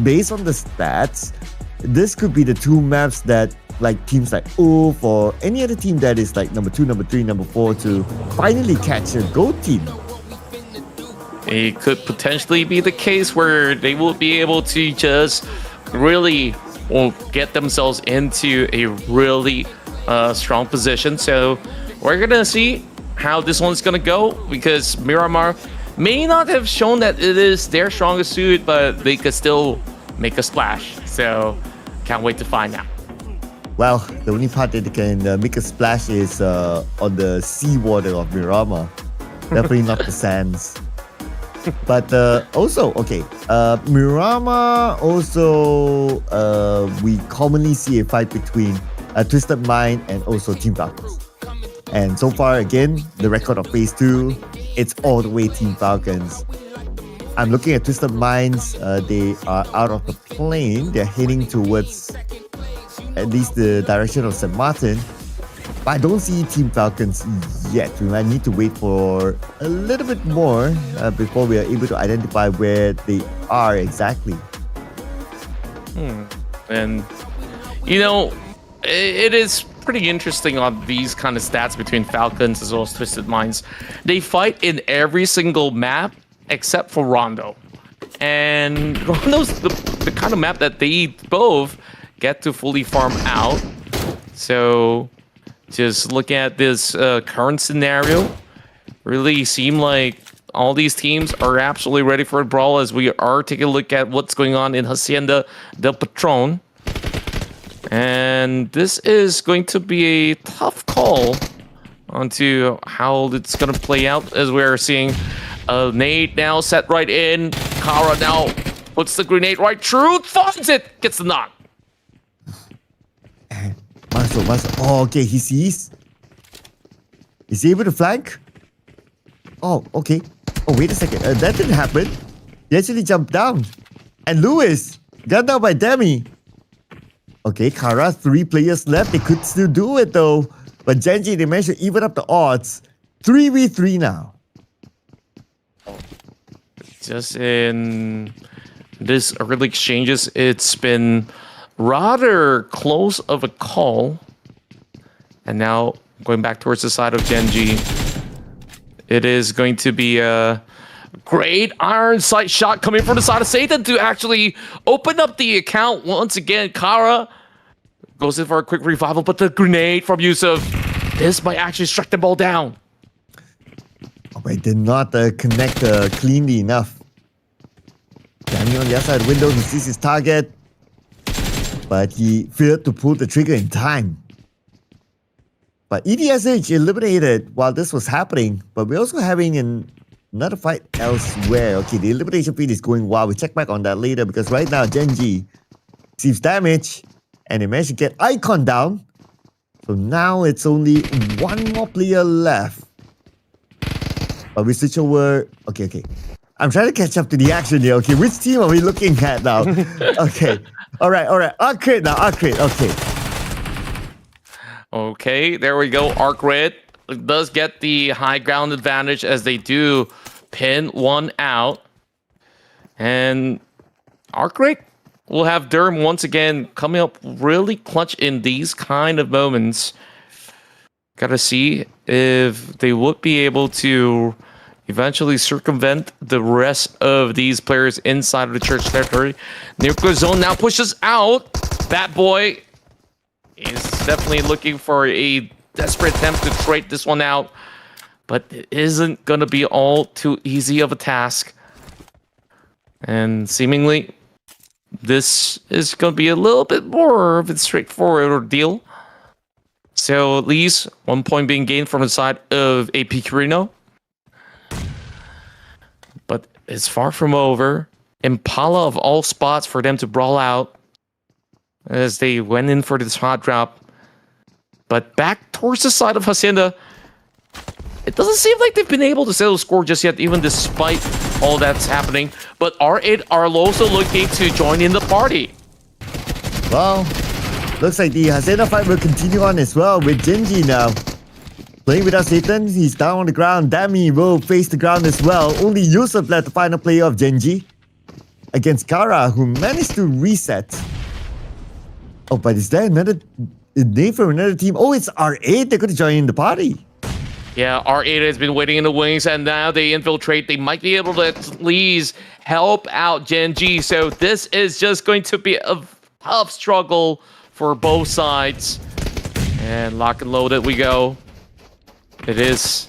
based on the stats, this could be the 2 maps that like teams like OOF or any other team that is like number 2, number 3, number 4 to finally catch a Go Team? It could potentially be the case where they will be able to just really get themselves into a really strong position. So we're gonna see how this one's gonna go, because Miramar may not have shown that it is their strongest suit, but they could still make a splash. So can't wait to find out. Well, the only part that they can make a splash is on the seawater of Miramar. Definitely not the sands. But also, okay, Miramar also, we commonly see a fight between Twisted Mind and also Team Falcons. And so far, again, the record of Phase 2, it's all the way Team Falcons. I'm looking at Twisted Minds. They are out of the plane. They're heading towards at least the direction of St. Martin. But I don't see Team Falcons yet. We might need to wait for a little bit more before we are able to identify where they are exactly. And, you know, it is pretty interesting on these kind of stats between Falcons as well as Twisted Minds. They fight in every single map except for Rondo. And Rondo's the kind of map that they both get to fully farm out. So just looking at this current scenario, really seem like all these teams are absolutely ready for a brawl as we are taking a look at what's going on in Hacienda del Patron. And this is going to be a tough call onto how it's going to play out as we're seeing a nade now set right in. Kara now puts the grenade right through, finds it, gets the knock. Marcel. Oh, okay, he sees. Is he able to flank? Oh, okay. Oh, wait a second. That didn't happen. He actually jumped down. And Lewis got down by Demi. Okay, Kara, 3 players left. They could still do it though. But GEN.G, they managed to even up the odds. 3v3 now. Just in this early exchanges, it's been rather close of a call. And now going back towards the side of GEN.G, it is going to be a great iron sight shot coming from the side of Satan to actually open up the account once again. Kara goes in for a quick revival, but the grenade from Yusuf, this might actually strike the ball down. Oh, but it did not connect cleanly enough. Danny on the outside window, he sees his target, but he failed to pull the trigger in time. But ETSH eliminated while this was happening, but we're also having another fight elsewhere. Okay, the elimination feed is going wild. We'll check back on that later because right now GEN.G receives damage and they managed to get Icon down. So now it's only one more player left. But we switch over. Okay. I'm trying to catch up to the action here. Okay, which team are we looking at now? Okay. All right. ARCred now. ARCred. Okay. Okay, there we go. ARCred does get the high ground advantage as they do pin one out. And ARCred will have Durham once again coming up really clutch in these kind of moments. Gotta see if they would be able to eventually circumvent the rest of these players inside of the church territory. Nuclear zone now pushes out. Bat Boy is definitely looking for a desperate attempt to trade this one out, but it isn't going to be all too easy of a task. And seemingly, this is going to be a little bit more of a straightforward ordeal. So at least 1 point being gained from the side of AP Carino. But it's far from over. Impala of all spots for them to brawl out as they went in for this hot drop. But back towards the side of Hacienda, it doesn't seem like they've been able to settle the score just yet, even despite all that's happening. But R8 are also looking to join in the party. Well, looks like the Hacienda fight will continue on as well with GEN.G now. Playing without Satan, he's down on the ground. Dami will face the ground as well. Only Yusuf left the final player of GEN.G against Kara, who managed to reset. Oh, but is there another name from another team? Oh, it's R8. They're going to join in the party. Yeah, R8 has been waiting in the wings, and now they infiltrate. They might be able to at least help out GEN.G. So this is just going to be a tough struggle for both sides. And lock and loaded we go. It is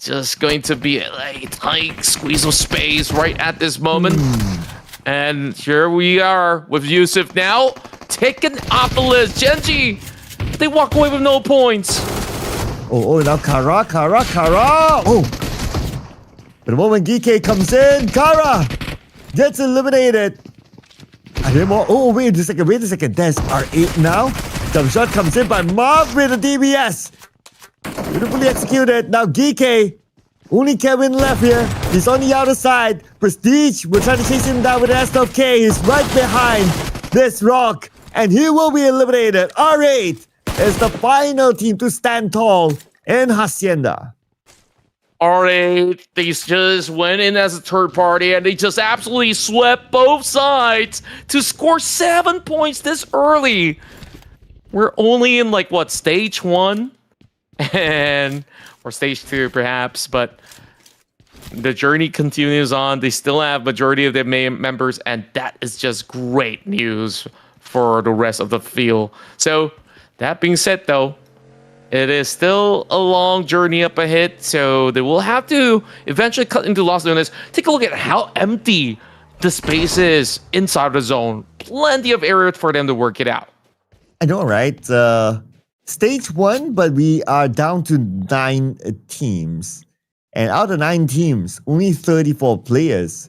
just going to be a tight squeeze of space right at this moment. And here we are with Yusuf now taken off the list. GEN.G, they walk away with no points. Oh, now Kara. Oh, but the moment GEEKAY comes in, Kara gets eliminated. And then more. Oh, wait a second. There's R8 now. Jump shot comes in by Marv with a DBS. Beautifully executed. Now GEEKAY. Only Kevin left here. He's on the outer side. Prestige will try to chase him down with an S12K. He's right behind this rock. And he will be eliminated. R8 is the final team to stand tall in Hacienda. R8, they just went in as a third party and they just absolutely swept both sides to score 7 points this early. we're only in like what, stage 1 and or stage 2 perhaps, but the journey continues on. They still have majority of their main members, and that is just great news for the rest of the field. So that being said, though, it is still a long journey up ahead, so they will have to eventually cut into Los Lunas. Take a look at how empty the space is inside the zone. Plenty of area for them to work it out. I know, right? Stage 1, but we are down to 9 teams. And out of 9 teams, only 34 players.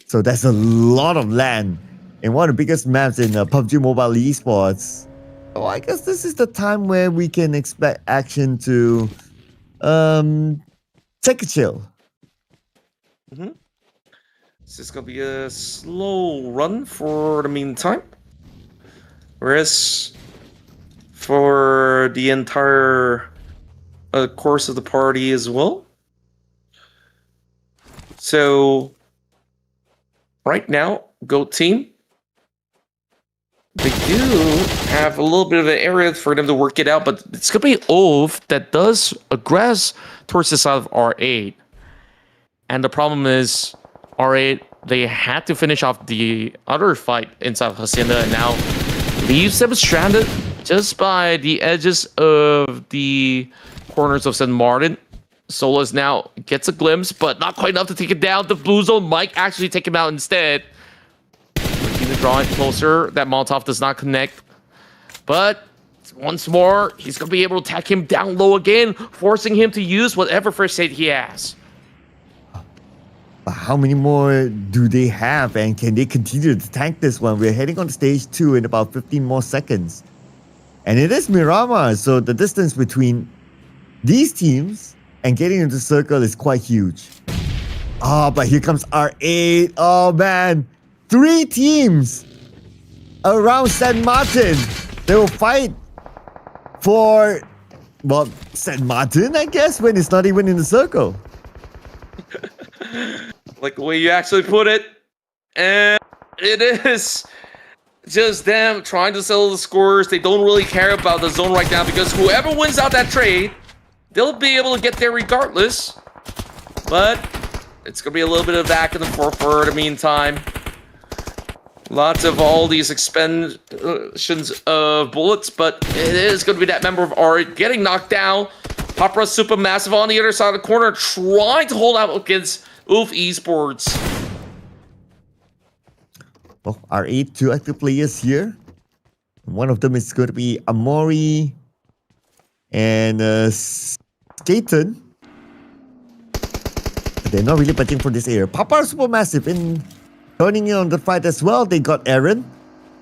So that's a lot of land. And one of the biggest maps in PUBG Mobile Esports. Oh, I guess this is the time where we can expect action to take a chill. This is going to be a slow run for the meantime. Whereas for the entire course of the party as well. So right now, GOAT team, they do have a little bit of an area for them to work it out, but it's going to be Ove that does aggress towards the side of R8. And the problem is, R8, they had to finish off the other fight inside of Hacienda, and now leaves them stranded just by the edges of the corners of St. Martin. Solas now gets a glimpse, but not quite enough to take it down. The blue zone might actually take him out instead. Looking to draw it closer. That Molotov does not connect. But once more, he's going to be able to attack him down low again, forcing him to use whatever first aid he has. But how many more do they have, and can they continue to tank this one? We're heading on to stage 2 in about 15 more seconds. And it is Miramar, so the distance between these teams and getting into the circle is quite huge. Oh, but here comes R8. Oh, man. 3 teams around St. Martin. They will fight for, well, St. Martin, I guess, when it's not even in the circle. Like the way you actually put it. And it is just them trying to settle the scores. They don't really care about the zone right now because whoever wins out that trade, they'll be able to get there regardless. But it's going to be a little bit of back and forth for the meantime. Lots of all these expansions of bullets, but it is going to be that member of R getting knocked down. PAPARA Supermassive on the other side of the corner, trying to hold out against Esports. Well, R8, 2 active players here. One of them is going to be Amori and Skayton. They're not really betting for this area. PAPARA Supermassive in joining in on the fight as well. They got Aaron,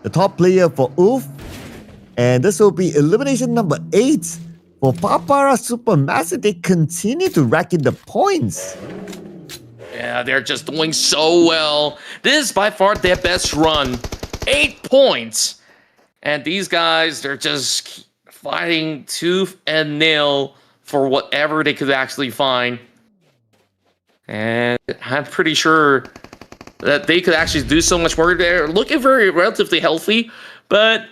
the top player for Ulf. And this will be elimination number 8 for PAPARA Supermassive. They continue to rack in the points. Yeah, they're just doing so well. This is by far their best run. 8 points. And these guys, they're just fighting tooth and nail for whatever they could actually find. And I'm pretty sure that they could actually do so much more. They're looking very relatively healthy, but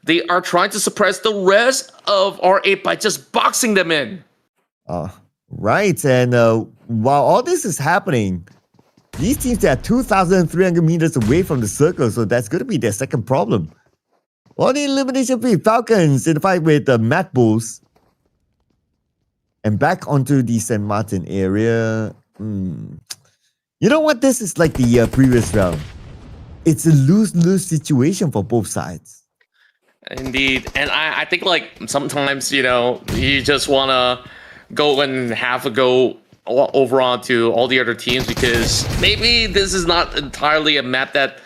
they are trying to suppress the rest of R8 by just boxing them in. Right, and while all this is happening, these teams are 2,300 meters away from the circle, so that's going to be their second problem. On the elimination field, Falcons in the fight with the MADBULLS. And back onto the St. Martin area. You know what? This is like the previous round. It's a lose-lose situation for both sides. Indeed. And I think, like, sometimes, you know, you just want to go and have a go over onto all the other teams because maybe this is not entirely a map that,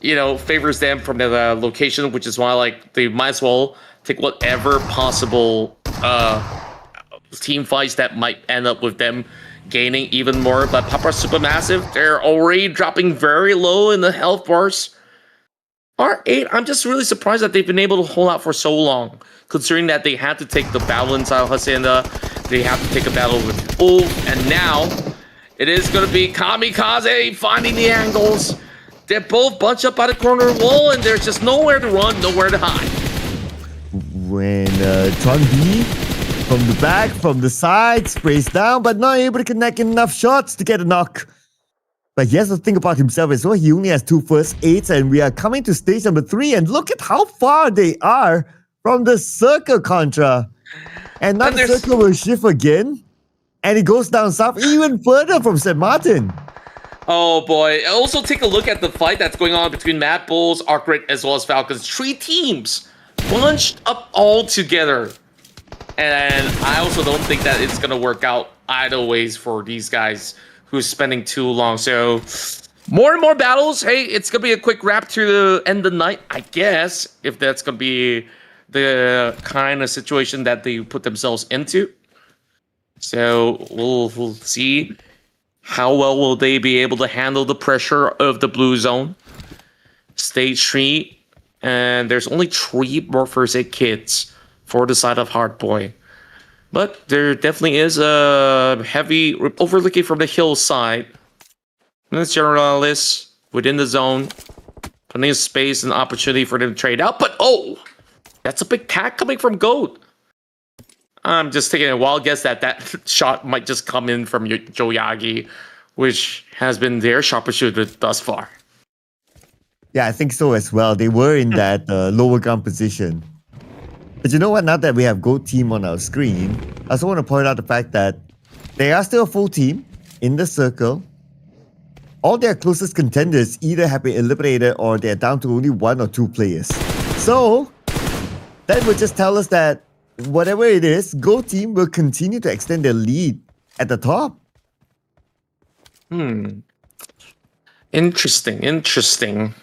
you know, favors them from the location, which is why, like, they might as well take whatever possible team fights that might end up with them gaining even more. But PAPARA Supermassive, they're already dropping very low in the health bars. R8, I'm just really surprised that they've been able to hold out for so long, considering that they had to take the battle inside of Hacienda, they have to take a battle with Ulf, and now it is going to be Kamikaze finding the angles. They're both bunched up by the corner wall, and there's just nowhere to run, nowhere to hide. when Chun B from the back, from the side, sprays down, but not able to connect enough shots to get a knock. But he has to think about himself as well. He only has 2 first aids, and we are coming to stage number 3, and look at how far they are from the circle, Contra. And now the circle will shift again, and it goes down south even further from St. Martin. Oh boy. Also take a look at the fight that's going on between MADBULLS, ARCred, as well as Falcons. 3 teams bunched up all together. And I also don't think that it's going to work out either ways for these guys who's spending too long. So more and more battles. Hey, it's going to be a quick wrap to the end of the night, I guess, if that's going to be the kind of situation that they put themselves into. So we'll see how well will they be able to handle the pressure of the blue zone. Stage 3, and there's only 3 more first aid kits for the side of Hardboy. But there definitely is a heavy overlooking from the hillside. And it's Generalis within the zone. Plenty of space and opportunity for them to trade out. But oh! That's a big tag coming from Goat. I'm just taking a wild guess that that shot might just come in from Joyagi, which has been their sharpshooter thus far. Yeah, I think so as well. They were in that lower ground position. But you know what? Now that we have Goat Team on our screen, I also want to point out the fact that they are still a full team in the circle. All their closest contenders either have been eliminated or they're down to only 1 or 2 players. So that would just tell us that whatever it is, Goat Team will continue to extend their lead at the top. Interesting.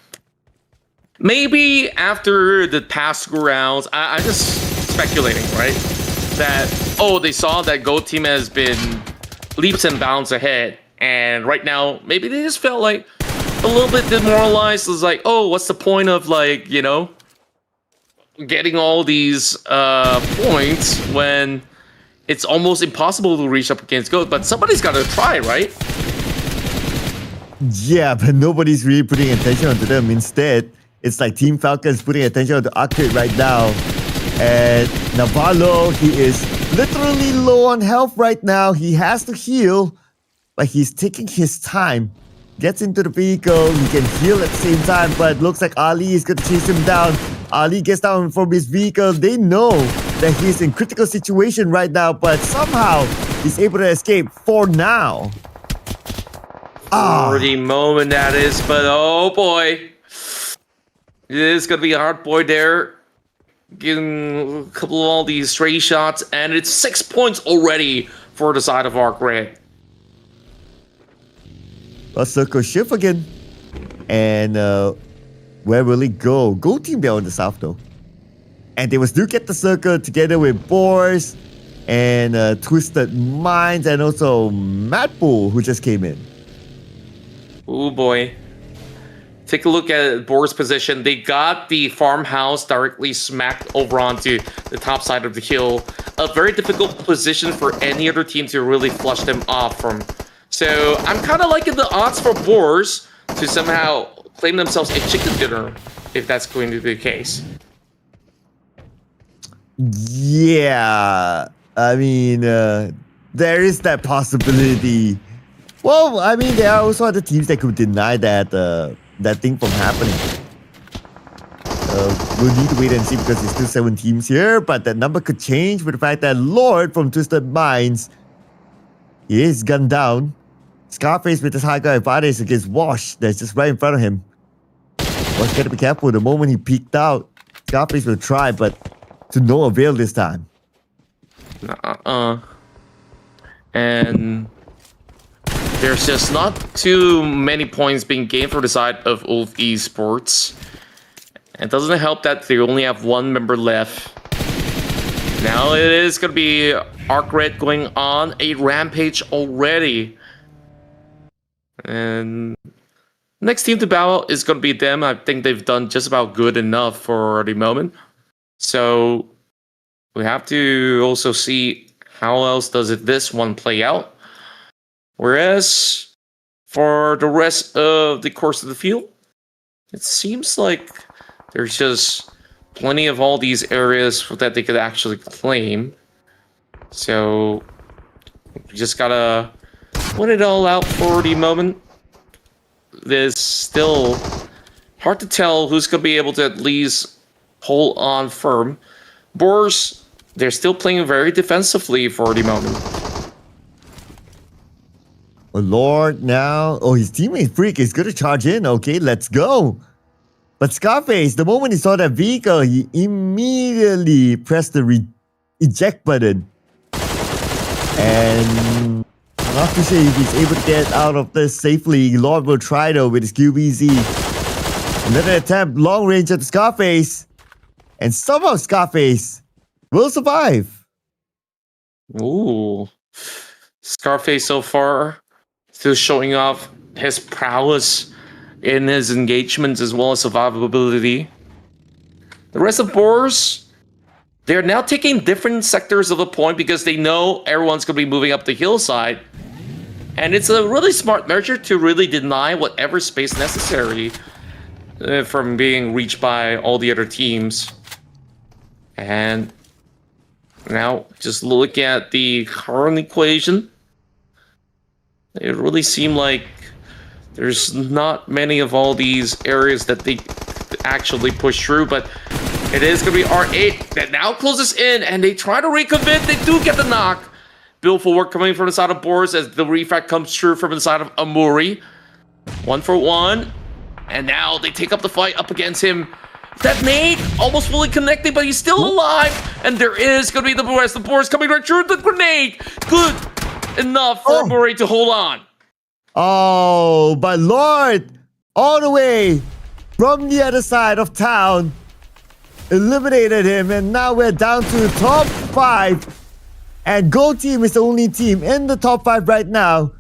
Maybe after the past rounds, I'm just speculating, right? That, oh, they saw that Goat Team has been leaps and bounds ahead. And right now, maybe they just felt like a little bit demoralized. It was like, oh, what's the point of, like, you know, getting all these points when it's almost impossible to reach up against Goat? But somebody's got to try, right? Yeah, but nobody's really putting attention onto them. Instead, it's like Team Falcons putting attention on the ARCred right now. And Navarro, he is literally low on health right now. He has to heal, but he's taking his time. Gets into the vehicle, he can heal at the same time, but looks like Ali is going to chase him down. Ali gets down from his vehicle. They know that he's in critical situation right now, but somehow he's able to escape for now. For the moment, that is, but oh boy. It is going to be a hard boy there. Getting a couple of all these stray shots, and it's 6 points already for the side of ARCred. A circle shift again. And where will it go? Goat Team there on the south though. And they will still get the circle together with BOARS and Twisted Minds and also MADBULLS who just came in. Oh boy. Take a look at BOARS' position. They got the farmhouse directly smacked over onto the top side of the hill. A very difficult position for any other team to really flush them off from. So I'm kind of liking the odds for BOARS to somehow claim themselves a chicken dinner, if that's going to be the case. Yeah, I mean, there is that possibility. Well, I mean, there are also other teams that could deny that that thing from happening. We'll need to wait and see because there's still 7 teams here, but that number could change with the fact that Lord from Twisted Minds, he is gunned down. Scarface with his high guard advantage against Wash that's just right in front of him. Wash got to be careful. The moment he peeked out, Scarface will try, but to no avail this time. And there's just not too many points being gained for the side of Ulf Esports. It doesn't help that they only have 1 member left. Now it is going to be ARCred going on a rampage already. And next team to battle is going to be them. I think they've done just about good enough for the moment. So we have to also see how else does this one play out. Whereas for the rest of the course of the field, it seems like there's just plenty of all these areas that they could actually claim. So we just gotta put it all out for the moment. There's still hard to tell who's gonna be able to at least hold on firm. BOARS, they're still playing very defensively for the moment. Oh, Lord, now. Oh, his teammate Freak is going to charge in. Okay, let's go. But Scarface, the moment he saw that vehicle, he immediately pressed the eject button. And I'm not too sure if he's able to get out of this safely. Lord will try though with his QBZ. Another attempt, long range at Scarface. And somehow Scarface will survive. Ooh. Scarface so far still showing off his prowess in his engagements as well as survivability. The rest of BOARS, they're now taking different sectors of the point because they know everyone's going to be moving up the hillside. And it's a really smart measure to really deny whatever space necessary from being reached by all the other teams. And now, just look at the current equation. It really seemed like there's not many of all these areas that they actually push through, but it is going to be R8 that now closes in, and they try to recommit. They do get the knock. Build forward coming from the side of BOARS as the refract comes through from the side of Amuri. 1-for-1, and now they take up the fight up against him. That nade almost fully connected, but he's still alive. And there is going to be the rest of the BOARS coming right through the grenade. Good enough for Murray to hold on. Oh, but Lord, all the way from the other side of town, eliminated him. And now we're down to the top 5. And Go Team is the only team in the top 5 right now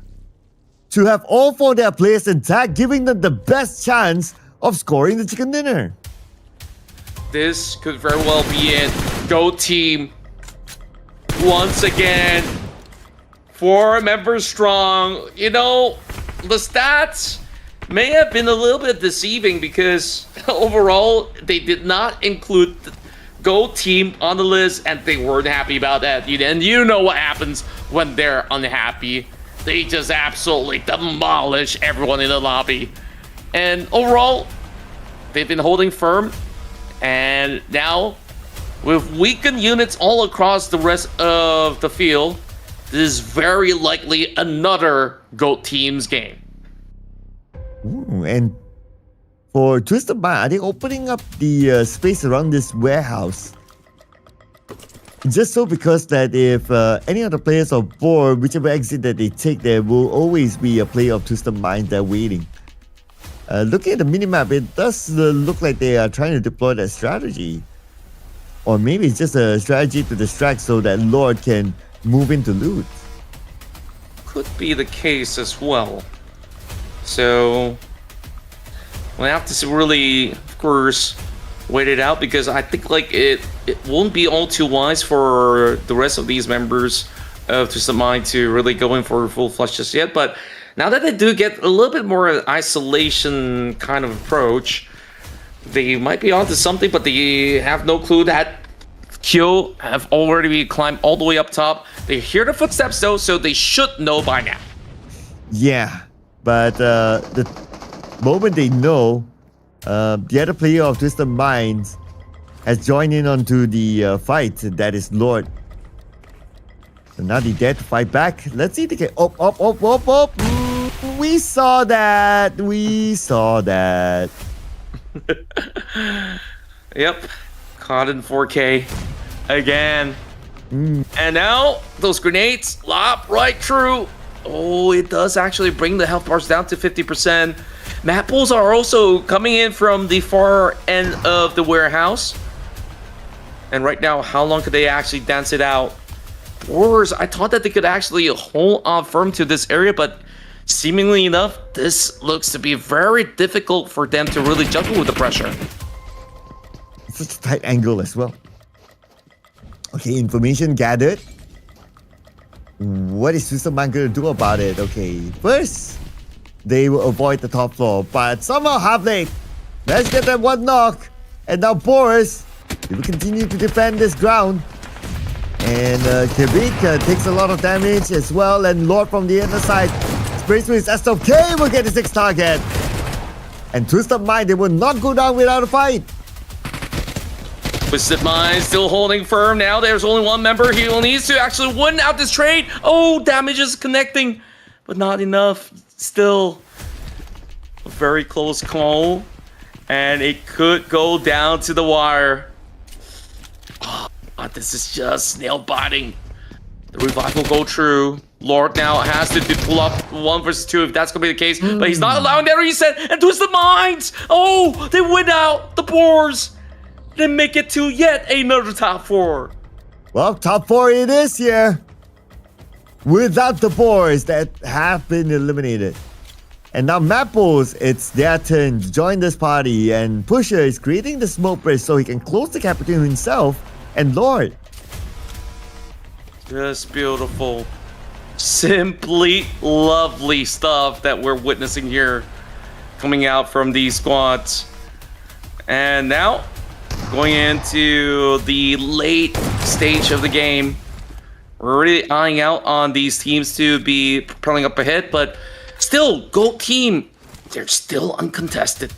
to have all 4 of their players intact, giving them the best chance of scoring the chicken dinner. This could very well be it. Go Team, once again, 4 members strong. You know, the stats may have been a little bit deceiving because overall, they did not include the Go Team on the list, and they weren't happy about that. And you know what happens when they're unhappy. They just absolutely demolish everyone in the lobby. And overall, they've been holding firm. And now, with weakened units all across the rest of the field, this is very likely another GOAT Team's game. Ooh, and for Twisted Mind, are they opening up the space around this warehouse? Just so because that if any of the players are bored, whichever exit that they take, there will always be a player of Twisted Mind there waiting. Looking at the minimap, it does look like they are trying to deploy that strategy. Or maybe it's just a strategy to distract so that Lord can move into loot. Could be the case as well. So we'll have to really, of course, wait it out, because I think like it won't be all too wise for the rest of these members of Twisted Mind to really go in for full flush just yet. But now that they do get a little bit more isolation kind of approach, they might be onto something, but they have no clue that Kyo have already climbed all the way up top. They hear the footsteps though, so they should know by now. Yeah, but the moment they know, the other player of Twisted Minds has joined in onto the fight. That is Lord. So now they dare to fight back. Let's see if they can up. We saw that. We saw that. Yep. Caught in 4K again. And now those grenades lob right through. Oh, it does actually bring the health bars down to 50%. MADBULLS are also coming in from the far end of the warehouse. And right now, how long could they actually dance it out? BOARS, I thought that they could actually hold on firm to this area, but seemingly enough, this looks to be very difficult for them to really juggle with the pressure. It's such a tight angle as well. Okay, information gathered. What is Twisted Mind going to do about it? Okay, first, they will avoid the top floor, but somehow Half-Lake, let's get that one knock. And now BOARS They will continue to defend this ground. And Quebec takes a lot of damage as well. And Lord from the other side sprays with his SOK will get the 6th target. And Twisted Mind, they will not go down without a fight. Twisted Mind still holding firm now. There's only one member. He needs to actually win out this trade. Oh, damage is connecting, but not enough. Still a very close call. And it could go down to the wire. Oh, this is just nail biting. The revive will go true. Lord now has to pull up 1 versus 2 if that's gonna be the case. But he's not allowing that reset. And Twisted Minds! Oh, they win out the BOARS. They make it to yet another top 4. Well, top 4 it is here. Without the BOARS that have been eliminated. And now MADBULLS, it's their turn to join this party. And Pusher is creating the smoke bridge so he can close the gap between himself and Lord. Just beautiful. Simply lovely stuff that we're witnessing here coming out from these squads. And now going into the late stage of the game, we're really eyeing out on these teams to be propelling up ahead, but still, GOAT team, they're still uncontested.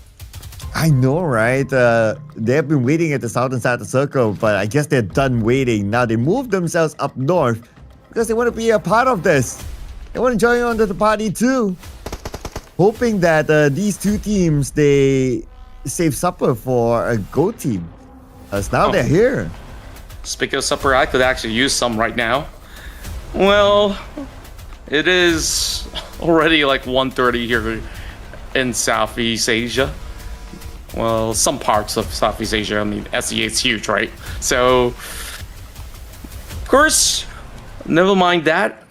I know, right? They have been waiting at the southern side of the circle, but I guess they're done waiting. Now they move themselves up north because they want to be a part of this. They want to join on to the party too. Hoping that these two teams, they save supper for a GOAT team. As now they're here. Speaking of supper, I could actually use some right now. Well, it is already like 1:30 here in Southeast Asia. Well, some parts of Southeast Asia. I mean, SEA is huge, right? So, of course, never mind that.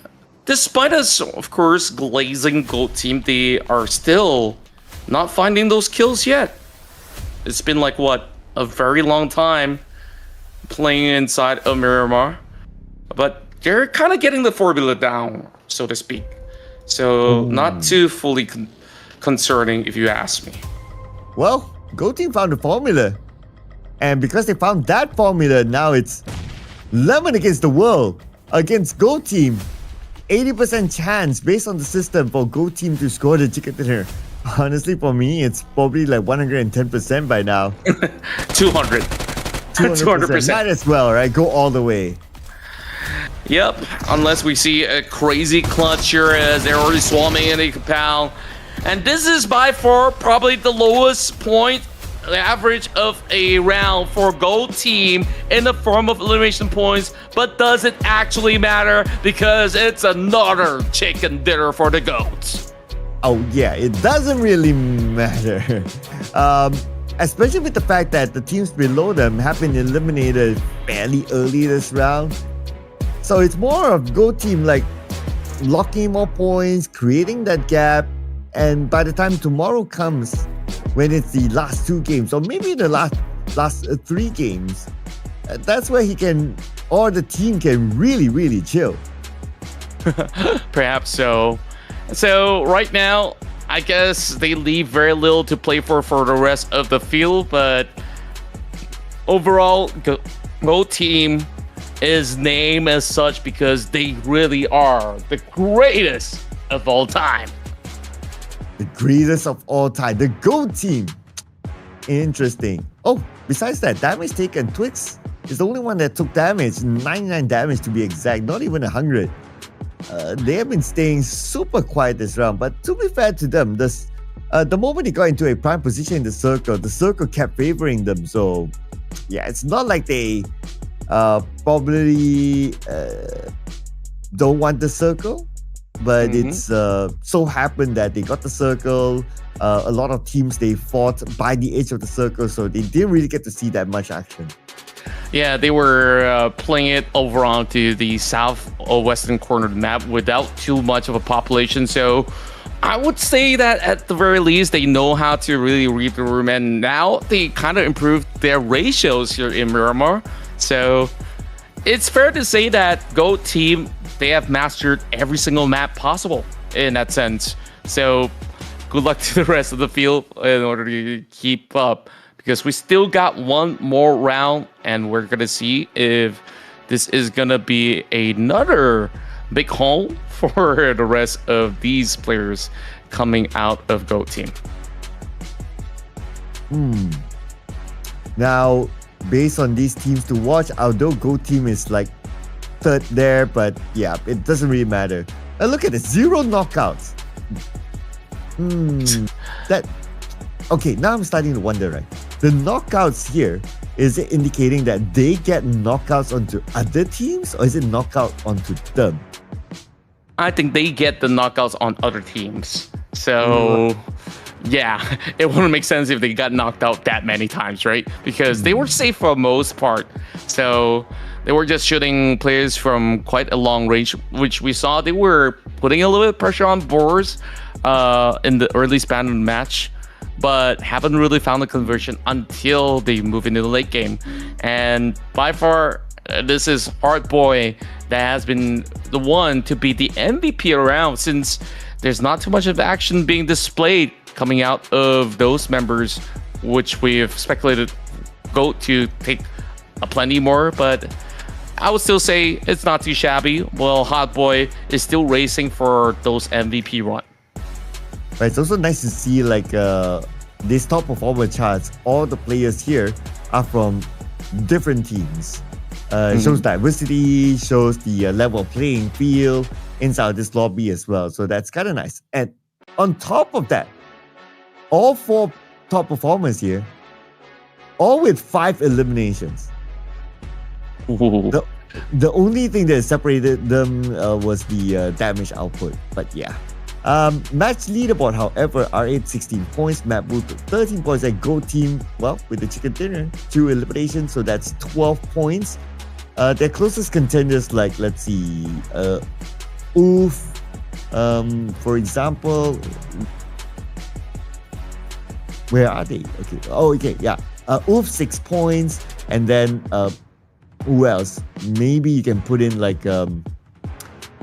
Despite us, of course, glazing GOAT team, they are still not finding those kills yet. It's been like, what, a very long time playing inside of Miramar. But they're kind of getting the formula down, so to speak. So, not too fully concerning, if you ask me. Well, GOAT team found the formula. And because they found that formula, now it's Lemon against the world. Against GOAT team. 80% chance based on the system for GOAT team to score the chicken dinner. Honestly, for me, it's probably like 110% by now. 200. 200%. Might as well, right? Go all the way. Yep, unless we see a crazy clutch here as they're already swarming in a Kapow. And this is by far probably the lowest point average of a round for GOAT team in the form of elimination points, but does it actually matter because it's another chicken dinner for the GOATs? Oh yeah, it doesn't really matter. Especially with the fact that the teams below them have been eliminated fairly early this round. So it's more of GOAT team like locking more points, creating that gap, and by the time tomorrow comes, when it's the last 2 games, or maybe the last 3 games, that's where he can, or the team can really chill. Perhaps so. So right now, I guess they leave very little to play for the rest of the field, but overall, GOAT team is named as such because they really are the greatest of all time. The greatest of all time, the GOAT team. Interesting. Oh, besides that, damage taken, Twix is the only one that took damage, 99 damage to be exact, not even 100. They have been staying super quiet this round, but to be fair to them, the moment they got into a prime position in the circle kept favoring them. So, yeah, it's not like they probably don't want the circle, but it's so happened that they got the circle. A lot of teams, they fought by the edge of the circle, so they didn't really get to see that much action. Yeah, they were playing it over onto the south or western corner of the map without too much of a population. So I would say that at the very least, they know how to really read the room. And now they kind of improved their ratios here in Miramar. So it's fair to say that GOAT team, they have mastered every single map possible in that sense. So good luck to the rest of the field in order to keep up, because we still got one more round, and we're gonna see if this is gonna be another big haul for the rest of these players coming out of GOAT team. Now, based on these teams to watch, although GOAT team is like third there, but yeah, it doesn't really matter. Look at this, 0 knockouts. Okay, now I'm starting to wonder, right? The knockouts here, is it indicating that they get knockouts onto other teams, or is it knockout onto them? I think they get the knockouts on other teams. So, yeah, it wouldn't make sense if they got knocked out that many times, right? Because they were safe for the most part. So, they were just shooting players from quite a long range, which we saw they were putting a little bit of pressure on BOARS in the early span of the match, but haven't really found the conversion until they move into the late game. And by far, this is Hardboy that has been the one to be the MVP around, since there's not too much of action being displayed coming out of those members, which we've speculated GOAT to take a plenty more, but I would still say it's not too shabby. Well, Hotboy is still racing for those MVP run. But it's also nice to see like these top performer charts. All the players here are from different teams. It shows diversity, shows the level of playing field inside this lobby as well. So that's kind of nice. And on top of that, all 4 top performers here, all with 5 eliminations. The only thing that separated them was the damage output. But yeah. Match leaderboard, however, R8 16 points, MADBULLS 13 points at GOAT team. Well, with the chicken dinner, 2 eliminations, so that's 12 points. Their closest contenders, like, let's see, Oof, for example, where are they? Okay, oh, okay, yeah. Oof 6 points, and then who else? Maybe you can put in like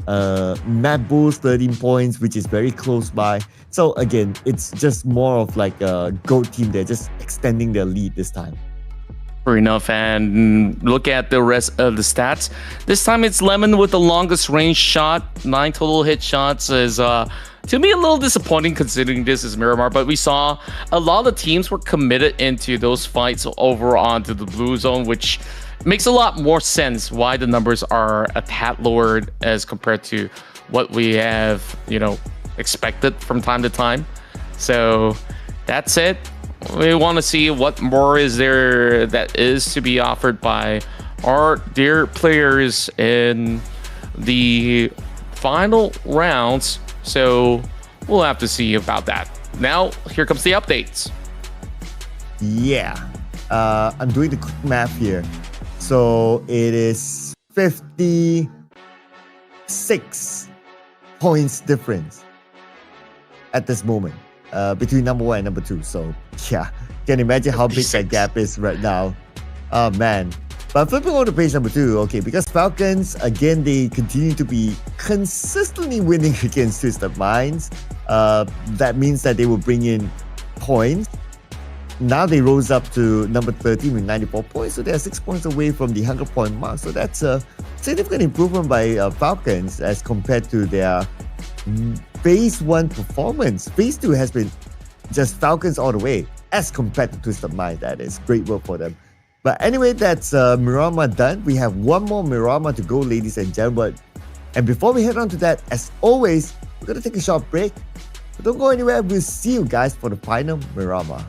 MADBULLS 13 points, which is very close by. So again, it's just more of like a GOAT team. They're just extending their lead this time. Fair enough. And look at the rest of the stats. This time it's Lemon with the longest range shot. 9 total hit shots is to me a little disappointing considering this is Miramar, but we saw a lot of teams were committed into those fights over onto the blue zone, which makes a lot more sense why the numbers are a tad lower as compared to what we have, you know, expected from time to time. So that's it. We want to see what more is there that is to be offered by our dear players in the final rounds. So we'll have to see about that. Now, here comes the updates. Yeah. I'm doing the quick math here. So it is 56 points difference at this moment between number 1 and number 2. So yeah, can imagine how big that gap is right now. Oh man. But flipping on to page number 2, okay, because Falcons, again, they continue to be consistently winning against Twisted Minds. That means that they will bring in points. Now they rose up to number 13 with 94 points, so they're 6 points away from the 100-point mark. So that's a significant improvement by Falcons as compared to their Phase 1 performance. Phase 2 has been just Falcons all the way, as compared to Twisted Mind. That is great work for them. But anyway, that's Miramar done. We have one more Miramar to go, ladies and gentlemen. And before we head on to that, as always, we're going to take a short break. But don't go anywhere. We'll see you guys for the final Miramar.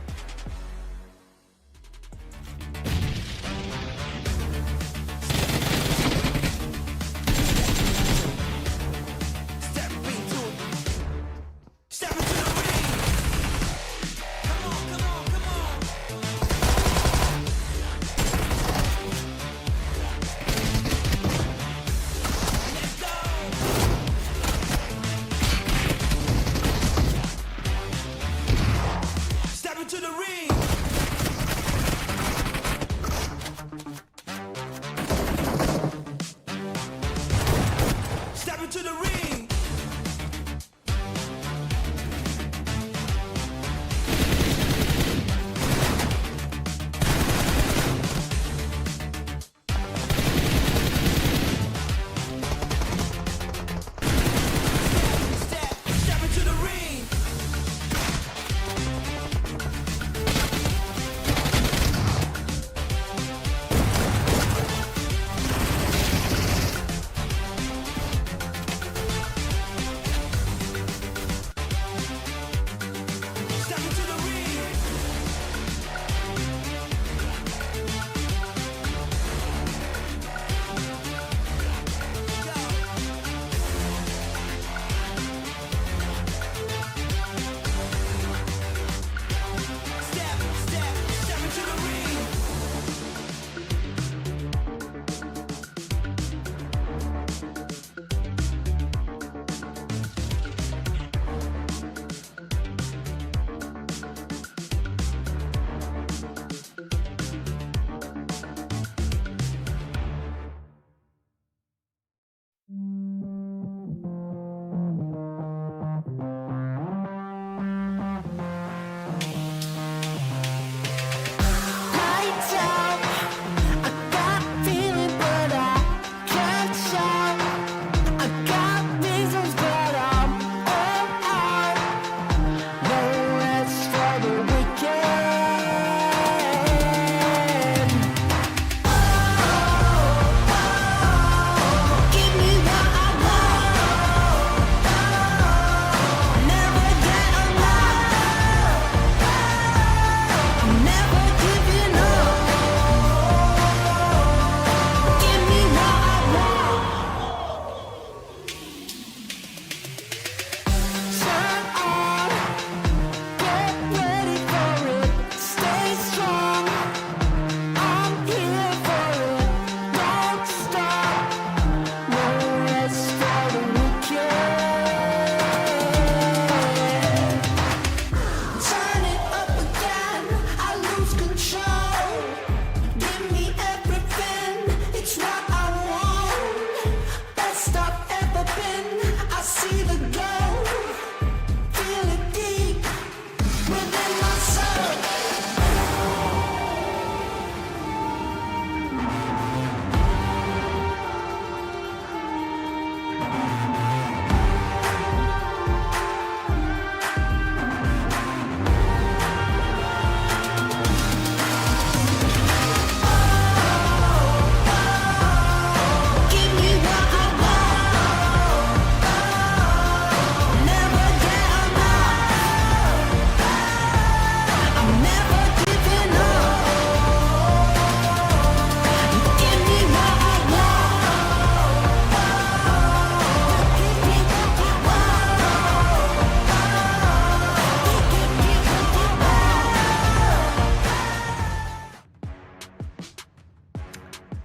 Step into the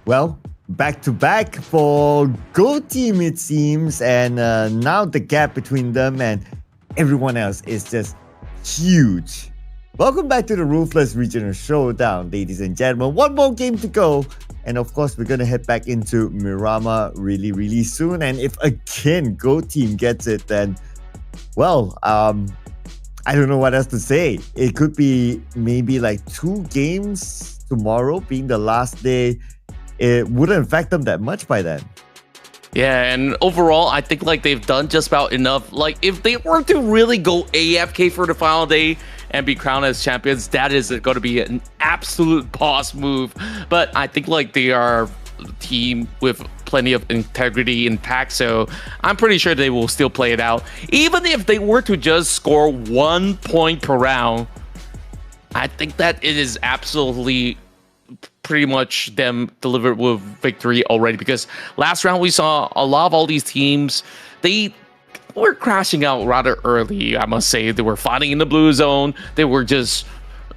Well, back to back for Go Team, it seems. And now the gap between them and everyone else is just huge. Welcome back to the Ruthless Regional Showdown, ladies and gentlemen. One more game to go. And of course, we're going to head back into Miramar really, really soon. And if again, Go Team gets it, then, well, I don't know what else to say. It could be maybe like 2 games tomorrow being the last day. It wouldn't affect them that much by then. Yeah, and overall, I think like they've done just about enough. Like if they were to really go AFK for the final day and be crowned as champions, that is going to be an absolute boss move. But I think like they are a team with plenty of integrity intact, so I'm pretty sure they will still play it out. Even if they were to just score 1 point per round, I think that it is absolutely pretty much them delivered with victory already, because last round we saw a lot of all these teams, they were crashing out rather early, I must say. They were fighting in the blue zone. They were just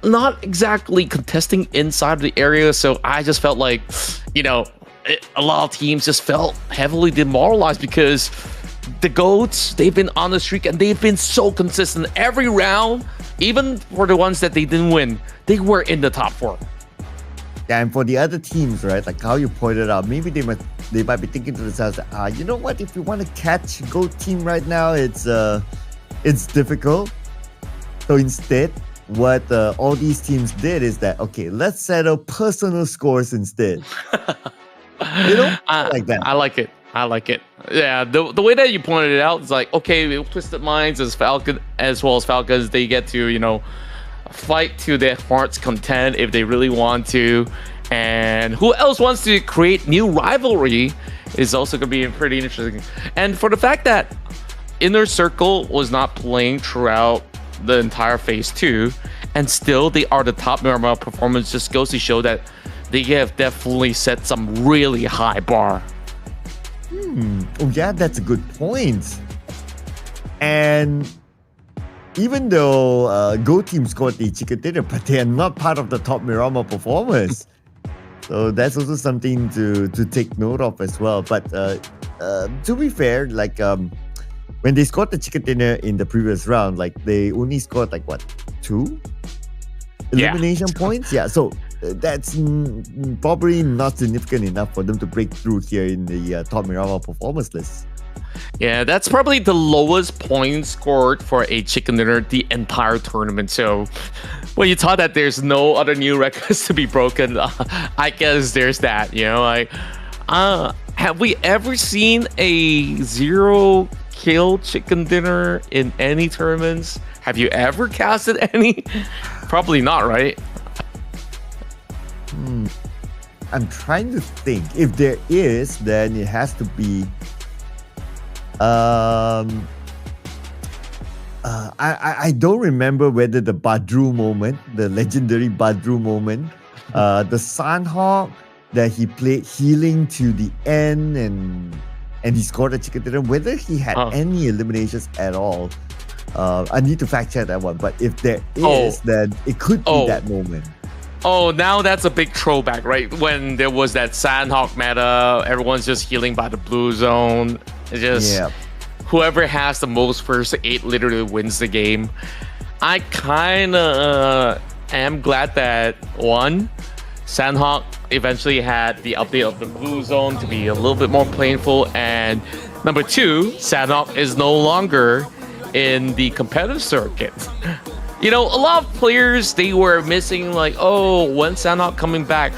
not exactly contesting inside of the area, so I just felt like, you know, a lot of teams just felt heavily demoralized because the GOATs, they've been on the streak and they've been so consistent every round. Even for the ones that they didn't win, they were in the top 4. Yeah, and for the other teams, right, like how you pointed out, maybe they might be thinking to themselves, you know what, if you want to catch GOAT Team right now, it's difficult. So instead, what all these teams did is that, okay, let's settle personal scores instead. You know, like that. I like it. Yeah, the way that you pointed it out is like, okay, Twisted Minds as Falcon as well as Falcons, they get to, you know, fight to their heart's content if they really want to. And who else wants to create new rivalry is also going to be pretty interesting. And for the fact that Inner Circle was not playing throughout the entire phase 2, and still they are the top Miramar performance, just goes to show that they have definitely set some really high bar. Oh yeah, that's a good point. And even though Go Team scored the chicken dinner, but they are not part of the top Miramar performers. So that's also something to take note of as well. But to be fair, like when they scored the chicken dinner in the previous round, like they only scored like what, 2 elimination points? Yeah, so that's probably not significant enough for them to break through here in the top Miramar performance list. Yeah, that's probably the lowest point scored for a chicken dinner the entire tournament. So when you thought that there's no other new records to be broken, I guess there's that, you know, like have we ever seen a 0-kill chicken dinner in any tournaments? Have you ever casted any? Probably not, right? I'm trying to think. If there is, then it has to be I don't remember whether the Badru moment, the legendary Badru moment, the Sandhawk that he played healing to the end and he scored a chicken dinner, whether he had any eliminations at all. I need to fact check that one, but if there is, then it could be that moment. Oh, now that's a big throwback, right? When there was that Sandhawk meta, everyone's just healing by the blue zone. It's just whoever has the most first 8 literally wins the game. I kind of am glad that, one, Sandhawk eventually had the update of the blue zone to be a little bit more painful, and number 2, Sandhawk is no longer in the competitive circuit. You know, a lot of players, they were missing like, oh, when Sandhawk coming back?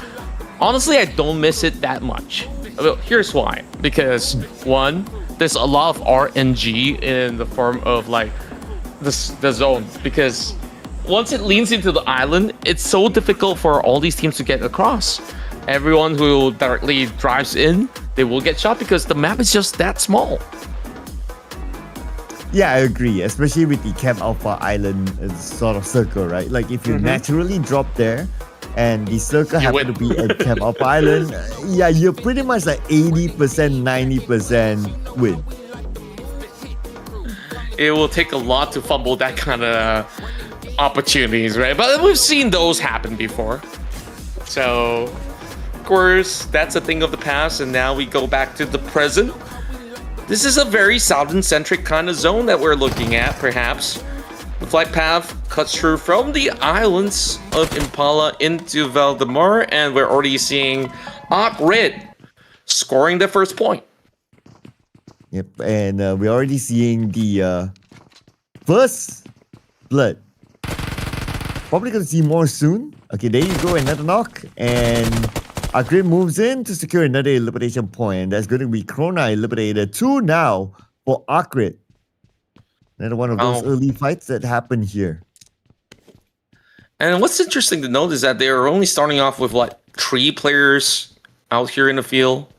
Honestly, I don't miss it that much. Well, here's why. Because one, there's a lot of RNG in the form of like the zone. Because once it leans into the island, it's so difficult for all these teams to get across. Everyone who directly drives in, they will get shot because the map is just that small. Yeah, I agree, especially with the Camp Alpha Island sort of circle, right? Like if you naturally drop there and the circle happen to be at Camp Alpha Island, yeah, you're pretty much like 80%, 90% win. It will take a lot to fumble that kind of opportunities, right? But we've seen those happen before. So of course, that's a thing of the past, and now we go back to the present. This is a very southern-centric kind of zone that we're looking at, perhaps. The flight path cuts through from the islands of Impala into Valdemar, and we're already seeing ARCred scoring the first point. Yep, and we're already seeing the first blood. Probably going to see more soon. Okay, there you go, another knock. And ARCred moves in to secure another elimination point. That's going to be Krona eliminated. 2 now for ARCred. Another one of those early fights that happened here. And what's interesting to note is that they are only starting off with, like, 3 players out here in the field.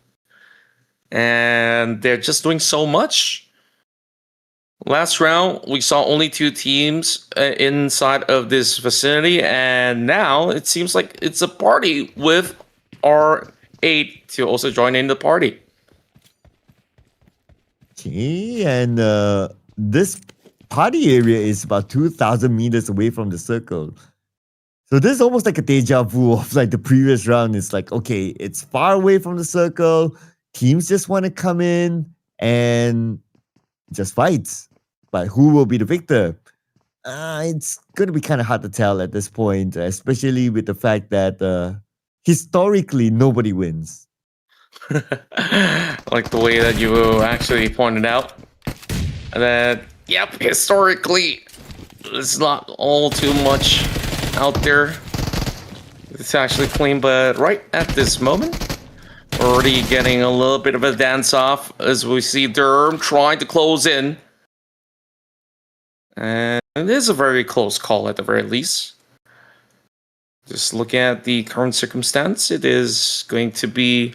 And they're just doing so much. Last round, we saw only 2 teams inside of this vicinity, and now it seems like it's a party with R8 to also join in the party. Okay, and this party area is about 2,000 meters away from the circle. So this is almost like a deja vu of like the previous round. It's like, okay, it's far away from the circle. Teams just want to come in and just fight. But who will be the victor? It's going to be kind of hard to tell at this point, especially with the fact that historically nobody wins. Like the way that you actually pointed out. That, yep, historically, it's not all too much out there. It's actually clean, but right at this moment, we're already getting a little bit of a dance-off as we see Durham trying to close in. And it is a very close call at the very least. Just looking at the current circumstance, it is going to be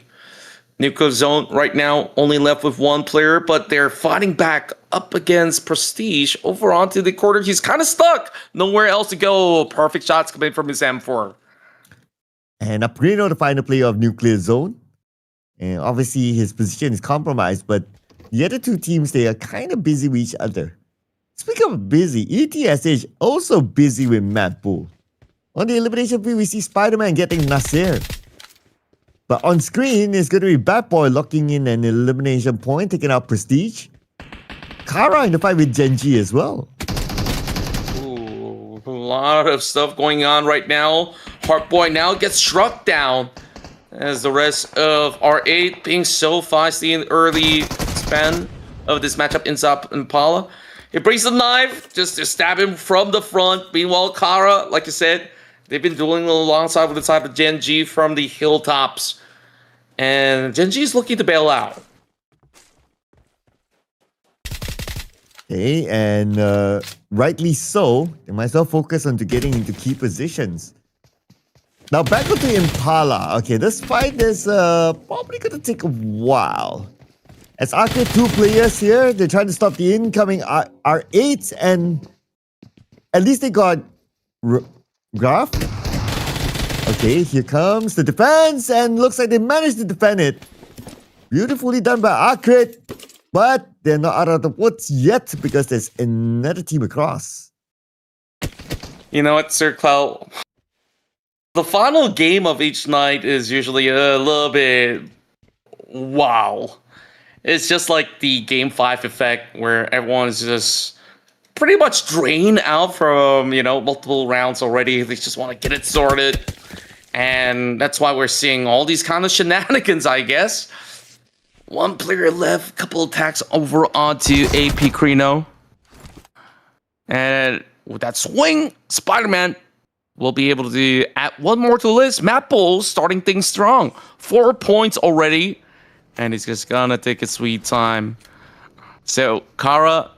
Nuko Zone right now, only left with 1 player, but they're fighting back up against Prestige over onto the quarter. He's kind of stuck. Nowhere else to go. Perfect shots coming from his M4. And Aprino, the final player of Nuclear Zone. And obviously his position is compromised, but the other 2 teams, they are kind of busy with each other. Speaking of busy, ETSH also busy with MADBULLS. On the elimination field, we see Spider-Man getting Nasir. But on screen, it's going to be Bad Boy locking in an elimination point, taking out Prestige. Kara in the fight with Gen.G as well. Ooh, a lot of stuff going on right now. Heartboy now gets struck down as the rest of R8 being so feisty in the early span of this matchup inside Impala. He brings the knife just to stab him from the front. Meanwhile, Kara, like I said, they've been dueling alongside with the side of Gen.G from the hilltops. And Gen.G is looking to bail out. Okay, and rightly so. They might as well focus on getting into key positions. Now back onto Impala. Okay, this fight is probably going to take a while. As ARCred 2 players here, they're trying to stop the incoming R8, and at least they got Graph. Okay, here comes the defense, and looks like they managed to defend it. Beautifully done by ARCred, but they're not out of the woods yet because there's another team across. You know what, Sir Cloud? The final game of each night is usually a little bit wow. It's just like the Game 5 effect where everyone is just pretty much drained out from, you know, multiple rounds already. They just want to get it sorted. And that's why we're seeing all these kind of shenanigans, I guess. 1 player left, couple attacks over onto AP Crino. And with that swing, Spider-Man will be able to add 1 more to the list. MADBULLS starting things strong. 4 points already. And he's just gonna take a sweet time. So Kara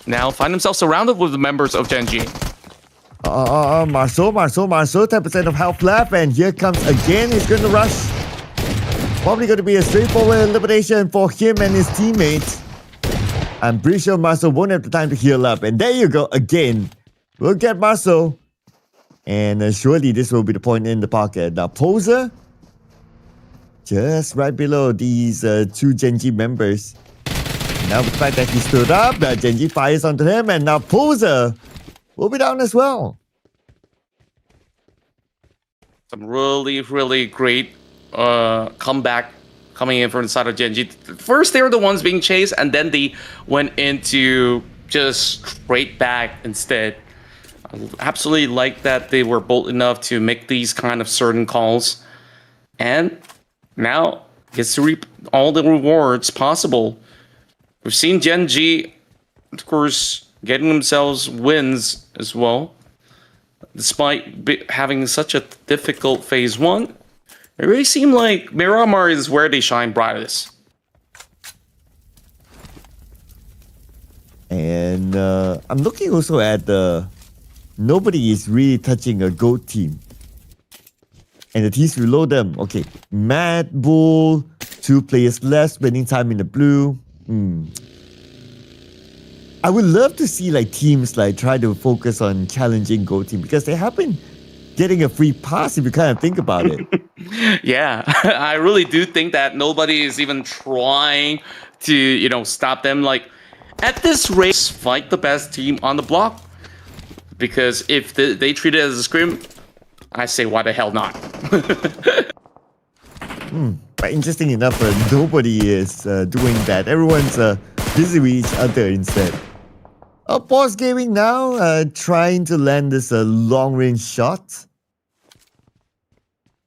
now find himself surrounded with the members of Gen.G. Marceau, 10% of health left, and here comes again. He's going to rush. Probably going to be a straightforward elimination for him and his teammates. I'm pretty sure Marceau won't have the time to heal up. And there you go again. We'll get Marceau. And surely this will be the point in the pocket. Now Poser, just right below these 2 Gen.G members. Now with the fact that he stood up, Gen.G fires onto him, and now Poser will be down as well. Some really, really great comeback coming in from the side of GEN.G. First, they were the ones being chased, and then they went into just straight back instead. I absolutely like that they were bold enough to make these kind of certain calls, and now gets to reap all the rewards possible. We've seen GEN.G, of course, getting themselves wins as well, despite having such a difficult phase one. It really seemed like Miramar is where they shine brightest. And I'm looking also at nobody is really touching a GOAT team. And the teams below them, okay, MADBULLS, 2 players left, spending time in the blue. I would love to see like teams like try to focus on challenging GOAT team because they have been getting a free pass if you kind of think about it. Yeah, I really do think that nobody is even trying to, stop them. Like, at this race, fight the best team on the block. Because if they treat it as a scrim, I say, why the hell not? But interesting enough, nobody is doing that. Everyone's busy with each other instead. BOARS Gaming now trying to land this long-range shot.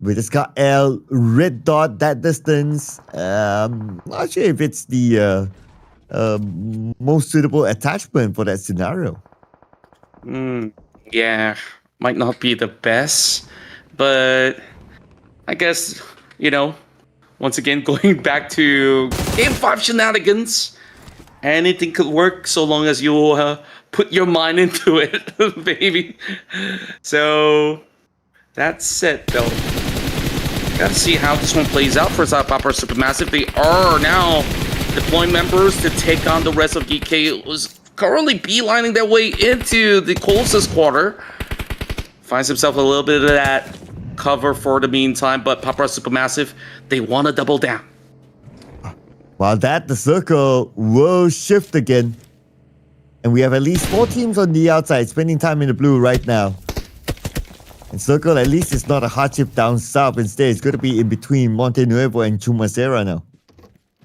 We just got L, red dot, that distance. Not sure if it's the most suitable attachment for that scenario. Yeah, might not be the best, but I guess, once again, going back to Game 5 shenanigans, anything could work so long as you put your mind into it, baby. So, that's it, though. Gotta see how this one plays out for PAPARA Supermassive. They are now deploying members to take on the rest of GEEKAY. Was currently beelining their way into the closest quarter. Finds himself a little bit of that cover for the meantime, but PAPARA Supermassive, they want to double down. While that, the circle will shift again. And we have at least 4 teams on the outside spending time in the blue right now. And circle at least is not a hardship down south. Instead, it's going to be in between Monte Nuevo and Chumacera now.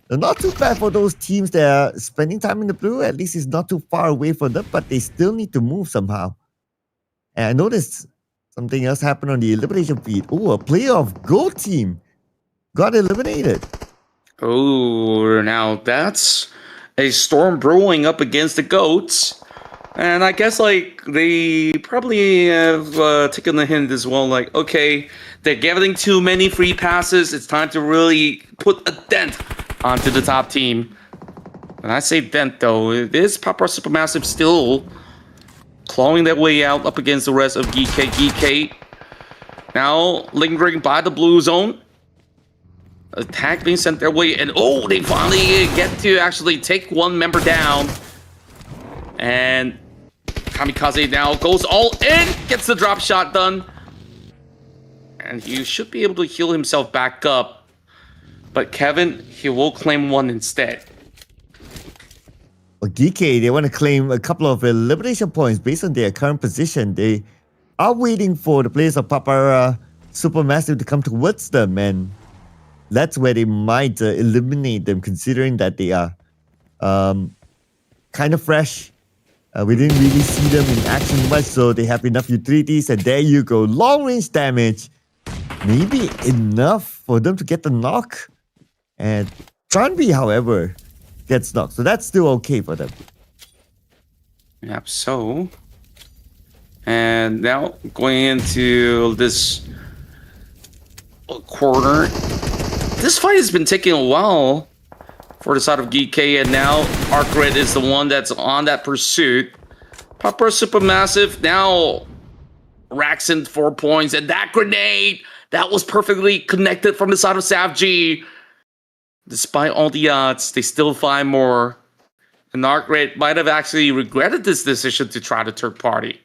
So not too bad for those teams that are spending time in the blue. At least it's not too far away from them, but they still need to move somehow. And I noticed something else happened on the elimination feed. Oh, a player of GOAT team got eliminated. Oh, now that's a storm brewing up against the GOATs. And I guess, they probably have taken the hint as well. Like, okay, they're getting too many free passes. It's time to really put a dent onto the top team. And I say dent, though. It is PAPARA Supermassive still clawing their way out up against the rest of GEEKAY. GEEKAY now lingering by the blue zone. Attack being sent their way. And, they finally get to actually take one member down. And Kamikaze now goes all in, gets the drop shot done. And he should be able to heal himself back up. But Kevin, he will claim one instead. Well, GEEKAY, they want to claim a couple of elimination points based on their current position. They are waiting for the players of PAPARA Supermassive to come towards them. And that's where they might eliminate them, considering that they are kind of fresh. We didn't really see them in action much, so they have enough utilities, and there you go. Long-range damage. Maybe enough for them to get the knock. And Tranby, however, gets knocked, so that's still okay for them. Yep, so... And now, going into this corner. This fight has been taking a while for the side of GEEKAY, and now ARCred is the one that's on that pursuit. PAPARA Supermassive now racks in 4 points, and that grenade that was perfectly connected from the side of SAFG. Despite all the odds, they still find more. And ARCred might have actually regretted this decision to try the third party.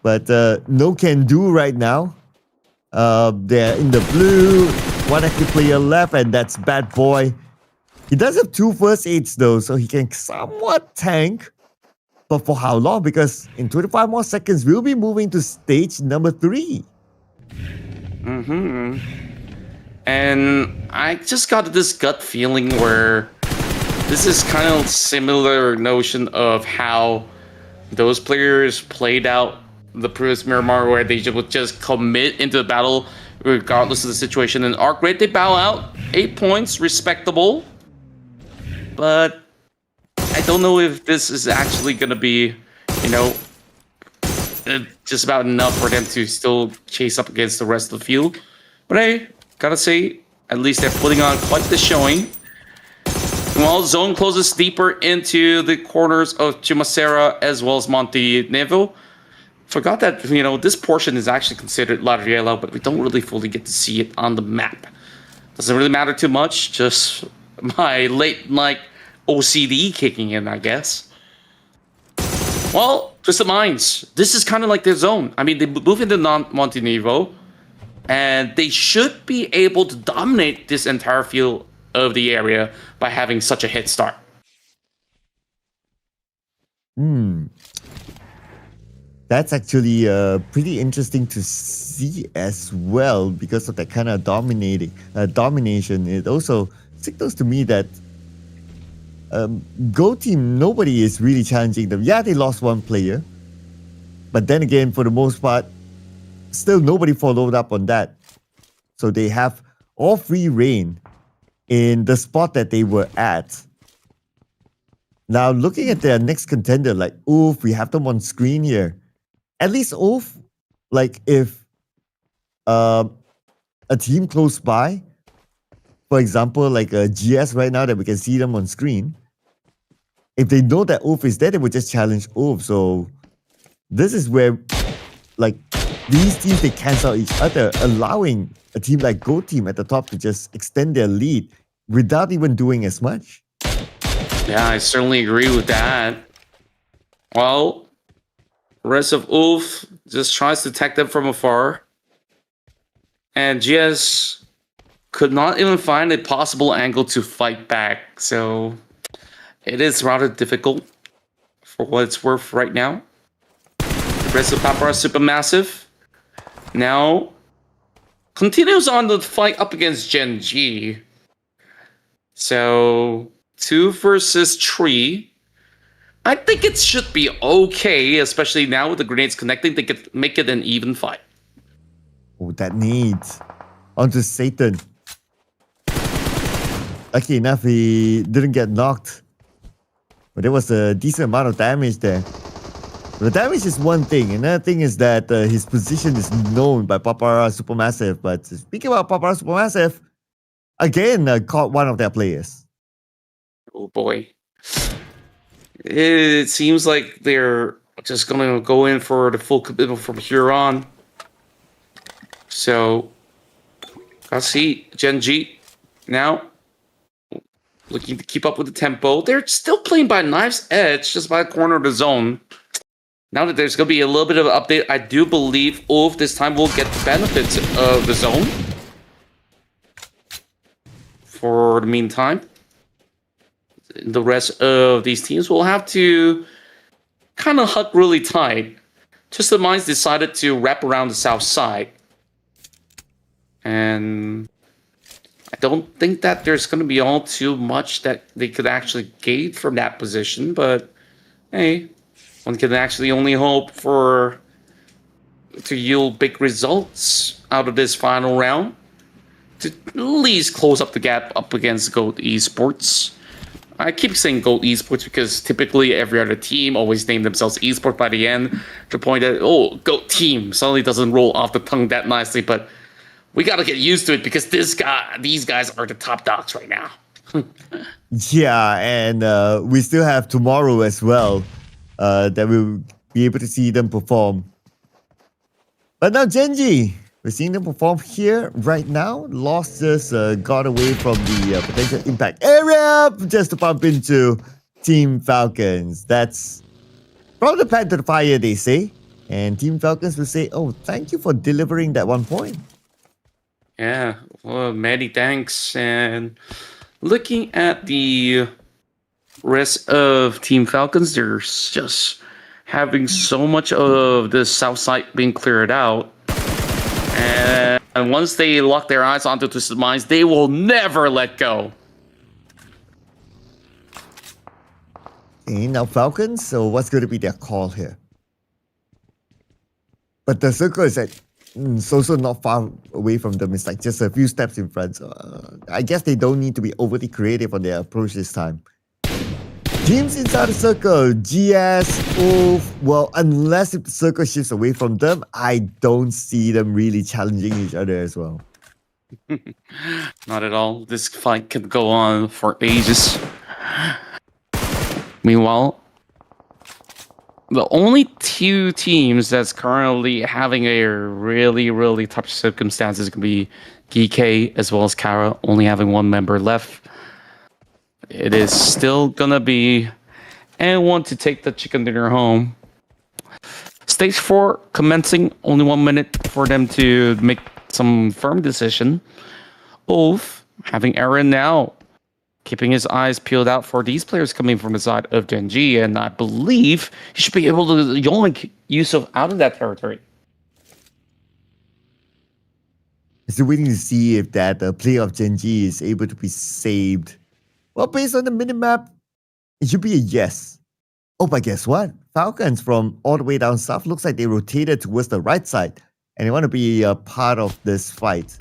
But no can do right now. They're in the blue. One active player left, and that's Bad Boy. He does have 2 first aids though, so he can somewhat tank. But for how long? Because in 25 more seconds, we'll be moving to stage number 3. And I just got this gut feeling where this is kind of similar notion of how those players played out the previous Miramar, where they would just commit into the battle regardless of the situation. And ARCred, they bow out. 8 points, respectable. But I don't know if this is actually going to be, you know, just about enough for them to still chase up against the rest of the field. But hey, gotta say, at least they're putting on quite the showing. While Zone closes deeper into the corners of Chumacera as well as Monte Nevo. Forgot that, you know, this portion is actually considered La Riela, but we don't really fully get to see it on the map. Doesn't really matter too much, just my late night OCD kicking in, I guess. Well, Twisted Minds, this is kind of like their zone. I mean, they move into Monte Nevo, and they should be able to dominate this entire field of the area by having such a head start. That's actually pretty interesting to see as well because of that kind of domination. It also signals to me that Go Team, nobody is really challenging them. Yeah, they lost one player, but then again, for the most part, still nobody followed up on that. So they have all free reign in the spot that they were at. Now, looking at their next contender, like, oof, we have them on screen here. At least, oof, like if a team close by, for example, like a GS right now that we can see them on screen, if they know that oof is there, they would just challenge oof. So this is where, like, these teams, they cancel each other, allowing a team like Go Team at the top to just extend their lead without even doing as much. Yeah, I certainly agree with that. Well, rest of Ulf just tries to attack them from afar. And GS could not even find a possible angle to fight back. So it is rather difficult for what it's worth right now. The rest of PAPARA Supermassive now continues on the fight up against GEN.G. So 2 versus 3. I think it should be okay, especially now with the grenades connecting. They could make it an even fight. Oh, that needs onto Satan. Lucky enough, he didn't get knocked. But there was a decent amount of damage there. The damage is one thing. Another thing is that his position is known by PAPARA Supermassive. But speaking about PAPARA Supermassive, again, caught one of their players. Oh boy. It seems like they're just going to go in for the full commitment from here on. So, let's see. GEN.G now looking to keep up with the tempo. They're still playing by knife's edge, just by the corner of the zone. Now that there's going to be a little bit of an update, I do believe Ulf this time will get the benefits of the zone. For the meantime, the rest of these teams will have to kind of hug really tight. Twisted Minds decided to wrap around the south side. And I don't think that there's going to be all too much that they could actually gain from that position. But hey, one can actually only hope to yield big results out of this final round. To at least close up the gap up against GOAT Esports. I keep saying GOAT Esports because typically every other team always name themselves Esports by the end, to the point that, oh, GOAT team suddenly doesn't roll off the tongue that nicely, but we got to get used to it because these guys are the top dogs right now. Yeah, and we still have tomorrow as well that we'll be able to see them perform. But now GEN.G, we're seeing them perform here right now. Lost just got away from the potential impact area just to bump into Team Falcons. That's from the pan to the fire, they say. And Team Falcons will say, oh, thank you for delivering that 1 point. Yeah, well, many thanks. And looking at the rest of Team Falcons, they're just having so much of the south side being cleared out. And And once they lock their eyes onto Twisted Minds, they will never let go. Okay, now Falcons, so what's going to be their call here? But the circle is at so not far away from them. It's like just a few steps in front. So I guess they don't need to be overly creative on their approach this time. Teams inside the circle, GS, Wolf, well, unless if the circle shifts away from them, I don't see them really challenging each other as well. Not at all. This fight could go on for ages. Meanwhile, the only two teams that's currently having a really tough circumstances can be GEEKAY as well as Kara, only having one member left. It is still gonna be anyone to take the chicken dinner home. Stage 4 commencing, only 1 minute for them to make some firm decision. Wolf having Aaron now, keeping his eyes peeled out for these players coming from the side of GEN.G, and I believe he should be able to yoink Yusuf out of that territory. Still waiting to see if that player of GEN.G is able to be saved. Well, based on the minimap, it should be a yes. Oh, but guess what? Falcons from all the way down south looks like they rotated towards the right side, and they want to be a part of this fight.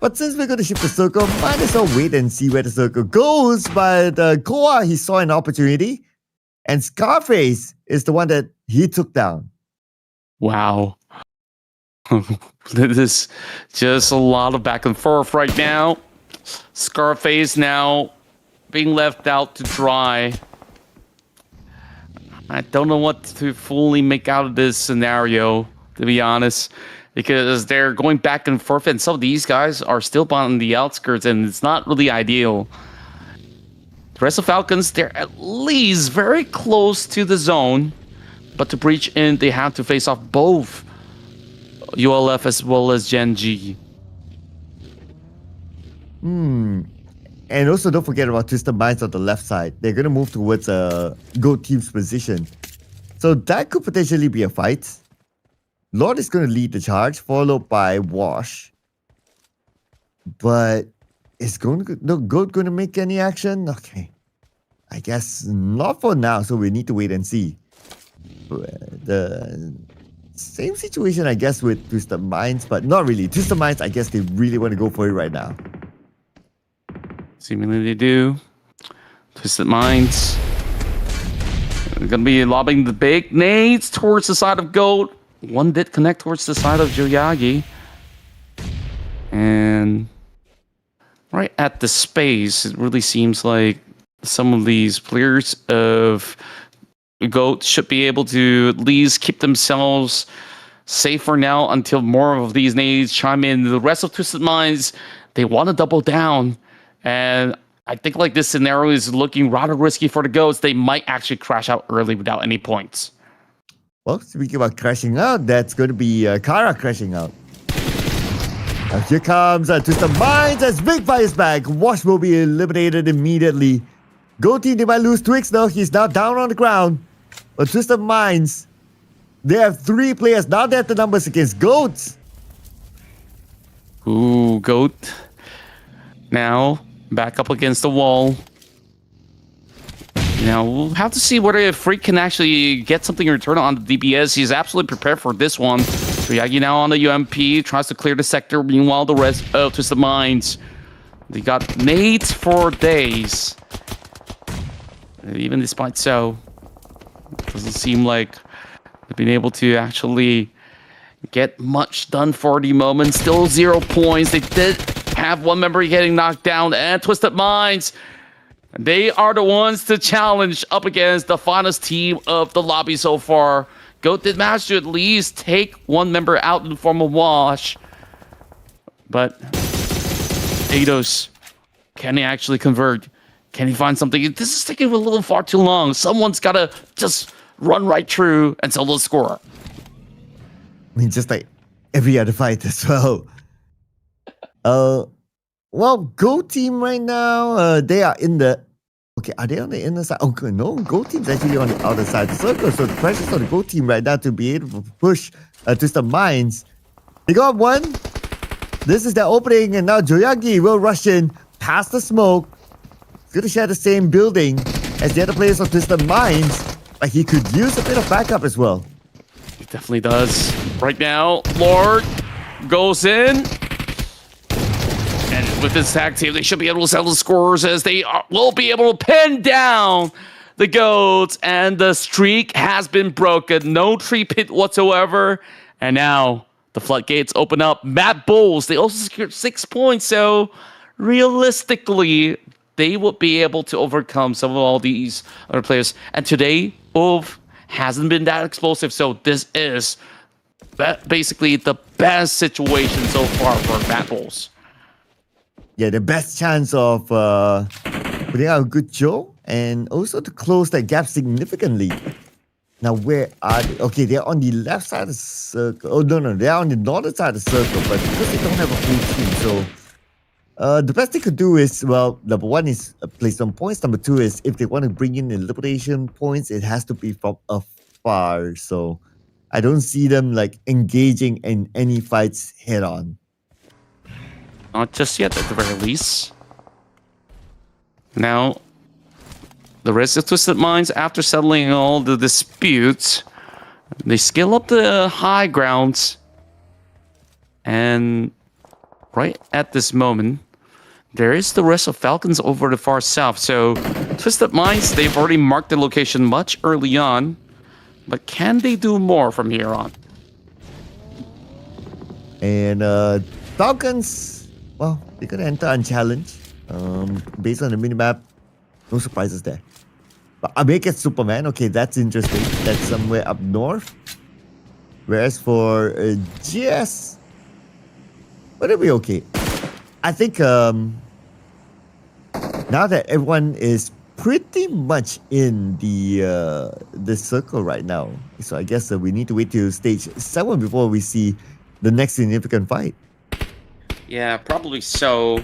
But since we're going to shift the circle, might as well wait and see where the circle goes. But Goa, he saw an opportunity, and Scarface is the one that he took down. Wow. This is just a lot of back and forth right now. Scarface now being left out to dry. I don't know what to fully make out of this scenario, to be honest, because they're going back and forth, and some of these guys are still on the outskirts, and it's not really ideal. The rest of Falcons, they're at least very close to the zone, but to breach in, they have to face off both ULF as well as GEN.G. And also, don't forget about Twisted Minds on the left side. They're going to move towards Goat Team's position. So that could potentially be a fight. Lord is going to lead the charge, followed by Wash. But is no Goat going to make any action? Okay. I guess not for now, so we need to wait and see. The same situation, I guess, with Twisted Minds, but not really. Twisted Minds, I guess they really want to go for it right now. Seemingly they do. Twisted Minds. They're going to be lobbing the big nades towards the side of Goat. One did connect towards the side of Joyagi. And right at the space, it really seems like some of these players of Goat should be able to at least keep themselves safe for now until more of these nades chime in. The rest of Twisted Minds, they want to double down. And I think like this scenario is looking rather risky for the Goats. They might actually crash out early without any points. Well, speaking about crashing out, that's going to be Kara crashing out. Now here comes Twisted Minds as Big fires back. Wash will be eliminated immediately. Goat Team, they might lose Twix though. He's now down on the ground. But Twisted Minds, they have 3 players. Now they have the numbers against Goats. Ooh, Goat. Now, back up against the wall. Now, we'll have to see whether Freak can actually get something in return on the DPS. He's absolutely prepared for this one. So Yagi now on the UMP, tries to clear the sector. Meanwhile, the rest of Twisted Minds, they got nades for days. Even despite so, it doesn't seem like they've been able to actually get much done for the moment. Still 0 points. They did have one member getting knocked down, and Twisted Minds, they are the ones to challenge up against the finest team of the lobby so far. Goat did manage to at least take one member out in the form of Wash. But Eidos, can he actually convert? Can he find something? This is taking a little far too long. Someone's got to just run right through and sell the score. I mean, just like every other fight as well. Well, Goat Team right now, they are in the... Okay, are they on the inner side? Oh, no, Goat Team's actually on the outer side of the circle. So the pressure's on the Goat Team right now to be able to push Twisted Minds. They got one. This is the opening, and now GEN.G will rush in past the smoke. He's going to share the same building as the other players of Twisted Minds, but he could use a bit of backup as well. He definitely does. Right now, Lord goes in. And with this tag team, they should be able to settle the scores as they will be able to pin down the GOATs. And the streak has been broken. No tree pit whatsoever. And now the floodgates open up. MADBULLS, they also secured 6 points. So realistically, they will be able to overcome some of all these other players. And today, Pubg hasn't been that explosive. So this is basically the best situation so far for MADBULLS. Yeah, the best chance of putting out a good show and also to close that gap significantly. Now, where are they? Okay, they're on the left side of the circle. Oh, no, they're on the northern side of the circle, but because they don't have a full team, so the best they could do is, well, number one is play some points. Number two is if they want to bring in elimination points, it has to be from afar. So I don't see them like engaging in any fights head on. Not just yet, at the very least. Now, the rest of Twisted Minds, after settling all the disputes, they scale up the high grounds. And right at this moment, there is the rest of Falcons over the far south. So, Twisted Minds, they've already marked the location much early on. But can they do more from here on? And Falcons, well, they're going to enter unchallenged. Based on the minimap, no surprises there. But I make it Superman. Okay, that's interesting. That's somewhere up north. Whereas for GS, but it'll be okay. I think now that everyone is pretty much in the circle right now, so I guess we need to wait till stage 7 before we see the next significant fight. Yeah, probably so.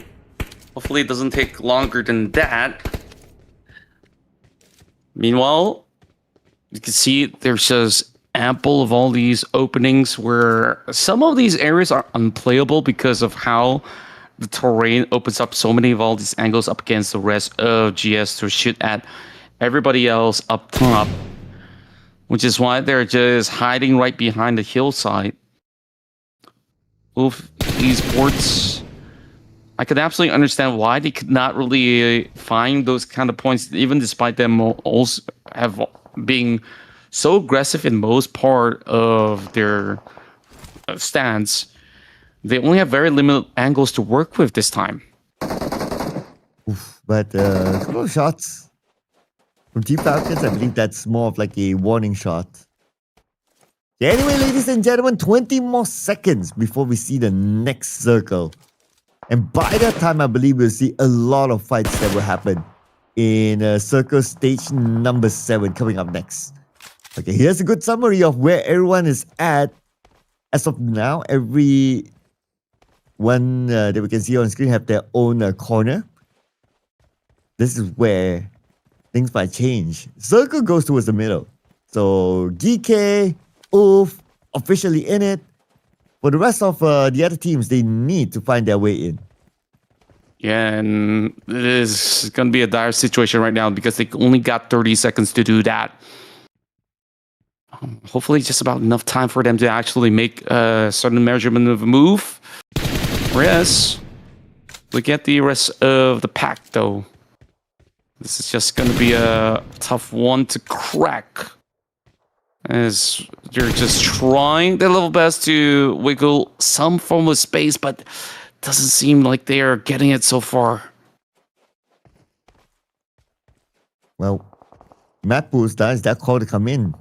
Hopefully it doesn't take longer than that. Meanwhile, you can see there's just ample of all these openings where some of these areas are unplayable because of how the terrain opens up so many of all these angles up against the rest of GS to shoot at everybody else up top, which is why they're just hiding right behind the hillside. Oof, Esports, I could absolutely understand why they could not really find those kind of points, even despite them also have being so aggressive in most part of their stance. They only have very limited angles to work with this time. Oof, but a couple of shots from Team Falcons, I believe that's more of like a warning shot. Yeah, anyway, ladies and gentlemen, 20 more seconds before we see the next circle. And by that time, I believe we'll see a lot of fights that will happen in circle stage number 7 coming up next. Okay, here's a good summary of where everyone is at. As of now, every one that we can see on screen have their own corner. This is where things might change. Circle goes towards the middle. So GEEKAY, Oof, officially in it. For the rest of the other teams, they need to find their way in. Yeah, and it is going to be a dire situation right now because they only got 30 seconds to do that. Hopefully just about enough time for them to actually make a certain measurement of a move. Whereas, look at the rest of the pack, though. This is just going to be a tough one to crack. As they're just trying their level best to wiggle some form of space, but doesn't seem like they are getting it so far. Well, MADBULLS does that call to come in.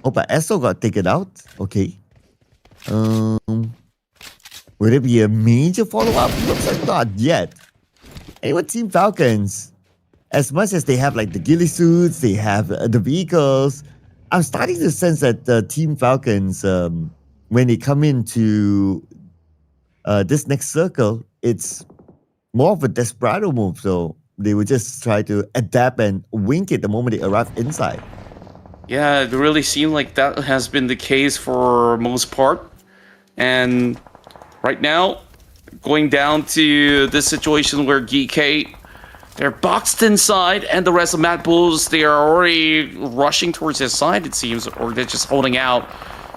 Oh, but Esso got taken out. Okay. Would it be a major follow-up? Looks like not yet. Anyway, Team Falcons, as much as they have like the ghillie suits, they have the vehicles, I'm starting to sense that Team Falcons, when they come into this next circle, it's more of a desperado move. So they would just try to adapt and wink it the moment they arrive inside. Yeah, it really seemed like that has been the case for most part. And right now, going down to this situation where GEEKAY, they're boxed inside, and the rest of MADBULLS, they are already rushing towards his side, it seems, or they're just holding out.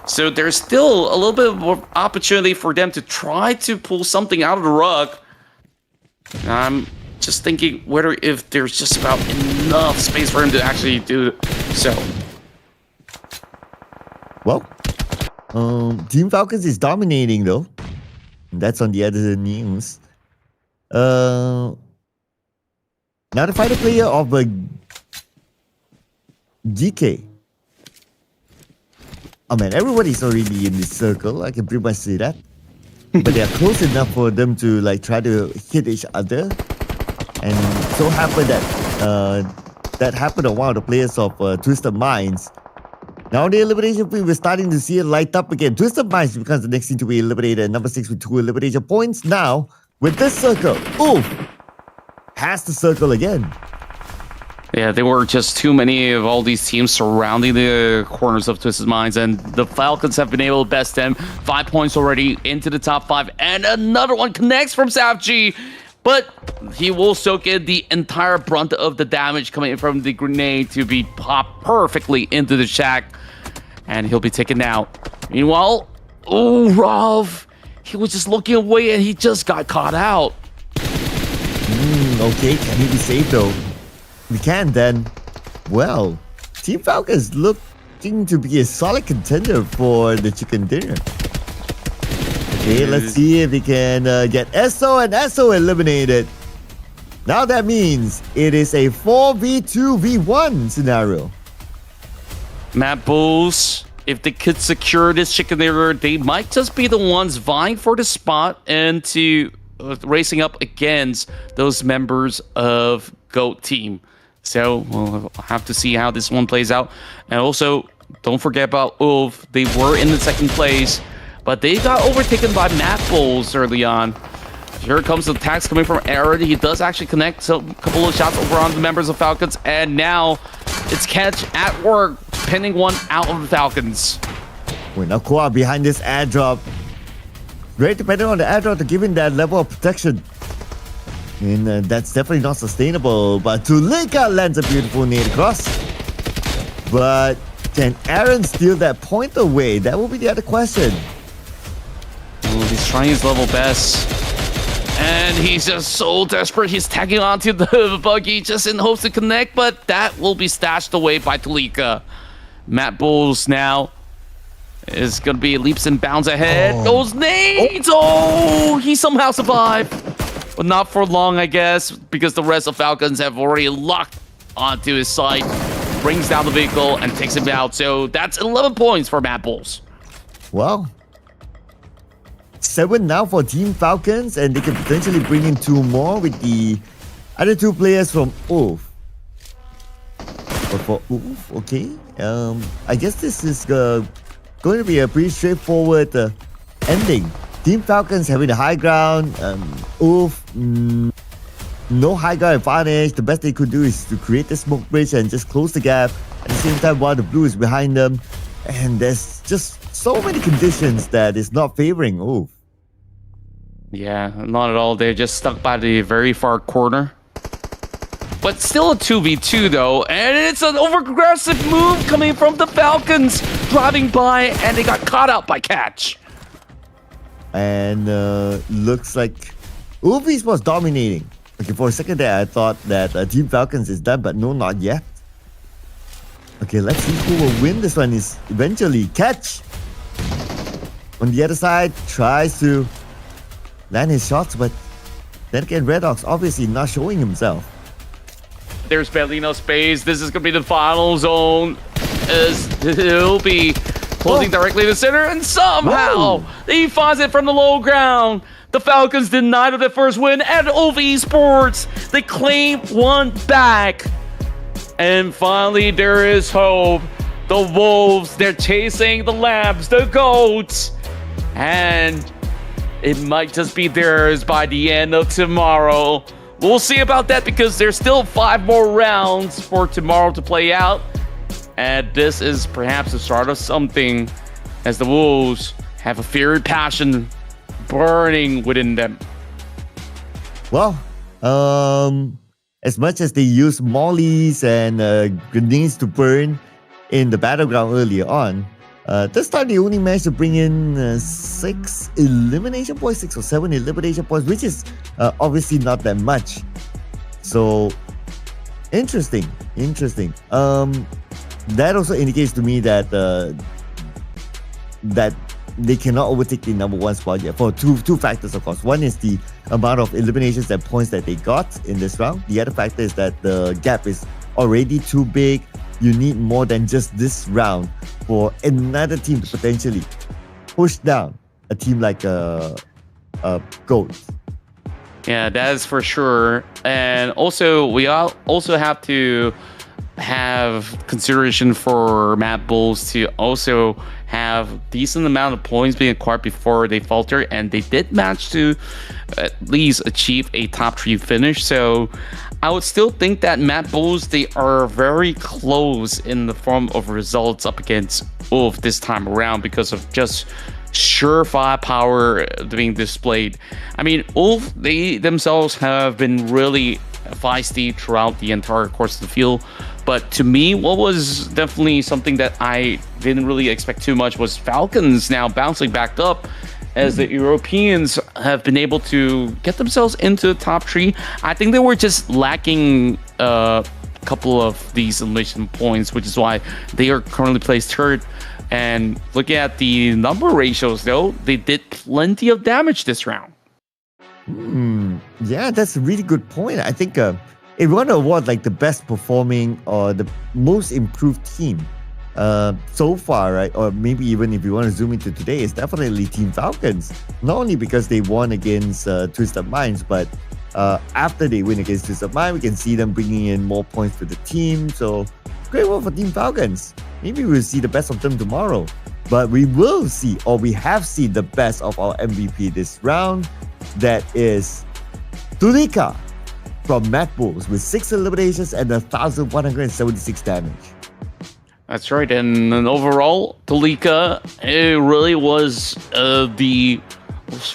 So there's still a little bit of opportunity for them to try to pull something out of the rug. I'm just thinking if there's just about enough space for him to actually do so. Well, Team Falcons is dominating though. That's on the other news. Now the fighter player of GEEKAY. Oh man, everybody's already in this circle. I can pretty much see that. But they are close enough for them to like try to hit each other. And so happened that that happened on one of the players of Twisted Minds. Now the elimination field, we're starting to see it light up again. Twisted Minds becomes the next team to be eliminated. Number 6 with 2 elimination points. Now, with this circle, oof, has the circle again. Yeah, there were just too many of all these teams surrounding the corners of Twisted Minds, and the Falcons have been able to best them. 5 points already into the top 5, and another one connects from SAFG, but he will soak in the entire brunt of the damage coming in from the grenade to be popped perfectly into the shack, and he'll be taken out. Meanwhile, oh, Rav, he was just looking away, and he just got caught out. Okay, can he be saved though? We can then. Well, Team Falcons looking to be a solid contender for the chicken dinner. Okay, let's see if we can get ESO and ESO eliminated. Now that means it is a 4v2v1 scenario. MADBULLS, if they could secure this chicken dinner, they might just be the ones vying for the spot and to racing up against those members of GOAT team. So we'll have to see how this one plays out. And also, don't forget about ULF. They were in the 2nd place, but they got overtaken by MADBULLS early on. Here comes the attacks coming from ARCred. He does actually connect a couple of shots over on the members of Falcons. And now it's Catch at work, pinning one out of the Falcons. We're now caught behind this airdrop. Very dependent on the airdrop to give him that level of protection. And that's definitely not sustainable. But Tulika lands a beautiful nade across. But can Aaron steal that point away? That will be the other question. Oh, he's trying his level best. And he's just so desperate. He's tagging onto the buggy just in hopes to connect. But that will be stashed away by Tulika. MADBULLS now is going to be leaps and bounds ahead. Those nades! Oh, he somehow survived. But not for long, I guess, because the rest of Falcons have already locked onto his side. Brings down the vehicle and takes him out. So that's 11 points for MADBULLS. Well, 7 now for Team Falcons, and they can potentially bring in 2 more with the other 2 players from ULF. But for ULF, okay. I guess this is going to be a pretty straightforward ending. Team Falcons having the high ground, ULF, no high ground advantage. The best they could do is to create the smoke bridge and just close the gap. At the same time, while the blue is behind them. And there's just so many conditions that is not favoring ULF. Yeah, not at all. They're just stuck by the very far corner. But still a 2v2 though, and it's an over-aggressive move coming from the Falcons. Driving by, and they got caught out by Catch. And looks like ULF was dominating. Okay, for a second there, I thought that Team Falcons is done, but no, not yet. Okay, let's see who will win this one is eventually Catch. On the other side, tries to land his shots, but then again, Redox obviously not showing himself. There's barely no space. This is going to be the final zone. As he'll be closing directly to the center, and somehow he finds it from the low ground. The Falcons denied their first win at ULF Esports. They claim one back. And finally, there is hope. The Wolves, they're chasing the Lambs, the Goats. And it might just be theirs by the end of tomorrow. We'll see about that because there's still 5 more rounds for tomorrow to play out. And this is perhaps the start of something as the Wolves have a fiery passion burning within them. Well, as much as they use mollies and grenades to burn in the battleground earlier on, this time they only managed to bring in 6 elimination points, 6 or 7 elimination points, which is obviously not that much. So interesting. That also indicates to me that that they cannot overtake the number 1 spot yet for two factors, of course. One is the amount of eliminations and points that they got in this round. The other factor is that the gap is already too big. You need more than just this round for another team to potentially push down a team like Gold. Yeah, that is for sure. And also, we also have to have consideration for MADBULLS to also have decent amount of points being acquired before they falter, and they did manage to at least achieve a top 3 finish. So I would still think that MADBULLS, they are very close in the form of results up against ULF this time around because of just sure firepower being displayed. I mean, ULF, they themselves have been really feisty throughout the entire course of the field. But to me, what was definitely something that I didn't really expect too much was FALCONS now bouncing back up as the Europeans have been able to get themselves into the top 3. I think they were just lacking a couple of these elimination points, which is why they are currently placed 3rd. And looking at the number ratios, though, they did plenty of damage this round. Yeah, that's a really good point. I think if you want to award like the best performing or the most improved team so far, right? Or maybe even if you want to zoom into today, it's definitely Team FALCONS. Not only because they won against Twisted Minds, but after they win against Twisted Minds, we can see them bringing in more points to the team. So great work for Team FALCONS. Maybe we'll see the best of them tomorrow. But we will see, or we have seen the best of our MVP this round. That is Tulika from MADBULLS with 6 eliminations and 1,176 damage. That's right. And overall, Tulika, it really was the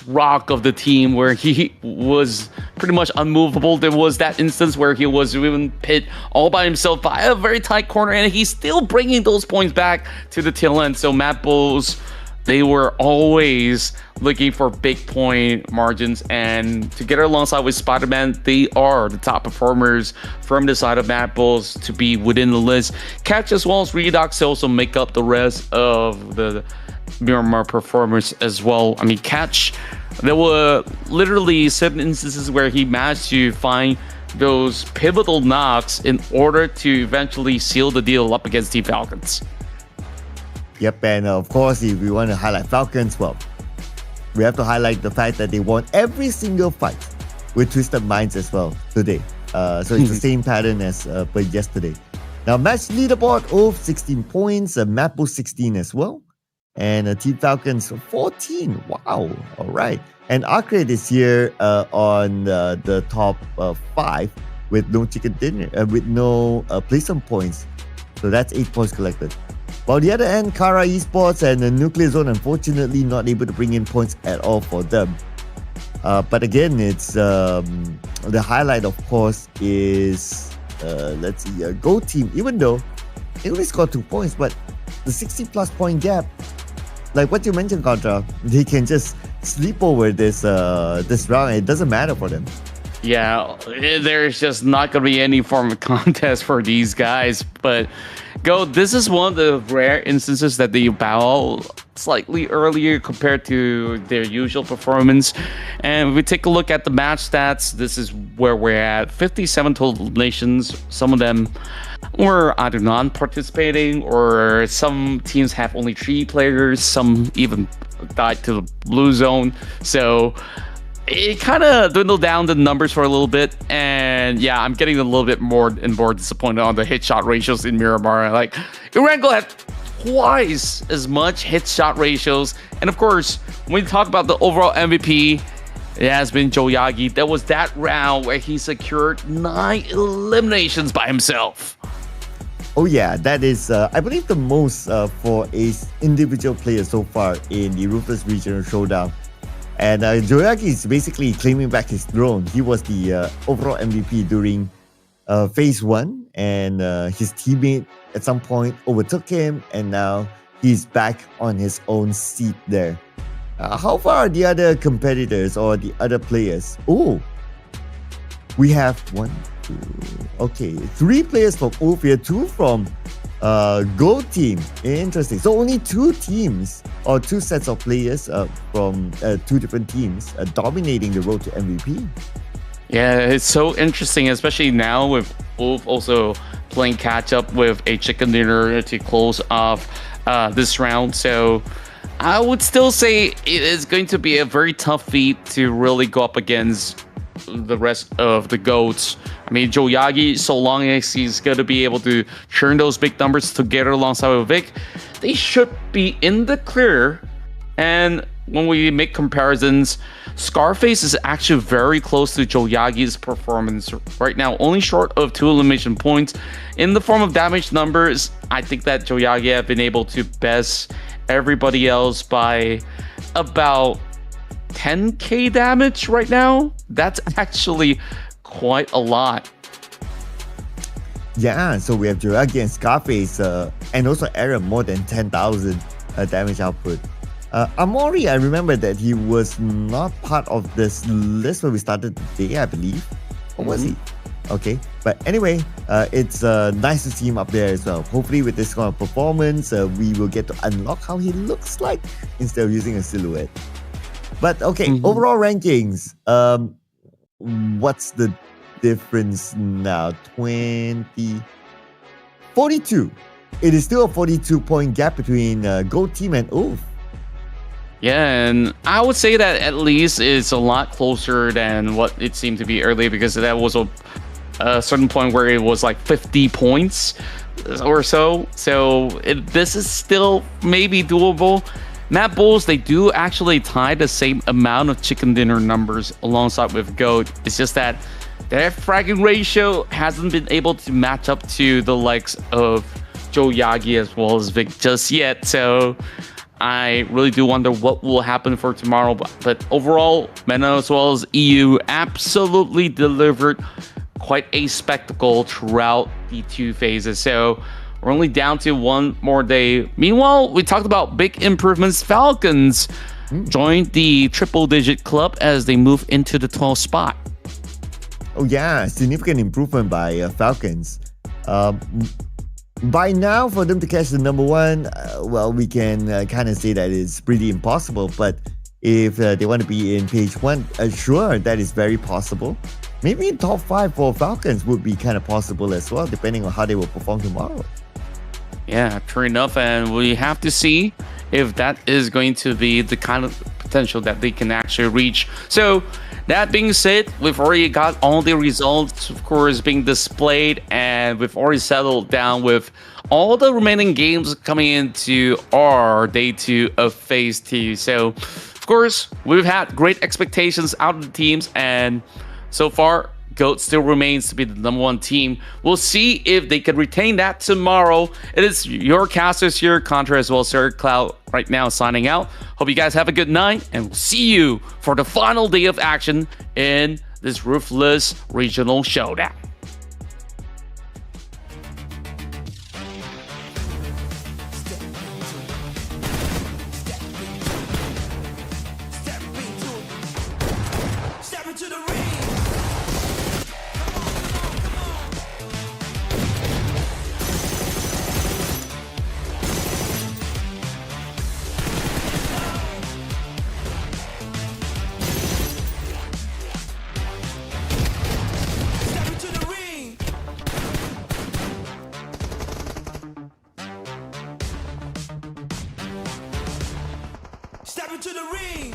rock of the team where he was pretty much unmovable. There was that instance where he was even pit all by himself by a very tight corner, and he's still bringing those points back to the tail end. So MADBULLS, they were always looking for big point margins, and together alongside with Spider-Man, they are the top performers from the side of MADBULLS to be within the list. Catch as well as Redox also make up the rest of the Miramar performers as well. I mean, Catch, there were literally 7 instances where he managed to find those pivotal knocks in order to eventually seal the deal up against Team FALCONS. Yep, and of course, if we want to highlight FALCONS, well, we have to highlight the fact that they won every single fight with Twisted Minds as well today. So it's the same pattern as per yesterday. Now, match leaderboard of 16 points, MADBULLS 16 as well, and Team FALCONS 14. Wow, all right. And ARCred is here on the top 5 with no chicken dinner, with no placement points. So that's 8 points collected. While the other end, Kara Esports and the Nuclear Zone, unfortunately not able to bring in points at all for them. But again, it's the highlight, of course, is let's see, Go Team. Even though they only scored 2 points, but the 60+ point gap, like what you mentioned, Contra, they can just sleep over this round. It doesn't matter for them. Yeah, there's just not going to be any form of contest for these guys. But Go, this is one of the rare instances that they bow slightly earlier compared to their usual performance. And if we take a look at the match stats, this is where we're at. 57 total eliminations. Some of them were either non-participating, or some teams have only 3 players. Some even died to the blue zone. So it kind of dwindled down the numbers for a little bit, and yeah, I'm getting a little bit more and more disappointed on the hit shot ratios in Miramar. Like, Erangel had twice as much hit shot ratios, and of course, when we talk about the overall MVP, it has been Joe Yagi. There was that round where he secured 9 eliminations by himself. Oh yeah, that is, I believe, the most for a individual player so far in the Ruthless Regional Showdown. And Joyaki is basically claiming back his throne. He was the overall MVP during phase 1, and his teammate at some point overtook him, and now he's back on his own seat there. How far are the other competitors or the other players? Oh, we have 3 players from Wolf here, 2 from Gold team. Interesting. So only 2 teams or 2 sets of players from 2 different teams dominating the road to MVP. Yeah, it's so interesting, especially now with Wolf also playing catch up with a chicken dinner to close off this round. So I would still say it is going to be a very tough feat to really go up against the rest of the GOATs. I mean, Joyagi, so long as he's going to be able to churn those big numbers together alongside with Vic, they should be in the clear. And when we make comparisons, Scarface is actually very close to Joyagi's performance right now, only short of 2 elimination points. In the form of damage numbers, I think that Joyagi have been able to best everybody else by about 10k damage right now. That's actually quite a lot. Yeah, so we have Joyagi and Scarface, and also Aaron more than 10,000 damage output. Amori, I remember that he was not part of this list when we started the day, I believe. Or was he? Okay, but anyway, it's nice to see him up there as well. Hopefully with this kind of performance, we will get to unlock how he looks like instead of using a silhouette. But okay, overall rankings. What's the difference now? 42. It is still a 42-point gap between Gold Team and Wolf. Yeah, and I would say that at least it's a lot closer than what it seemed to be earlier, because that was a certain point where it was like 50 points or so. So this is still maybe doable. MADBULLS, they do actually tie the same amount of chicken dinner numbers alongside with GOAT. It's just that their fragging ratio hasn't been able to match up to the likes of Joyagi as well as Vic just yet. So I really do wonder what will happen for tomorrow. But overall, MENA as well as EU absolutely delivered quite a spectacle throughout the 2 phases. So we're only down to 1 more day. Meanwhile, we talked about big improvements. Falcons joined the triple-digit club as they move into the 12th spot. Oh yeah, significant improvement by Falcons. By now, for them to catch the number 1, well, we can kind of say that it's pretty impossible. But if they want to be in page 1, sure, that is very possible. Maybe in top 5 for Falcons would be kind of possible as well, depending on how they will perform tomorrow. Yeah, true enough. And we have to see if that is going to be the kind of potential that they can actually reach. So that being said, we've already got all the results, of course, being displayed, and we've already settled down with all the remaining games coming into our day 2 of phase 2. So, of course, we've had great expectations out of the teams, and so far, GOAT still remains to be the number 1 team. We'll see if they can retain that tomorrow. It is your casters here, Contra as well as Sir Cloud right now signing out. Hope you guys have a good night, and we'll see you for the final day of action in this Ruthless Regional Showdown. Step into the ring. Step into the ring. Step into the ring.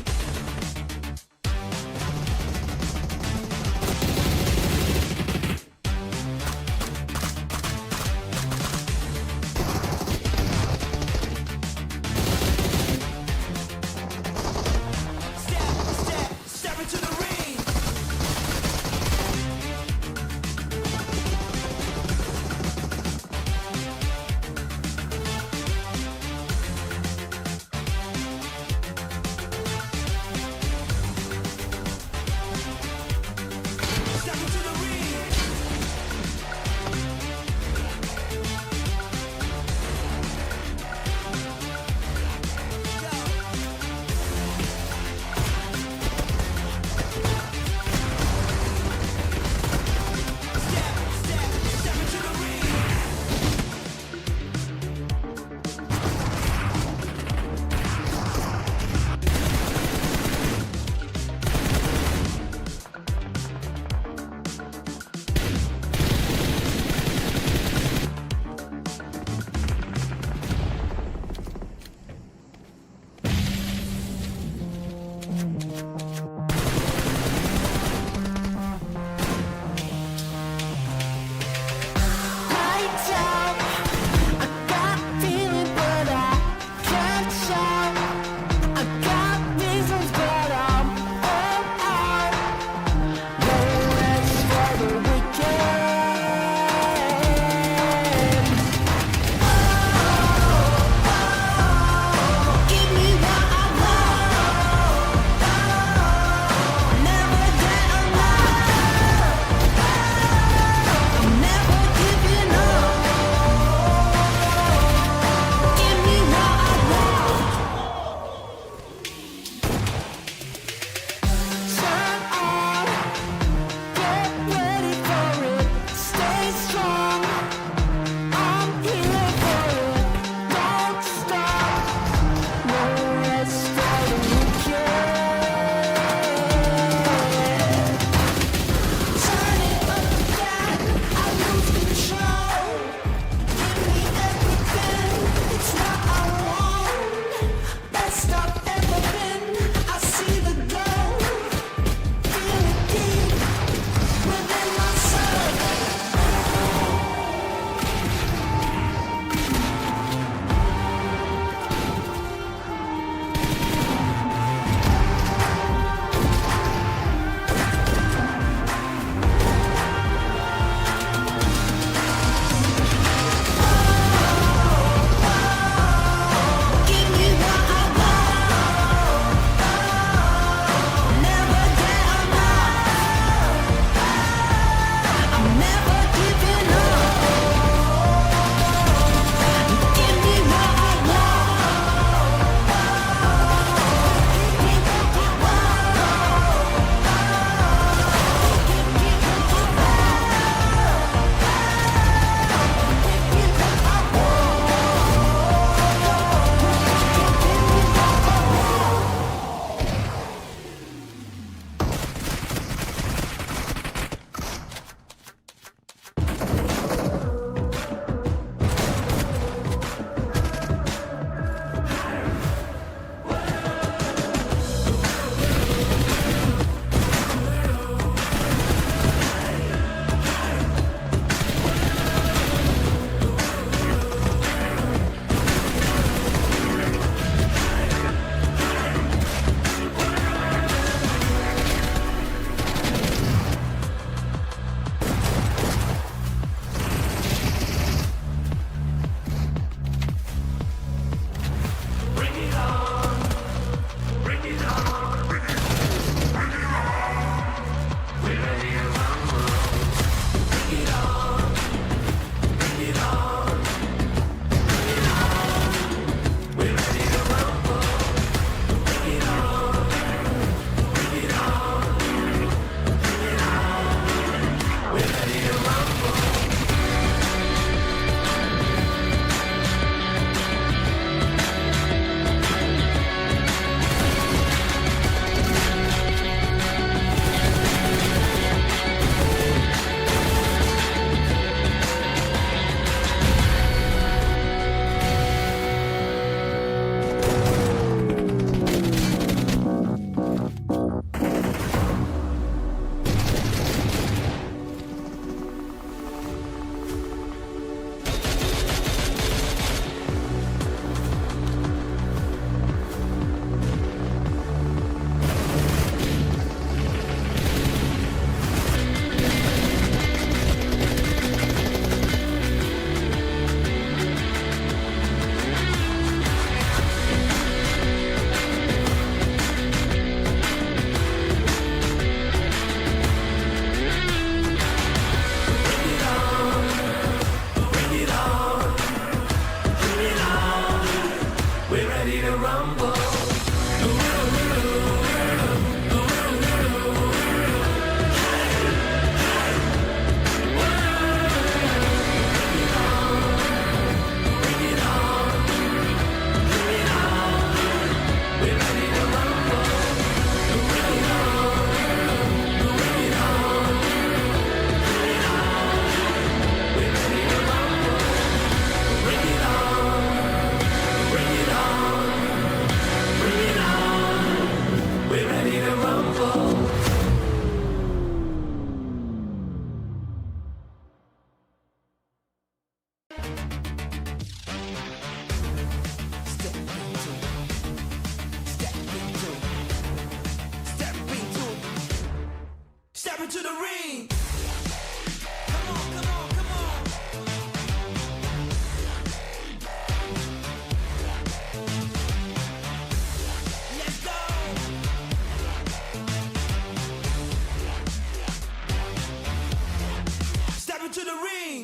Step into the ring.